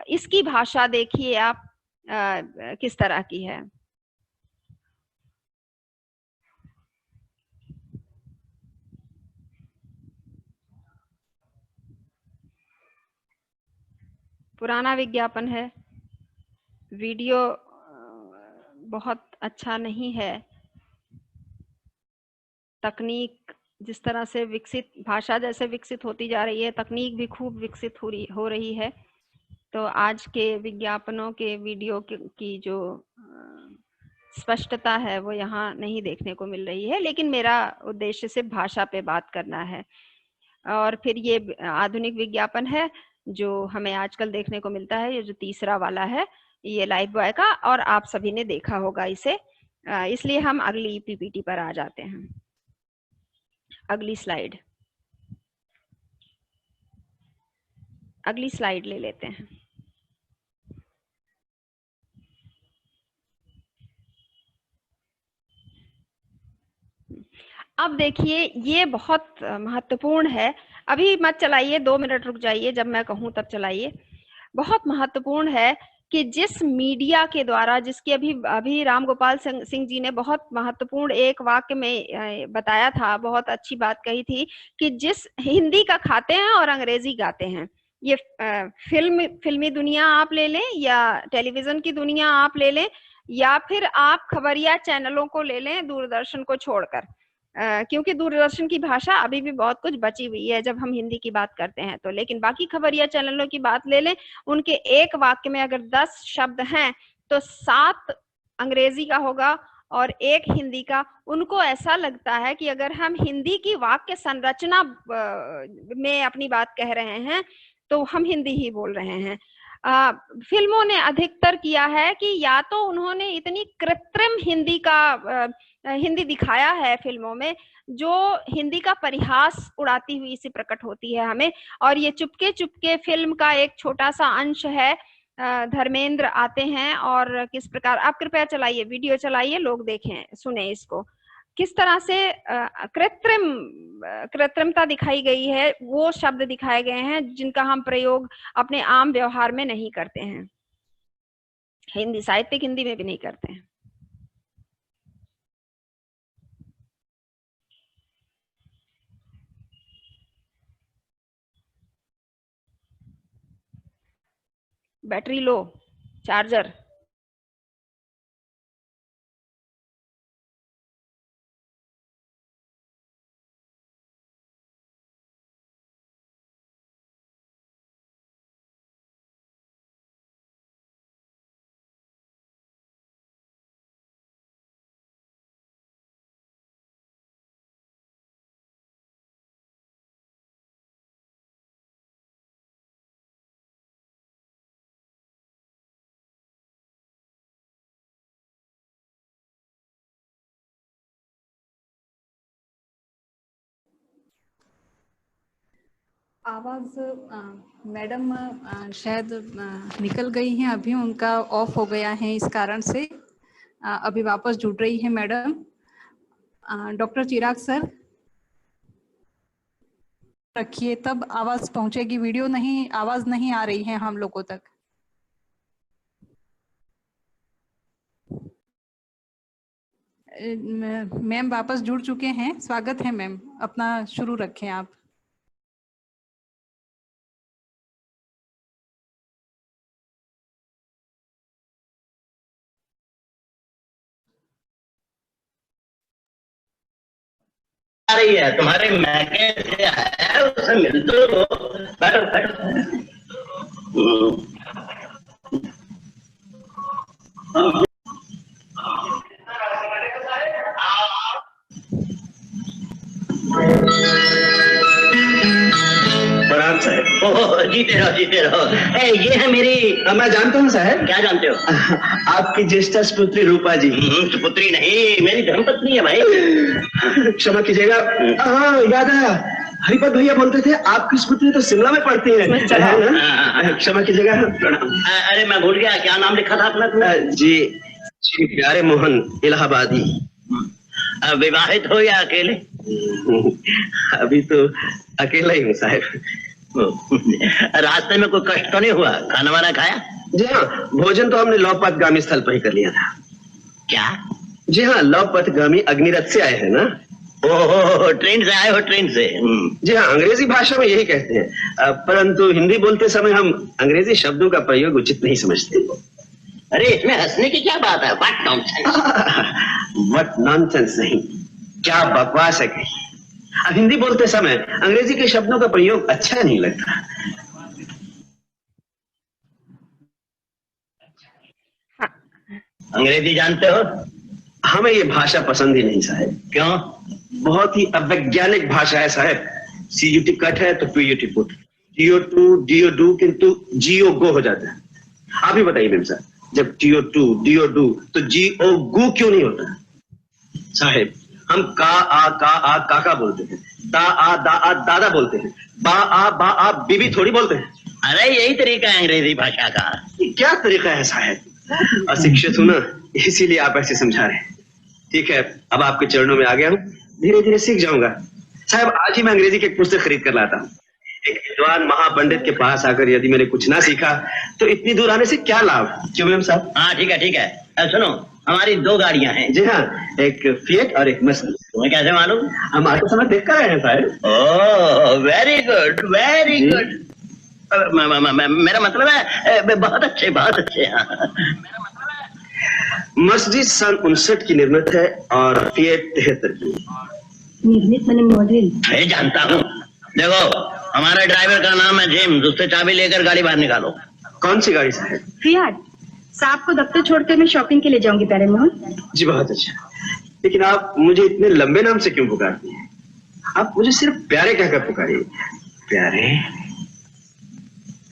इसकी भाषा देखिए आप किस तरह की है। पुराना विज्ञापन है, वीडियो बहुत अच्छा नहीं है, तकनीक जिस तरह से विकसित, भाषा जैसे विकसित होती जा रही है, तकनीक भी खूब विकसित हो रही है। तो आज के विज्ञापनों के वीडियो की जो स्पष्टता है वो यहाँ नहीं देखने को मिल रही है, लेकिन मेरा उद्देश्य सिर्फ भाषा पे बात करना है। और फिर ये आधुनिक विज्ञापन है जो हमें आजकल देखने को मिलता है, ये जो तीसरा वाला है, ये लाइफ बॉय का, और आप सभी ने देखा होगा इसे, इसलिए हम अगली पीपीटी पर आ जाते हैं। अगली स्लाइड ले लेते हैं। अब देखिए ये बहुत महत्वपूर्ण है, अभी मत चलाइए, 2 मिनट रुक जाइए, जब मैं कहूँ तब चलाइए। बहुत महत्वपूर्ण है कि जिस मीडिया के द्वारा, जिसकी अभी रामगोपाल सिंह जी ने बहुत महत्वपूर्ण एक वाक्य में बताया था, बहुत अच्छी बात कही थी कि जिस हिंदी का खाते हैं और अंग्रेजी गाते हैं, ये फिल्मी दुनिया आप ले लें या टेलीविजन की दुनिया आप ले लें या फिर आप खबरिया चैनलों को ले लें दूरदर्शन को छोड़कर, क्योंकि दूरदर्शन की भाषा अभी भी बहुत कुछ बची हुई है जब हम हिंदी की बात करते हैं तो। लेकिन बाकी खबरिया चैनलों की बात ले लें, उनके एक वाक्य में अगर 10 शब्द हैं तो 7 अंग्रेजी का होगा और 1 हिंदी का। उनको ऐसा लगता है कि अगर हम हिंदी की वाक्य संरचना में अपनी बात कह रहे हैं तो हम हिंदी ही बोल रहे हैं। फिल्मों ने अधिकतर किया है कि या तो उन्होंने इतनी कृत्रिम हिंदी दिखाया है फिल्मों में जो हिंदी का परिहास उड़ाती हुई सी प्रकट होती है हमें। और ये चुपके चुपके फिल्म का एक छोटा सा अंश है। धर्मेंद्र आते हैं और किस प्रकार, आप कृपया चलाइए, वीडियो चलाइए, लोग देखें, सुने इसको, किस तरह से कृत्रिमता दिखाई गई है। वो शब्द दिखाए गए हैं जिनका हम प्रयोग अपने आम व्यवहार में नहीं करते हैं, हिंदी साहित्यिक हिंदी में भी नहीं करते हैं। Battery low, charger. आवाज मैडम शायद निकल गई हैं, अभी उनका ऑफ हो गया है, इस कारण से अभी वापस जुड़ रही है मैडम। डॉक्टर चिराग सर रखिए, तब आवाज पहुंचेगी। वीडियो नहीं, आवाज नहीं आ रही है हम लोगों तक। मैम वापस जुड़ चुके हैं, स्वागत है मैम, अपना शुरू रखें आप। आ रही है तुम्हारे मैके से आया, उसे मिल तो लो। बैठो बैठो। प्रणाम साहब। ओह जीते रहो जीते रहो। ये है मेरी। मैं जानता हूँ साहब। क्या जानते हो? आपकी ज्येष्ठा सुपुत्री रूपा जी। सुपुत्री नहीं, मेरी धर्मपत्नी है भाई। क्षमा कीजिएगा, हाँ याद आया, हरिपत भैया बोलते थे आपकी सुपुत्री तो शिमला में पढ़ती है। क्षमा कीजिएगा। अरे मैं भूल गया, क्या नाम लिखा था अपना? जी श्री प्यारे मोहन इलाहाबादी। विवाहित हो या अकेले? अभी तो अकेला ही हूँ साहब। रास्ते में कोई कष्ट तो नहीं हुआ? खाना वाना खाया? जी हाँ, भोजन तो हमने लौपथगामी स्थल पर ही कर लिया था। क्या? जी हाँ, लौपथगामी अग्निरथ से आए हैं ना। ओह, ट्रेन से आए हो? ट्रेन से? जी हाँ, अंग्रेजी भाषा में यही कहते हैं, परंतु हिंदी बोलते समय हम अंग्रेजी शब्दों का प्रयोग उचित नहीं समझते। अरे इसमें हंसने की क्या बात है? What nonsense. व्हाट नॉनसेंस नहीं, क्या बकवास है कहीं। हिंदी बोलते समय अंग्रेजी के शब्दों का प्रयोग अच्छा नहीं लगता। अंग्रेजी जानते हो? हमें ये भाषा पसंद ही नहीं साहब। क्यों? बहुत ही अवैज्ञानिक भाषा है साहब। CUT कट है तो PUT put, DO2 DO do किंतु GO गो हो जाता है। आप ही बताइए मेम साहब, जब TO2 DO डू तो GO गु क्यों नहीं होता? साहब हम का बोलते हैं, दा आ दादा बोलते हैं, बा आ बीबी थोड़ी बोलते हैं। अरे यही तरीका है अंग्रेजी भाषा का। क्या तरीका है साहब? अशिक्षित हूं ना, इसीलिए आप ऐसे समझा रहे हैं। ठीक है, अब आपके चरणों में आ गया हूँ, धीरे धीरे सीख जाऊंगा। साहब आज ही मैं अंग्रेजी की एक पुस्तक खरीद कर लाता हूँ। एक विद्वान महापंडित के पास आकर यदि मैंने कुछ ना सीखा तो इतनी दूर आने से क्या लाभ? क्यों मैम साहब? हाँ ठीक है ठीक है। सुनो, हमारी 2 गाड़ियां हैं। जी हाँ, एक फिएट और एक मर्सिडीज। तुम्हें कैसे मालूम? हम आते समय देख कर आए हैं साहब। Oh very good very good. मेरा मतलब है बहुत अच्छे बहुत अच्छे। मर्सिडीज सन 59 की निर्मित है और फिएट 73 की। निर्मित मैंने मॉडल। मैं जानता हूँ। देखो, हमारे ड्राइवर का नाम है जेम्स, उससे चाबी लेकर गाड़ी बाहर निकालो। कौन सी गाड़ी साहब? फियाट। साहब को दफ्तर छोड़कर मैं शॉपिंग के लिए जाऊंगी प्यारे मोहन। जी बहुत अच्छा, लेकिन आप मुझे इतने लंबे नाम से क्यों पुकारती हैं? आप मुझे सिर्फ प्यारे कहकर पुकारिए। प्यारे?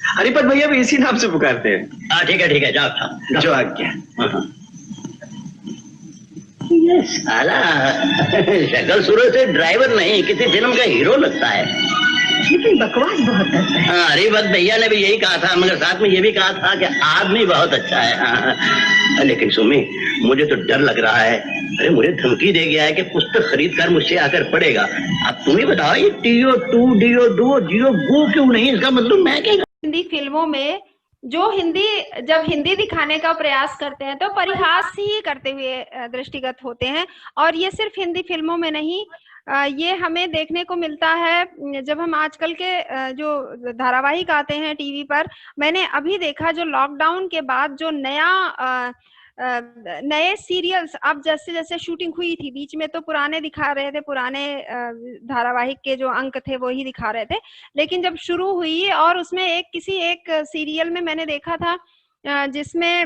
हरिपत भैया भी इसी नाम से पुकारते हैं। हाँ ठीक है जाओ। जो आज्ञा। ये साला शक्ल सूरत से ड्राइवर नहीं, किसी फिल्म का हीरो लगता है, लेकिन बकवास बहुत करता है। हाँ, हरिपत भैया ने भी यही कहा था, मगर साथ में ये भी कहा था कि आदमी बहुत अच्छा है। हाँ। लेकिन सुमी, मुझे तो डर लग रहा है। अरे मुझे धमकी दे गया है कि पुस्तक खरीद कर मुझसे आकर पढ़ेगा। अब तुम ही बताओ, ये DO2 DO2 DO क्यों नहीं? इसका मतलब मैं क्या? हिंदी फिल्मों में जब हिंदी दिखाने का प्रयास करते हैं तो परिहास ही करते हुए दृष्टिगत होते हैं। और ये सिर्फ हिंदी फिल्मों में नहीं, ये हमें देखने को मिलता है जब हम आजकल के जो धारावाहिक आते हैं टीवी पर। मैंने अभी देखा जो लॉकडाउन के बाद जो नए सीरियल्स, अब जैसे जैसे शूटिंग हुई थी बीच में तो पुराने दिखा रहे थे, पुराने धारावाहिक के जो अंक थे वो ही दिखा रहे थे। लेकिन जब शुरू हुई और उसमें किसी एक सीरियल में मैंने देखा था जिसमें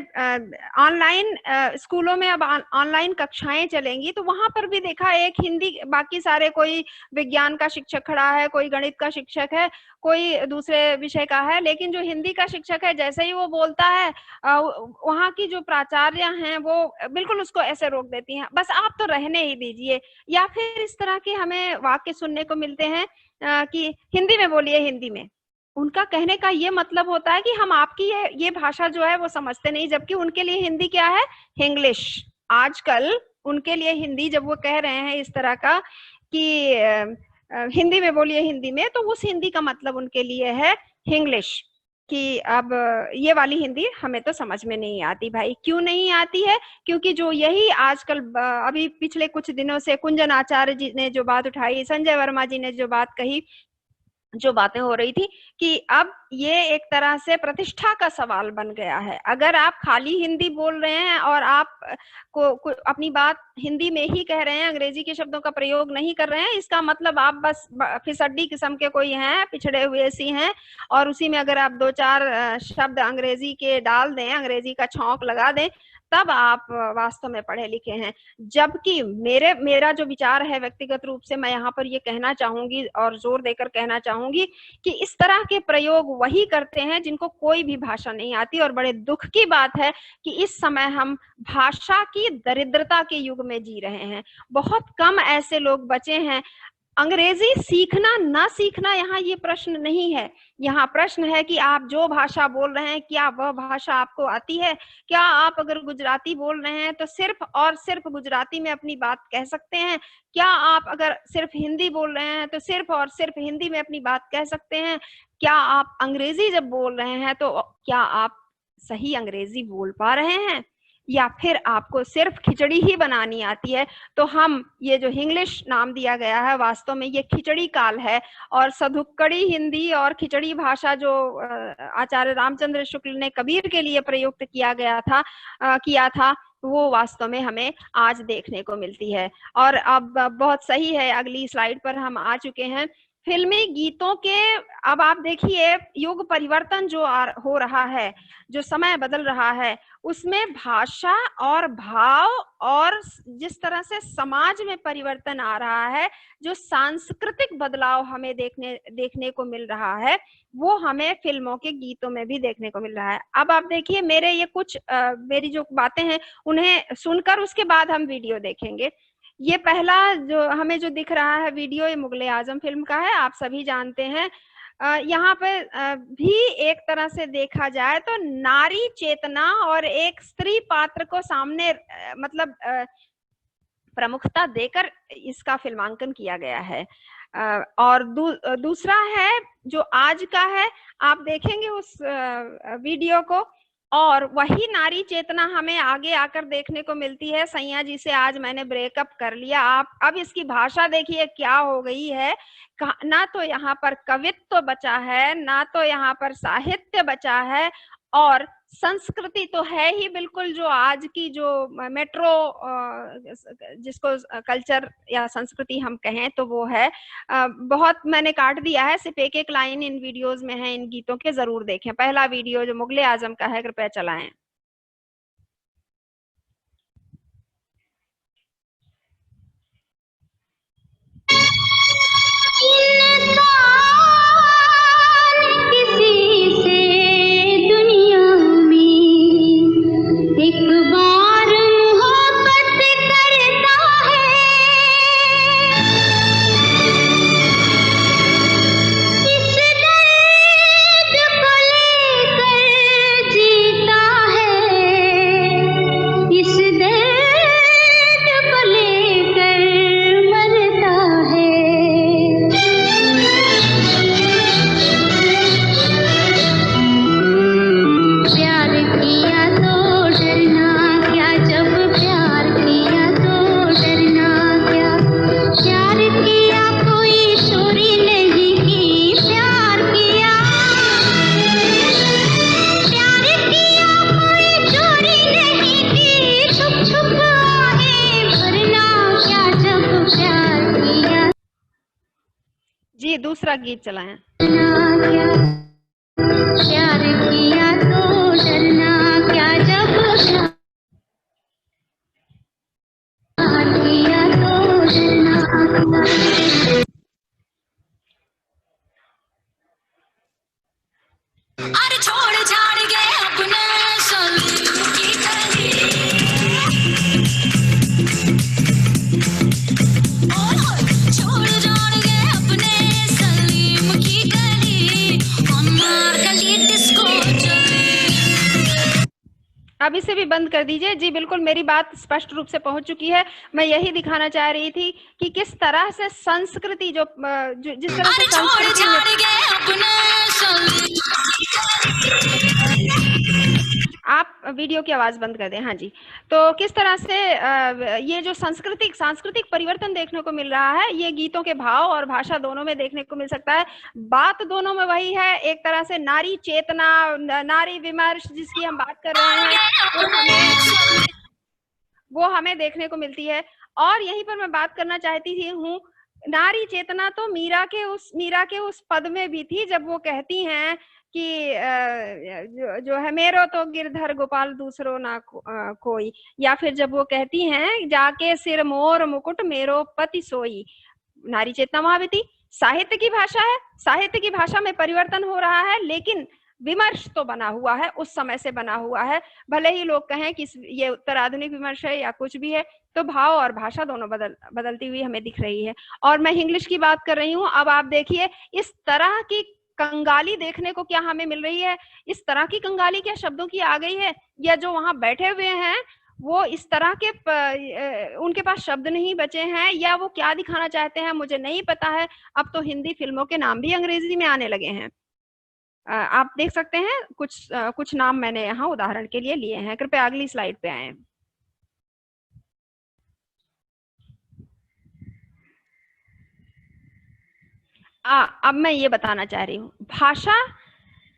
ऑनलाइन स्कूलों में अब ऑनलाइन कक्षाएं चलेंगी, तो वहां पर भी देखा एक हिंदी, बाकी सारे कोई विज्ञान का शिक्षक खड़ा है, कोई गणित का शिक्षक है, कोई दूसरे विषय का है, लेकिन जो हिंदी का शिक्षक है जैसे ही वो बोलता है वहां की जो प्राचार्य हैं वो बिल्कुल उसको ऐसे रोक देती हैं, बस आप तो रहने ही दीजिए। या फिर इस तरह के हमें वाक्य सुनने को मिलते हैं कि हिंदी में बोलिए, हिंदी में। उनका कहने का ये मतलब होता है कि हम आपकी ये भाषा जो है वो समझते नहीं, जबकि उनके लिए हिंदी क्या है? इंग्लिश। आजकल उनके लिए हिंदी, जब वो कह रहे हैं इस तरह का कि हिंदी में बोलिए, हिंदी में, तो उस हिंदी का मतलब उनके लिए है इंग्लिश। कि अब ये वाली हिंदी हमें तो समझ में नहीं आती। भाई क्यों नहीं आती है? क्योंकि जो यही आजकल अभी पिछले कुछ दिनों से कुंजन आचार्य जी ने जो बात उठाई, संजय वर्मा जी ने जो बात कही, जो बातें हो रही थी कि अब ये एक तरह से प्रतिष्ठा का सवाल बन गया है। अगर आप खाली हिंदी बोल रहे हैं और आप को अपनी बात हिंदी में ही कह रहे हैं, अंग्रेजी के शब्दों का प्रयोग नहीं कर रहे हैं, इसका मतलब आप बस फिसड्डी किस्म के कोई हैं, पिछड़े हुए सी हैं, और उसी में अगर आप दो चार शब्द अंग्रेजी के डाल दें, अंग्रेजी का छौंक लगा दें, तब आप वास्तव में पढ़े लिखे हैं। जबकि मेरा जो विचार है व्यक्तिगत रूप से, मैं यहाँ पर ये कहना चाहूंगी और जोर देकर कहना चाहूंगी कि इस तरह के प्रयोग वही करते हैं जिनको कोई भी भाषा नहीं आती। और बड़े दुख की बात है कि इस समय हम भाषा की दरिद्रता के युग में जी रहे हैं। बहुत कम ऐसे लोग बचे हैं। अंग्रेजी सीखना ना सीखना यहाँ ये प्रश्न नहीं है। यहाँ प्रश्न है कि आप जो भाषा बोल रहे हैं, क्या वह भाषा आपको आती है? क्या आप अगर गुजराती बोल रहे हैं तो सिर्फ और सिर्फ गुजराती में अपनी बात कह सकते हैं? क्या आप अगर सिर्फ हिंदी बोल रहे हैं तो सिर्फ और सिर्फ हिंदी में अपनी बात कह सकते हैं? क्या आप अंग्रेजी जब बोल रहे हैं तो क्या आप सही अंग्रेजी बोल पा रहे हैं, या फिर आपको सिर्फ खिचड़ी ही बनानी आती है? तो हम ये जो इंग्लिश नाम दिया गया है, वास्तव में ये खिचड़ी काल है। और सधुक्कड़ी हिंदी और खिचड़ी भाषा जो आचार्य रामचंद्र शुक्ल ने कबीर के लिए प्रयुक्त किया था, वो वास्तव में हमें आज देखने को मिलती है। और अब बहुत सही है, अगली स्लाइड पर हम आ चुके हैं। फिल्मी गीतों के, अब आप देखिए युग परिवर्तन जो हो रहा है, जो समय बदल रहा है, उसमें भाषा और भाव और जिस तरह से समाज में परिवर्तन आ रहा है, जो सांस्कृतिक बदलाव हमें देखने को मिल रहा है, वो हमें फिल्मों के गीतों में भी देखने को मिल रहा है। अब आप देखिए मेरी जो बातें हैं उन्हें सुनकर उसके बाद हम वीडियो देखेंगे। ये पहला जो हमें जो दिख रहा है वीडियो, ये मुगले आजम फिल्म का है, आप सभी जानते हैं। यहाँ पे भी एक तरह से देखा जाए तो नारी चेतना और एक स्त्री पात्र को सामने मतलब प्रमुखता देकर इसका फिल्मांकन किया गया है। और दूसरा है जो आज का है, आप देखेंगे उस वीडियो को, और वही नारी चेतना हमें आगे आकर देखने को मिलती है। सैया जी से आज मैंने ब्रेकअप कर लिया, आप अब इसकी भाषा देखिए क्या हो गई है। ना तो यहाँ पर कवित्व बचा है, ना तो यहाँ पर साहित्य बचा है, और संस्कृति तो है ही बिल्कुल, जो आज की जो मेट्रो जिसको कल्चर या संस्कृति हम कहें तो वो है। बहुत मैंने काट दिया है, सिर्फ एक एक लाइन इन वीडियोस में है इन गीतों के, जरूर देखें। पहला वीडियो जो मुगले आजम का है, कृपया चलाएं। किसी से दुनिया में एक बार मोहब्बत करता है, इस दर्द को लेकर जीता है, इस दर्द को लेकर मरता है। प्यार किया तो डरना क्या, जब प्यार किया तो डरना क्या, प्यार किया कोई चोरी नहीं की, प्यार किया कोई चोरी नहीं की, छुप छुप आए भरना क्या, जब प्यार किया जी दूसरा गीत चलाएं। क्या, प्यार किया तो डरना क्या, जब प्यार किया तो डरना क्या। अरे छोड़ छाड़ गए अपने सलीम की गली, छोड़ छाड़ गए अपने सलीम की गली, हमार गली डिस्को चली। अब इसे भी बंद कर दीजिए। जी बिल्कुल, मेरी बात स्पष्ट रूप से पहुंच चुकी है। मैं यही दिखाना चाह रही थी कि किस तरह से संस्कृति जिस तरह से संस्कृति आप वीडियो की आवाज बंद कर दें। हाँ जी, तो किस तरह से ये जो सांस्कृतिक परिवर्तन देखने को मिल रहा है, ये गीतों के भाव और भाषा दोनों में देखने को मिल सकता है। बात दोनों में वही है, एक तरह से नारी चेतना, नारी विमर्श जिसकी हम बात कर रहे हैं, वो हमें देखने को मिलती है। और यहीं पर मैं बात करना चाहती हूँ, नारी चेतना तो मीरा के उस पद में भी थी, जब वो कहती हैं कि जो है मेरो तो गिरधर गोपाल दूसरो ना कोई, या फिर जब वो कहती हैं जाके सिर मोर मुकुट मेरो पति सोई। नारी चेतना वहां भी थी। साहित्य की भाषा है, साहित्य की भाषा में परिवर्तन हो रहा है, लेकिन विमर्श तो बना हुआ है, उस समय से बना हुआ है। भले ही लोग कहें कि ये उत्तराधुनिक विमर्श है या कुछ भी है, तो भाव और भाषा दोनों बदलती हुई हमें दिख रही है। और मैं इंग्लिश की बात कर रही हूँ। अब आप देखिए, इस तरह की कंगाली देखने को क्या हमें मिल रही है, इस तरह की कंगाली क्या शब्दों की आ गई है, या जो वहां बैठे हुए हैं वो इस तरह के उनके पास शब्द नहीं बचे हैं, या वो क्या दिखाना चाहते हैं मुझे नहीं पता है। अब तो हिंदी फिल्मों के नाम भी अंग्रेजी में आने लगे हैं। आप देख सकते हैं कुछ नाम मैंने यहाँ उदाहरण के लिए लिए हैं। कृपया अगली स्लाइड पे आए। अब मैं ये बताना चाह रही हूँ, भाषा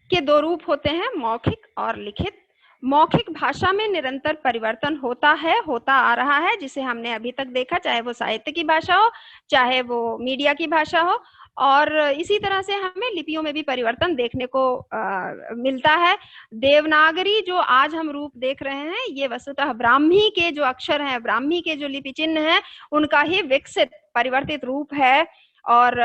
के दो रूप होते हैं, मौखिक और लिखित। मौखिक भाषा में निरंतर परिवर्तन होता आ रहा है, जिसे हमने अभी तक देखा, चाहे वो साहित्य की भाषा हो, चाहे वो मीडिया की भाषा हो। और इसी तरह से हमें लिपियों में भी परिवर्तन देखने को मिलता है। देवनागरी जो आज हम रूप देख रहे हैं, ये वस्तुतः ब्राह्मी के जो अक्षर हैं, ब्राह्मी के जो लिपि चिन्ह हैं, उनका ही विकसित परिवर्तित रूप है। और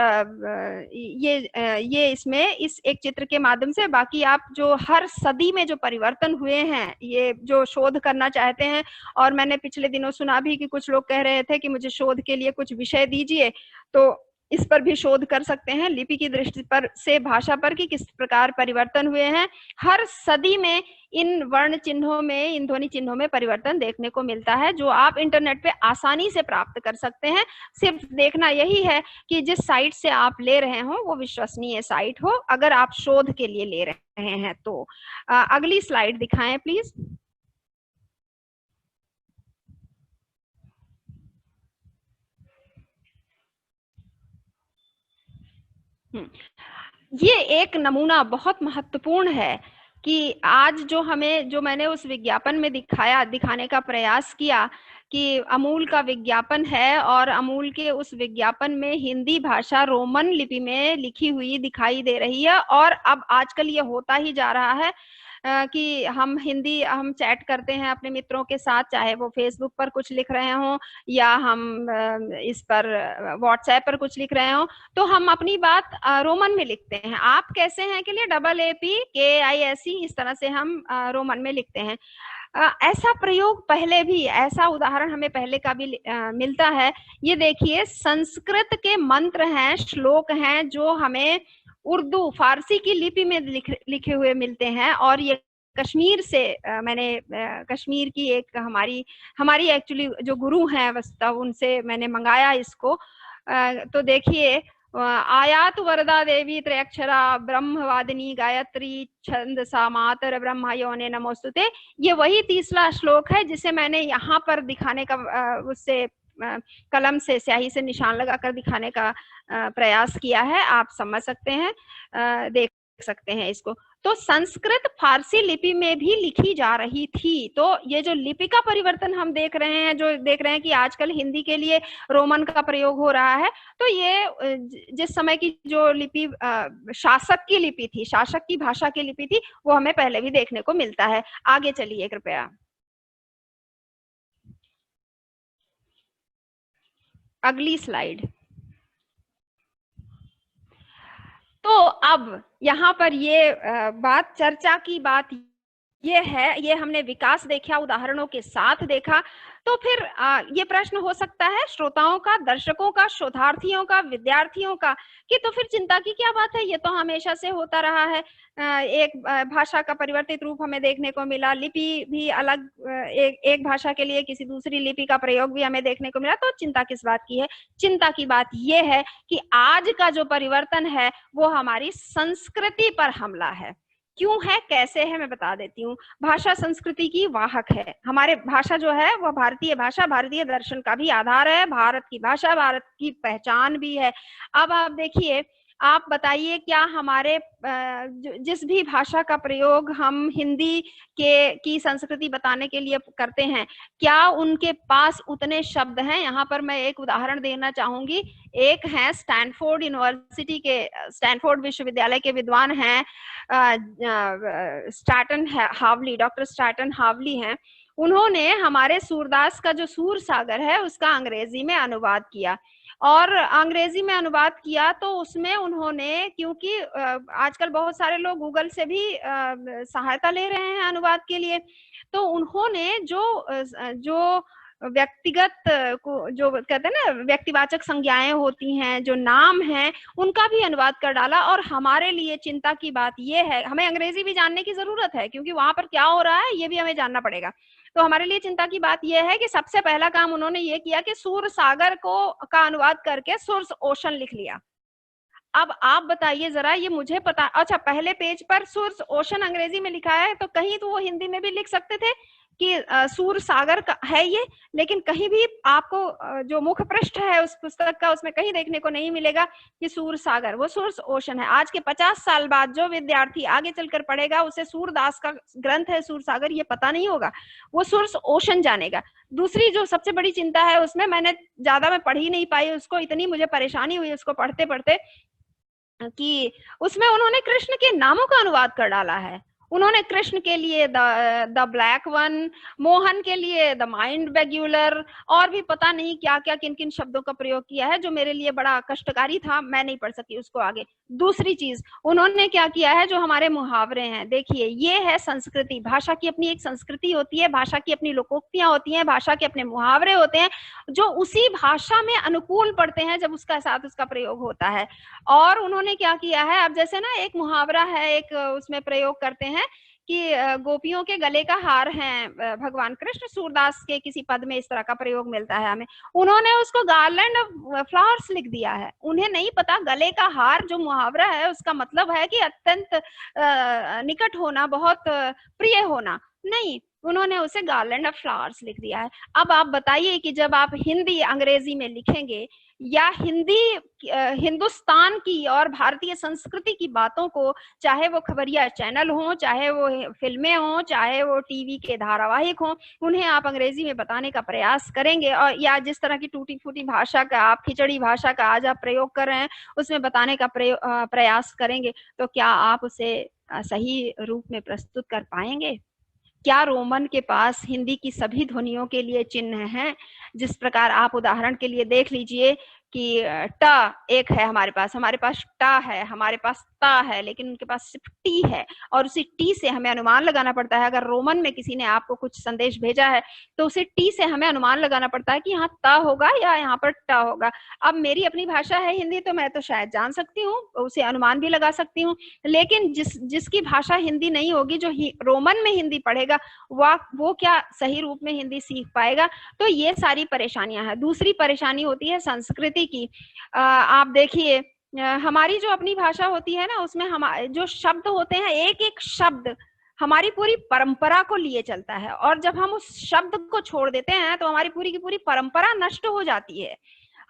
ये इसमें इस एक चित्र के माध्यम से, बाकी आप जो हर सदी में जो परिवर्तन हुए हैं, ये जो शोध करना चाहते हैं, और मैंने पिछले दिनों सुना भी कि कुछ लोग कह रहे थे कि मुझे शोध के लिए कुछ विषय दीजिए, तो इस पर भी शोध कर सकते हैं, लिपि की दृष्टि पर से भाषा पर, कि किस प्रकार परिवर्तन हुए हैं। हर सदी में इन वर्ण चिन्हों में, इन ध्वनि चिन्हों में परिवर्तन देखने को मिलता है, जो आप इंटरनेट पे आसानी से प्राप्त कर सकते हैं। सिर्फ देखना यही है कि जिस साइट से आप ले रहे हो वो विश्वसनीय साइट हो, अगर आप शोध के लिए ले रहे हैं तो। अगली स्लाइड दिखाएं प्लीज। ये एक नमूना बहुत महत्वपूर्ण है कि आज जो मैंने उस विज्ञापन में दिखाने का प्रयास किया कि अमूल का विज्ञापन है और अमूल के उस विज्ञापन में हिंदी भाषा रोमन लिपि में लिखी हुई दिखाई दे रही है। और अब आजकल ये होता ही जा रहा है कि हम चैट करते हैं अपने मित्रों के साथ, चाहे वो फेसबुक पर कुछ लिख रहे हों या हम इस पर व्हाट्सएप पर कुछ लिख रहे हों, तो हम अपनी बात रोमन में लिखते हैं। आप कैसे हैं के लिए AAPKISE इस तरह से हम रोमन में लिखते हैं। ऐसा प्रयोग पहले भी, ऐसा उदाहरण हमें पहले का भी मिलता है। ये देखिए, संस्कृत के मंत्र हैं, श्लोक हैं जो हमें उर्दू फारसी की लिपि में लिखे हुए मिलते हैं। और ये कश्मीर से मैंने कश्मीर की एक हमारी एक्चुअली जो गुरु हैं वस्तव, उनसे मैंने मंगाया इसको। तो देखिए, आयात वरदा देवी त्रयक्षरा ब्रह्मवादिनी गायत्री छंदसा मातर ब्रह्मा योने नमोस्तुते। ये वही 30वां श्लोक है जिसे मैंने यहाँ पर दिखाने का उससे कलम से स्याही से निशान लगाकर दिखाने का प्रयास किया है। आप समझ सकते हैं, देख सकते हैं इसको। तो संस्कृत फारसी लिपि में भी लिखी जा रही थी। तो ये जो लिपि का परिवर्तन हम देख रहे हैं कि आजकल हिंदी के लिए रोमन का प्रयोग हो रहा है, तो ये जिस समय की जो लिपि शासक की लिपि थी, शासक की भाषा की लिपि थी, वो हमें पहले भी देखने को मिलता है। आगे चलिए कृपया। अगली स्लाइड। तो अब यहाँ पर ये चर्चा की बात ये है, ये हमने विकास देखा, उदाहरणों के साथ देखा। तो फिर ये प्रश्न हो सकता है श्रोताओं का, दर्शकों का, शोधार्थियों का, विद्यार्थियों का, कि तो फिर चिंता की क्या बात है, ये तो हमेशा से होता रहा है। एक भाषा का परिवर्तित रूप हमें देखने को मिला, लिपि भी अलग, एक भाषा के लिए किसी दूसरी लिपि का प्रयोग भी हमें देखने को मिला, तो चिंता किस बात की है? चिंता की बात ये है कि आज का जो परिवर्तन है वो हमारी संस्कृति पर हमला है। क्यों है, कैसे है, मैं बता देती हूँ। भाषा संस्कृति की वाहक है। हमारे भाषा जो है वह भारतीय भाषा, भारतीय दर्शन का भी आधार है, भारत की भाषा, भारत की पहचान भी है। अब आप देखिए, आप बताइए, क्या हमारे जिस भी भाषा का प्रयोग हम हिंदी की संस्कृति बताने के लिए करते हैं, क्या उनके पास उतने शब्द हैं? यहाँ पर मैं एक उदाहरण देना चाहूंगी। एक है स्टैनफोर्ड यूनिवर्सिटी के, स्टैनफोर्ड विश्वविद्यालय के विद्वान हैं स्टैटन हावली, डॉक्टर स्टैटन हावली हैं। उन्होंने हमारे सूरदास का जो सूर सागर है उसका अंग्रेजी में अनुवाद किया, और अंग्रेजी में अनुवाद किया तो उसमें उन्होंने, क्योंकि आजकल बहुत सारे लोग गूगल से भी सहायता ले रहे हैं अनुवाद के लिए, तो उन्होंने जो व्यक्तिगत को, जो कहते हैं ना व्यक्तिवाचक संज्ञाएं होती हैं, जो नाम हैं, उनका भी अनुवाद कर डाला। और हमारे लिए चिंता की बात यह है, हमें अंग्रेजी भी जानने की जरूरत है क्योंकि वहां पर क्या हो रहा है ये भी हमें जानना पड़ेगा। तो हमारे लिए चिंता की बात यह है कि सबसे पहला काम उन्होंने ये किया कि सूर सागर का अनुवाद करके सोर्स ओशन लिख लिया। अब आप बताइए जरा, ये मुझे पता, अच्छा पहले पेज पर सोर्स ओशन अंग्रेजी में लिखा है, तो कहीं तो वो हिंदी में भी लिख सकते थे कि सूर सागर का है ये, लेकिन कहीं भी आपको जो मुख्य पृष्ठ है उस पुस्तक का, उसमें कहीं देखने को नहीं मिलेगा कि सूर सागर, वो सोर्स ओशन है। आज के 50 साल बाद जो विद्यार्थी आगे चलकर पढ़ेगा, उसे सूरदास का ग्रंथ है सूर सागर ये पता नहीं होगा, वो सोर्स ओशन जानेगा। दूसरी जो सबसे बड़ी चिंता है उसमें, मैं पढ़ ही नहीं पाई उसको, इतनी मुझे परेशानी हुई उसको पढ़ते पढ़ते, कि उसमें उन्होंने कृष्ण के नामों का अनुवाद कर डाला है। उन्होंने कृष्ण के लिए द ब्लैक वन, मोहन के लिए द माइंड बेग्युलर, और भी पता नहीं क्या क्या किन किन शब्दों का प्रयोग किया है, जो मेरे लिए बड़ा कष्टकारी था, मैं नहीं पढ़ सकी उसको आगे। दूसरी चीज उन्होंने क्या किया है, जो हमारे मुहावरे हैं, देखिए ये है संस्कृति। भाषा की अपनी एक संस्कृति होती है, भाषा की अपनी लोकोक्तियां होती हैं, भाषा के अपने मुहावरे होते हैं जो उसी भाषा में अनुकूल पड़ते हैं जब उसका साथ उसका प्रयोग होता है। और उन्होंने क्या किया है, अब जैसे ना एक मुहावरा है, एक उसमें प्रयोग करते हैं कि गोपियों के गले का हार हैं भगवान कृष्ण, सूरदास के किसी पद में इस तरह का प्रयोग मिलता है हमें, उन्होंने उसको गार्लैंड ऑफ फ्लावर्स लिख दिया है। उन्हें नहीं पता गले का हार जो मुहावरा है उसका मतलब है कि अत्यंत निकट होना, बहुत प्रिय होना, नहीं, उन्होंने उसे गार्लैंड ऑफ फ्लावर्स लिख दिया है। अब आप बताइए कि जब आप हिंदी अंग्रेजी में लिखेंगे या हिंदुस्तान की और भारतीय संस्कृति की बातों को, चाहे वो खबरिया चैनल हो, चाहे वो फिल्में हो, चाहे वो टीवी के धारावाहिक हो, उन्हें आप अंग्रेजी में बताने का प्रयास करेंगे, और या जिस तरह की टूटी फूटी भाषा का, आप खिचड़ी भाषा का आज आप प्रयोग कर रहे हैं, उसमें बताने का प्रयास करेंगे, तो क्या आप उसे सही रूप में प्रस्तुत कर पाएंगे? क्या रोमन के पास हिंदी की सभी ध्वनियों के लिए चिन्ह हैं? जिस प्रकार आप उदाहरण के लिए देख लीजिए कि ट एक है हमारे पास ट है, हमारे पास ता है, लेकिन उनके पास सिर्फ टी है, और उसी टी से हमें अनुमान लगाना पड़ता है। अगर रोमन में किसी ने आपको कुछ संदेश भेजा है तो उसे टी से हमें अनुमान लगाना पड़ता है कि यहाँ ता होगा या यहाँ पर ट होगा। अब मेरी अपनी भाषा है हिंदी, तो मैं तो शायद जान सकती हूँ, उसे अनुमान भी लगा सकती हूँ, लेकिन जिसकी भाषा हिंदी नहीं होगी, जो रोमन में हिंदी पढ़ेगा, वो क्या सही रूप में हिंदी सीख पाएगा? तो ये सारी परेशानियां हैं। दूसरी परेशानी होती है संस्कृति की। आप देखिए, हमारी जो अपनी भाषा होती है ना, उसमें हमारे जो शब्द होते हैं, एक एक शब्द हमारी पूरी परंपरा को लिए चलता है, और जब हम उस शब्द को छोड़ देते हैं तो हमारी पूरी की पूरी परंपरा नष्ट हो जाती है,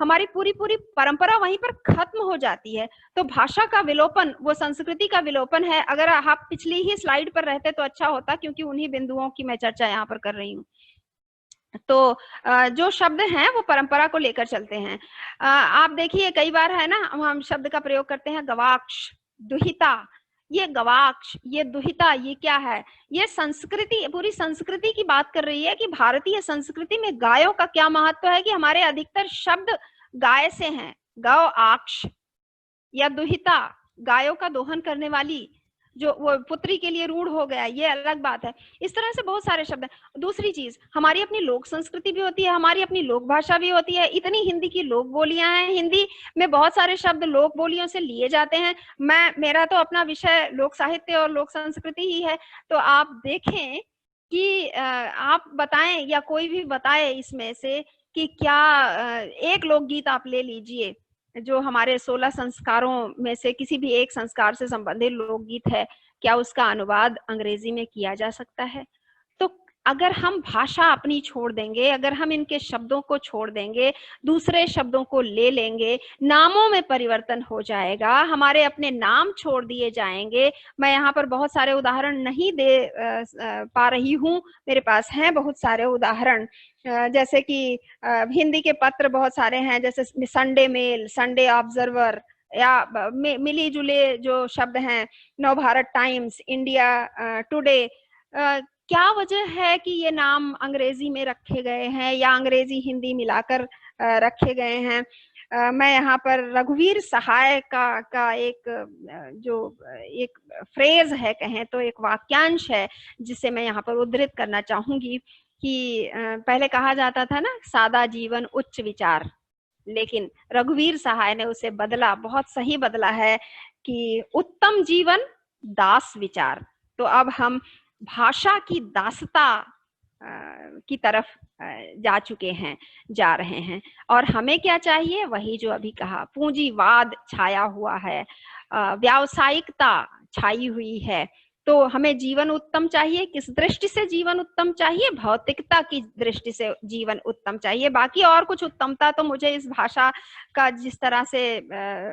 हमारी पूरी परंपरा वहीं पर खत्म हो जाती है। तो भाषा का विलोपन वो संस्कृति का विलोपन है। अगर आप पिछली ही स्लाइड पर रहते तो अच्छा होता, क्योंकि उन्हीं बिंदुओं की मैं चर्चा यहाँ पर कर रही हूँ। तो जो शब्द हैं वो परंपरा को लेकर चलते हैं। आप देखिए, कई बार है ना, हम शब्द का प्रयोग करते हैं गवाक्ष, दुहिता। ये गवाक्ष, ये दुहिता, ये क्या है? ये संस्कृति, पूरी संस्कृति की बात कर रही है कि भारतीय संस्कृति में गायों का क्या महत्व है, कि हमारे अधिकतर शब्द गाय से हैं। गौ आक्ष या दुहिता, गायों का दोहन करने वाली, जो वो पुत्री के लिए रूढ़ हो गया, ये अलग बात है। इस तरह से बहुत सारे शब्द हैं। दूसरी चीज, हमारी अपनी लोक संस्कृति भी होती है, हमारी अपनी लोक भाषा भी होती है। इतनी हिंदी की लोक बोलियां हैं, हिंदी में बहुत सारे शब्द लोक बोलियों से लिए जाते हैं। मेरा तो अपना विषय लोक साहित्य और लोक संस्कृति ही है। तो आप देखें कि आप बताएं या कोई भी बताए इसमें से कि क्या एक लोकगीत आप ले लीजिए जो हमारे 16 संस्कारों में से किसी भी एक संस्कार से संबंधित लोकगीत है, क्या उसका अनुवाद अंग्रेजी में किया जा सकता है? तो अगर हम भाषा अपनी छोड़ देंगे, अगर हम इनके शब्दों को छोड़ देंगे, दूसरे शब्दों को ले लेंगे, नामों में परिवर्तन हो जाएगा, हमारे अपने नाम छोड़ दिए जाएंगे। मैं यहाँ पर बहुत सारे उदाहरण नहीं दे पा रही हूँ, मेरे पास हैं बहुत सारे उदाहरण, जैसे कि हिंदी के पत्र बहुत सारे हैं, जैसे संडे मेल, संडे ऑब्जर्वर, या मिली जुले जो शब्द हैं, नव भारत टाइम्स, इंडिया टुडे। क्या वजह है कि ये नाम अंग्रेजी में रखे गए हैं या अंग्रेजी हिंदी मिलाकर रखे गए हैं? मैं यहाँ पर रघुवीर सहाय का एक फ्रेज है, कहें तो एक वाक्यांश है, जिसे मैं यहाँ पर उद्धृत करना चाहूंगी कि पहले कहा जाता था ना, सादा जीवन उच्च विचार, लेकिन रघुवीर सहाय ने उसे बदला, बहुत सही बदला है, कि उत्तम जीवन दास विचार। तो अब हम भाषा की दासता की तरफ जा रहे हैं, और हमें क्या चाहिए? वही जो अभी कहा, पूंजीवाद छाया हुआ है, व्यावसायिकता छाई हुई है। तो हमें जीवन उत्तम चाहिए। किस दृष्टि से जीवन उत्तम चाहिए? भौतिकता की दृष्टि से जीवन उत्तम चाहिए। बाकी और कुछ उत्तमता तो मुझे इस भाषा का जिस तरह से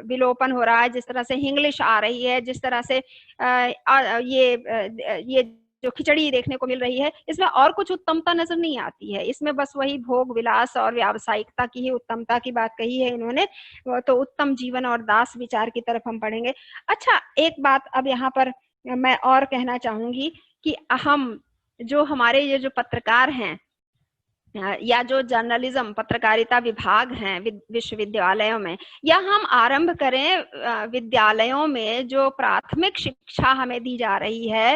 विलोपन हो रहा है, जिस तरह से इंग्लिश आ रही है, जिस तरह से ये जो खिचड़ी देखने को मिल रही है, इसमें और कुछ उत्तमता नजर नहीं आती है। इसमें बस वही भोग विलास और व्यावसायिकता की ही उत्तमता की बात कही है इन्होंने। तो उत्तम जीवन और दास विचार की तरफ हम पढ़ेंगे। अच्छा, एक बात अब यहाँ पर मैं और कहना चाहूंगी कि हम जो हमारे ये जो पत्रकार हैं, या जो जर्नलिज्म पत्रकारिता विभाग हैं विश्वविद्यालयों में, या हम आरंभ करें विद्यालयों में जो प्राथमिक शिक्षा हमें दी जा रही है,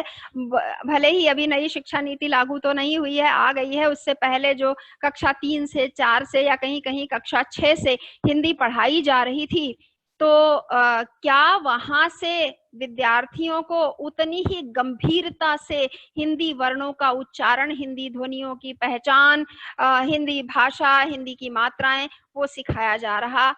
भले ही अभी नई शिक्षा नीति लागू तो नहीं हुई है, आ गई है, उससे पहले जो कक्षा 3 से 4 से या कहीं कहीं कक्षा 6 से हिंदी पढ़ाई जा रही थी, तो क्या वहां से विद्यार्थियों को उतनी ही गंभीरता से हिंदी वर्णों का उच्चारण, हिंदी ध्वनियों की पहचान, हिंदी भाषा, हिंदी की मात्राएं, वो सिखाया जा रहा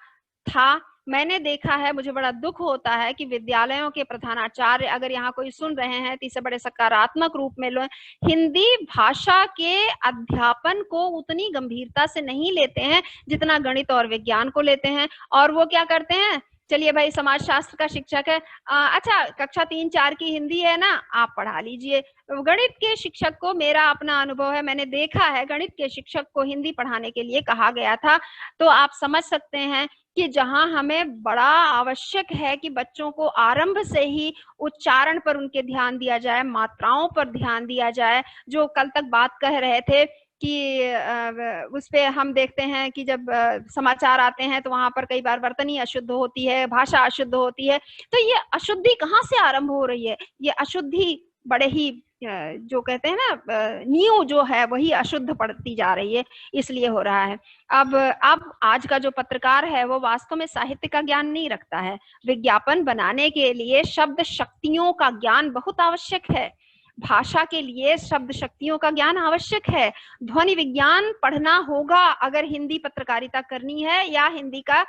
था? मैंने देखा है, मुझे बड़ा दुख होता है कि विद्यालयों के प्रधानाचार्य, अगर यहाँ कोई सुन रहे हैं तो इसे बड़े सकारात्मक रूप में लो, हिंदी भाषा के अध्यापन को उतनी गंभीरता से नहीं लेते हैं जितना गणित और विज्ञान को लेते हैं। और वो क्या करते हैं, चलिए भाई समाज शास्त्र का शिक्षक है, अच्छा कक्षा 3-4 की हिंदी है ना, आप पढ़ा लीजिए। गणित के शिक्षक को, मेरा अपना अनुभव है, मैंने देखा है, गणित के शिक्षक को हिंदी पढ़ाने के लिए कहा गया था। तो आप समझ सकते हैं कि जहां हमें बड़ा आवश्यक है कि बच्चों को आरंभ से ही उच्चारण पर उनके ध्यान दिया जाए, मात्राओं पर ध्यान दिया जाए। जो कल तक बात कह रहे थे कि उस पे हम देखते हैं कि जब समाचार आते हैं तो वहां पर कई बार वर्तनी अशुद्ध होती है, भाषा अशुद्ध होती है। तो ये अशुद्धि कहाँ से आरंभ हो रही है? ये अशुद्धि बड़े ही जो कहते हैं ना, नींव जो है वही अशुद्ध पड़ती जा रही है, इसलिए हो रहा है। अब आज का जो पत्रकार है वो वास्तव में साहित्य का ज्ञान नहीं रखता है। विज्ञापन बनाने के लिए शब्द शक्तियों का ज्ञान बहुत आवश्यक है, भाषा के लिए शब्द शक्तियों का ज्ञान आवश्यक है। ध्वनि विज्ञान पढ़ना होगा अगर हिंदी पत्रकारिता करनी है या हिंदी का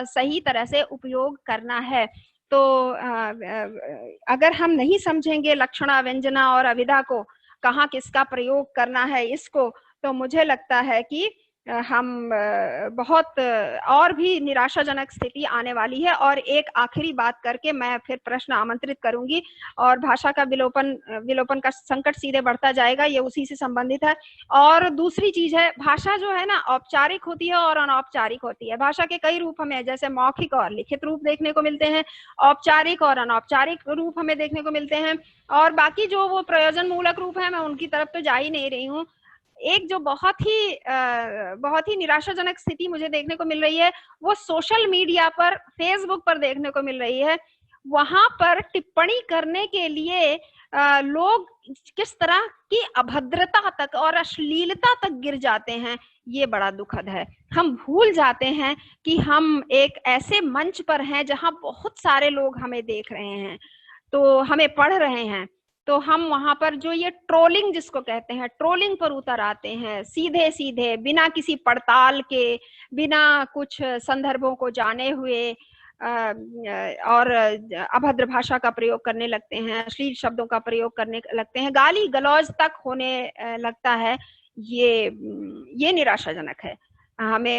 सही तरह से उपयोग करना है। तो अगर हम नहीं समझेंगे लक्षणा, व्यंजना और अभिधा को, कहाँ किसका प्रयोग करना है इसको, तो मुझे लगता है कि हम बहुत और भी निराशाजनक स्थिति आने वाली है। और एक आखिरी बात करके मैं फिर प्रश्न आमंत्रित करूंगी, और भाषा का विलोपन का संकट सीधे बढ़ता जाएगा, ये उसी से संबंधित है। और दूसरी चीज है, भाषा जो है ना औपचारिक होती है और अनौपचारिक होती है। भाषा के कई रूप हमें, जैसे मौखिक और लिखित रूप देखने को मिलते हैं, औपचारिक और अनौपचारिक रूप हमें देखने को मिलते हैं, और बाकी जो वो प्रयोजन मूलक रूप है मैं उनकी तरफ तो जा ही नहीं रही हूँ। एक जो बहुत ही निराशाजनक स्थिति मुझे देखने को मिल रही है वो सोशल मीडिया पर, फेसबुक पर देखने को मिल रही है। वहां पर टिप्पणी करने के लिए लोग किस तरह की अभद्रता तक और अश्लीलता तक गिर जाते हैं, ये बड़ा दुखद है। हम भूल जाते हैं कि हम एक ऐसे मंच पर हैं जहां बहुत सारे लोग हमें देख रहे हैं, तो हमें पढ़ रहे हैं, तो हम वहां पर जो ये ट्रोलिंग जिसको कहते हैं, ट्रोलिंग पर उतर आते हैं सीधे सीधे, बिना किसी पड़ताल के, बिना कुछ संदर्भों को जाने हुए, और अभद्र भाषा का प्रयोग करने लगते हैं, अश्लील शब्दों का प्रयोग करने लगते हैं, गाली गलौज तक होने लगता है। ये निराशाजनक है।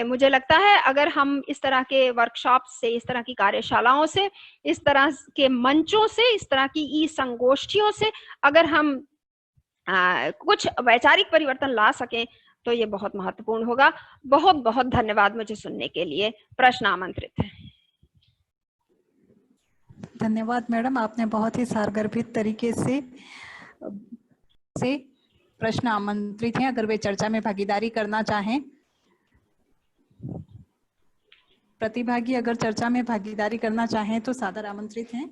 मुझे लगता है अगर हम इस तरह के वर्कशॉप से, इस तरह की कार्यशालाओं से, इस तरह के मंचों से, इस तरह की ई संगोष्ठियों से अगर हम कुछ वैचारिक परिवर्तन ला सकें तो ये बहुत महत्वपूर्ण होगा। बहुत बहुत धन्यवाद मुझे सुनने के लिए। प्रश्न आमंत्रित है। धन्यवाद मैडम, आपने बहुत ही सारगर्भित तरीके से प्रश्न आमंत्रित हैं। अगर वे चर्चा में भागीदारी करना चाहें, प्रतिभागी अगर चर्चा में भागीदारी करना चाहें तो सादर आमंत्रित हैं।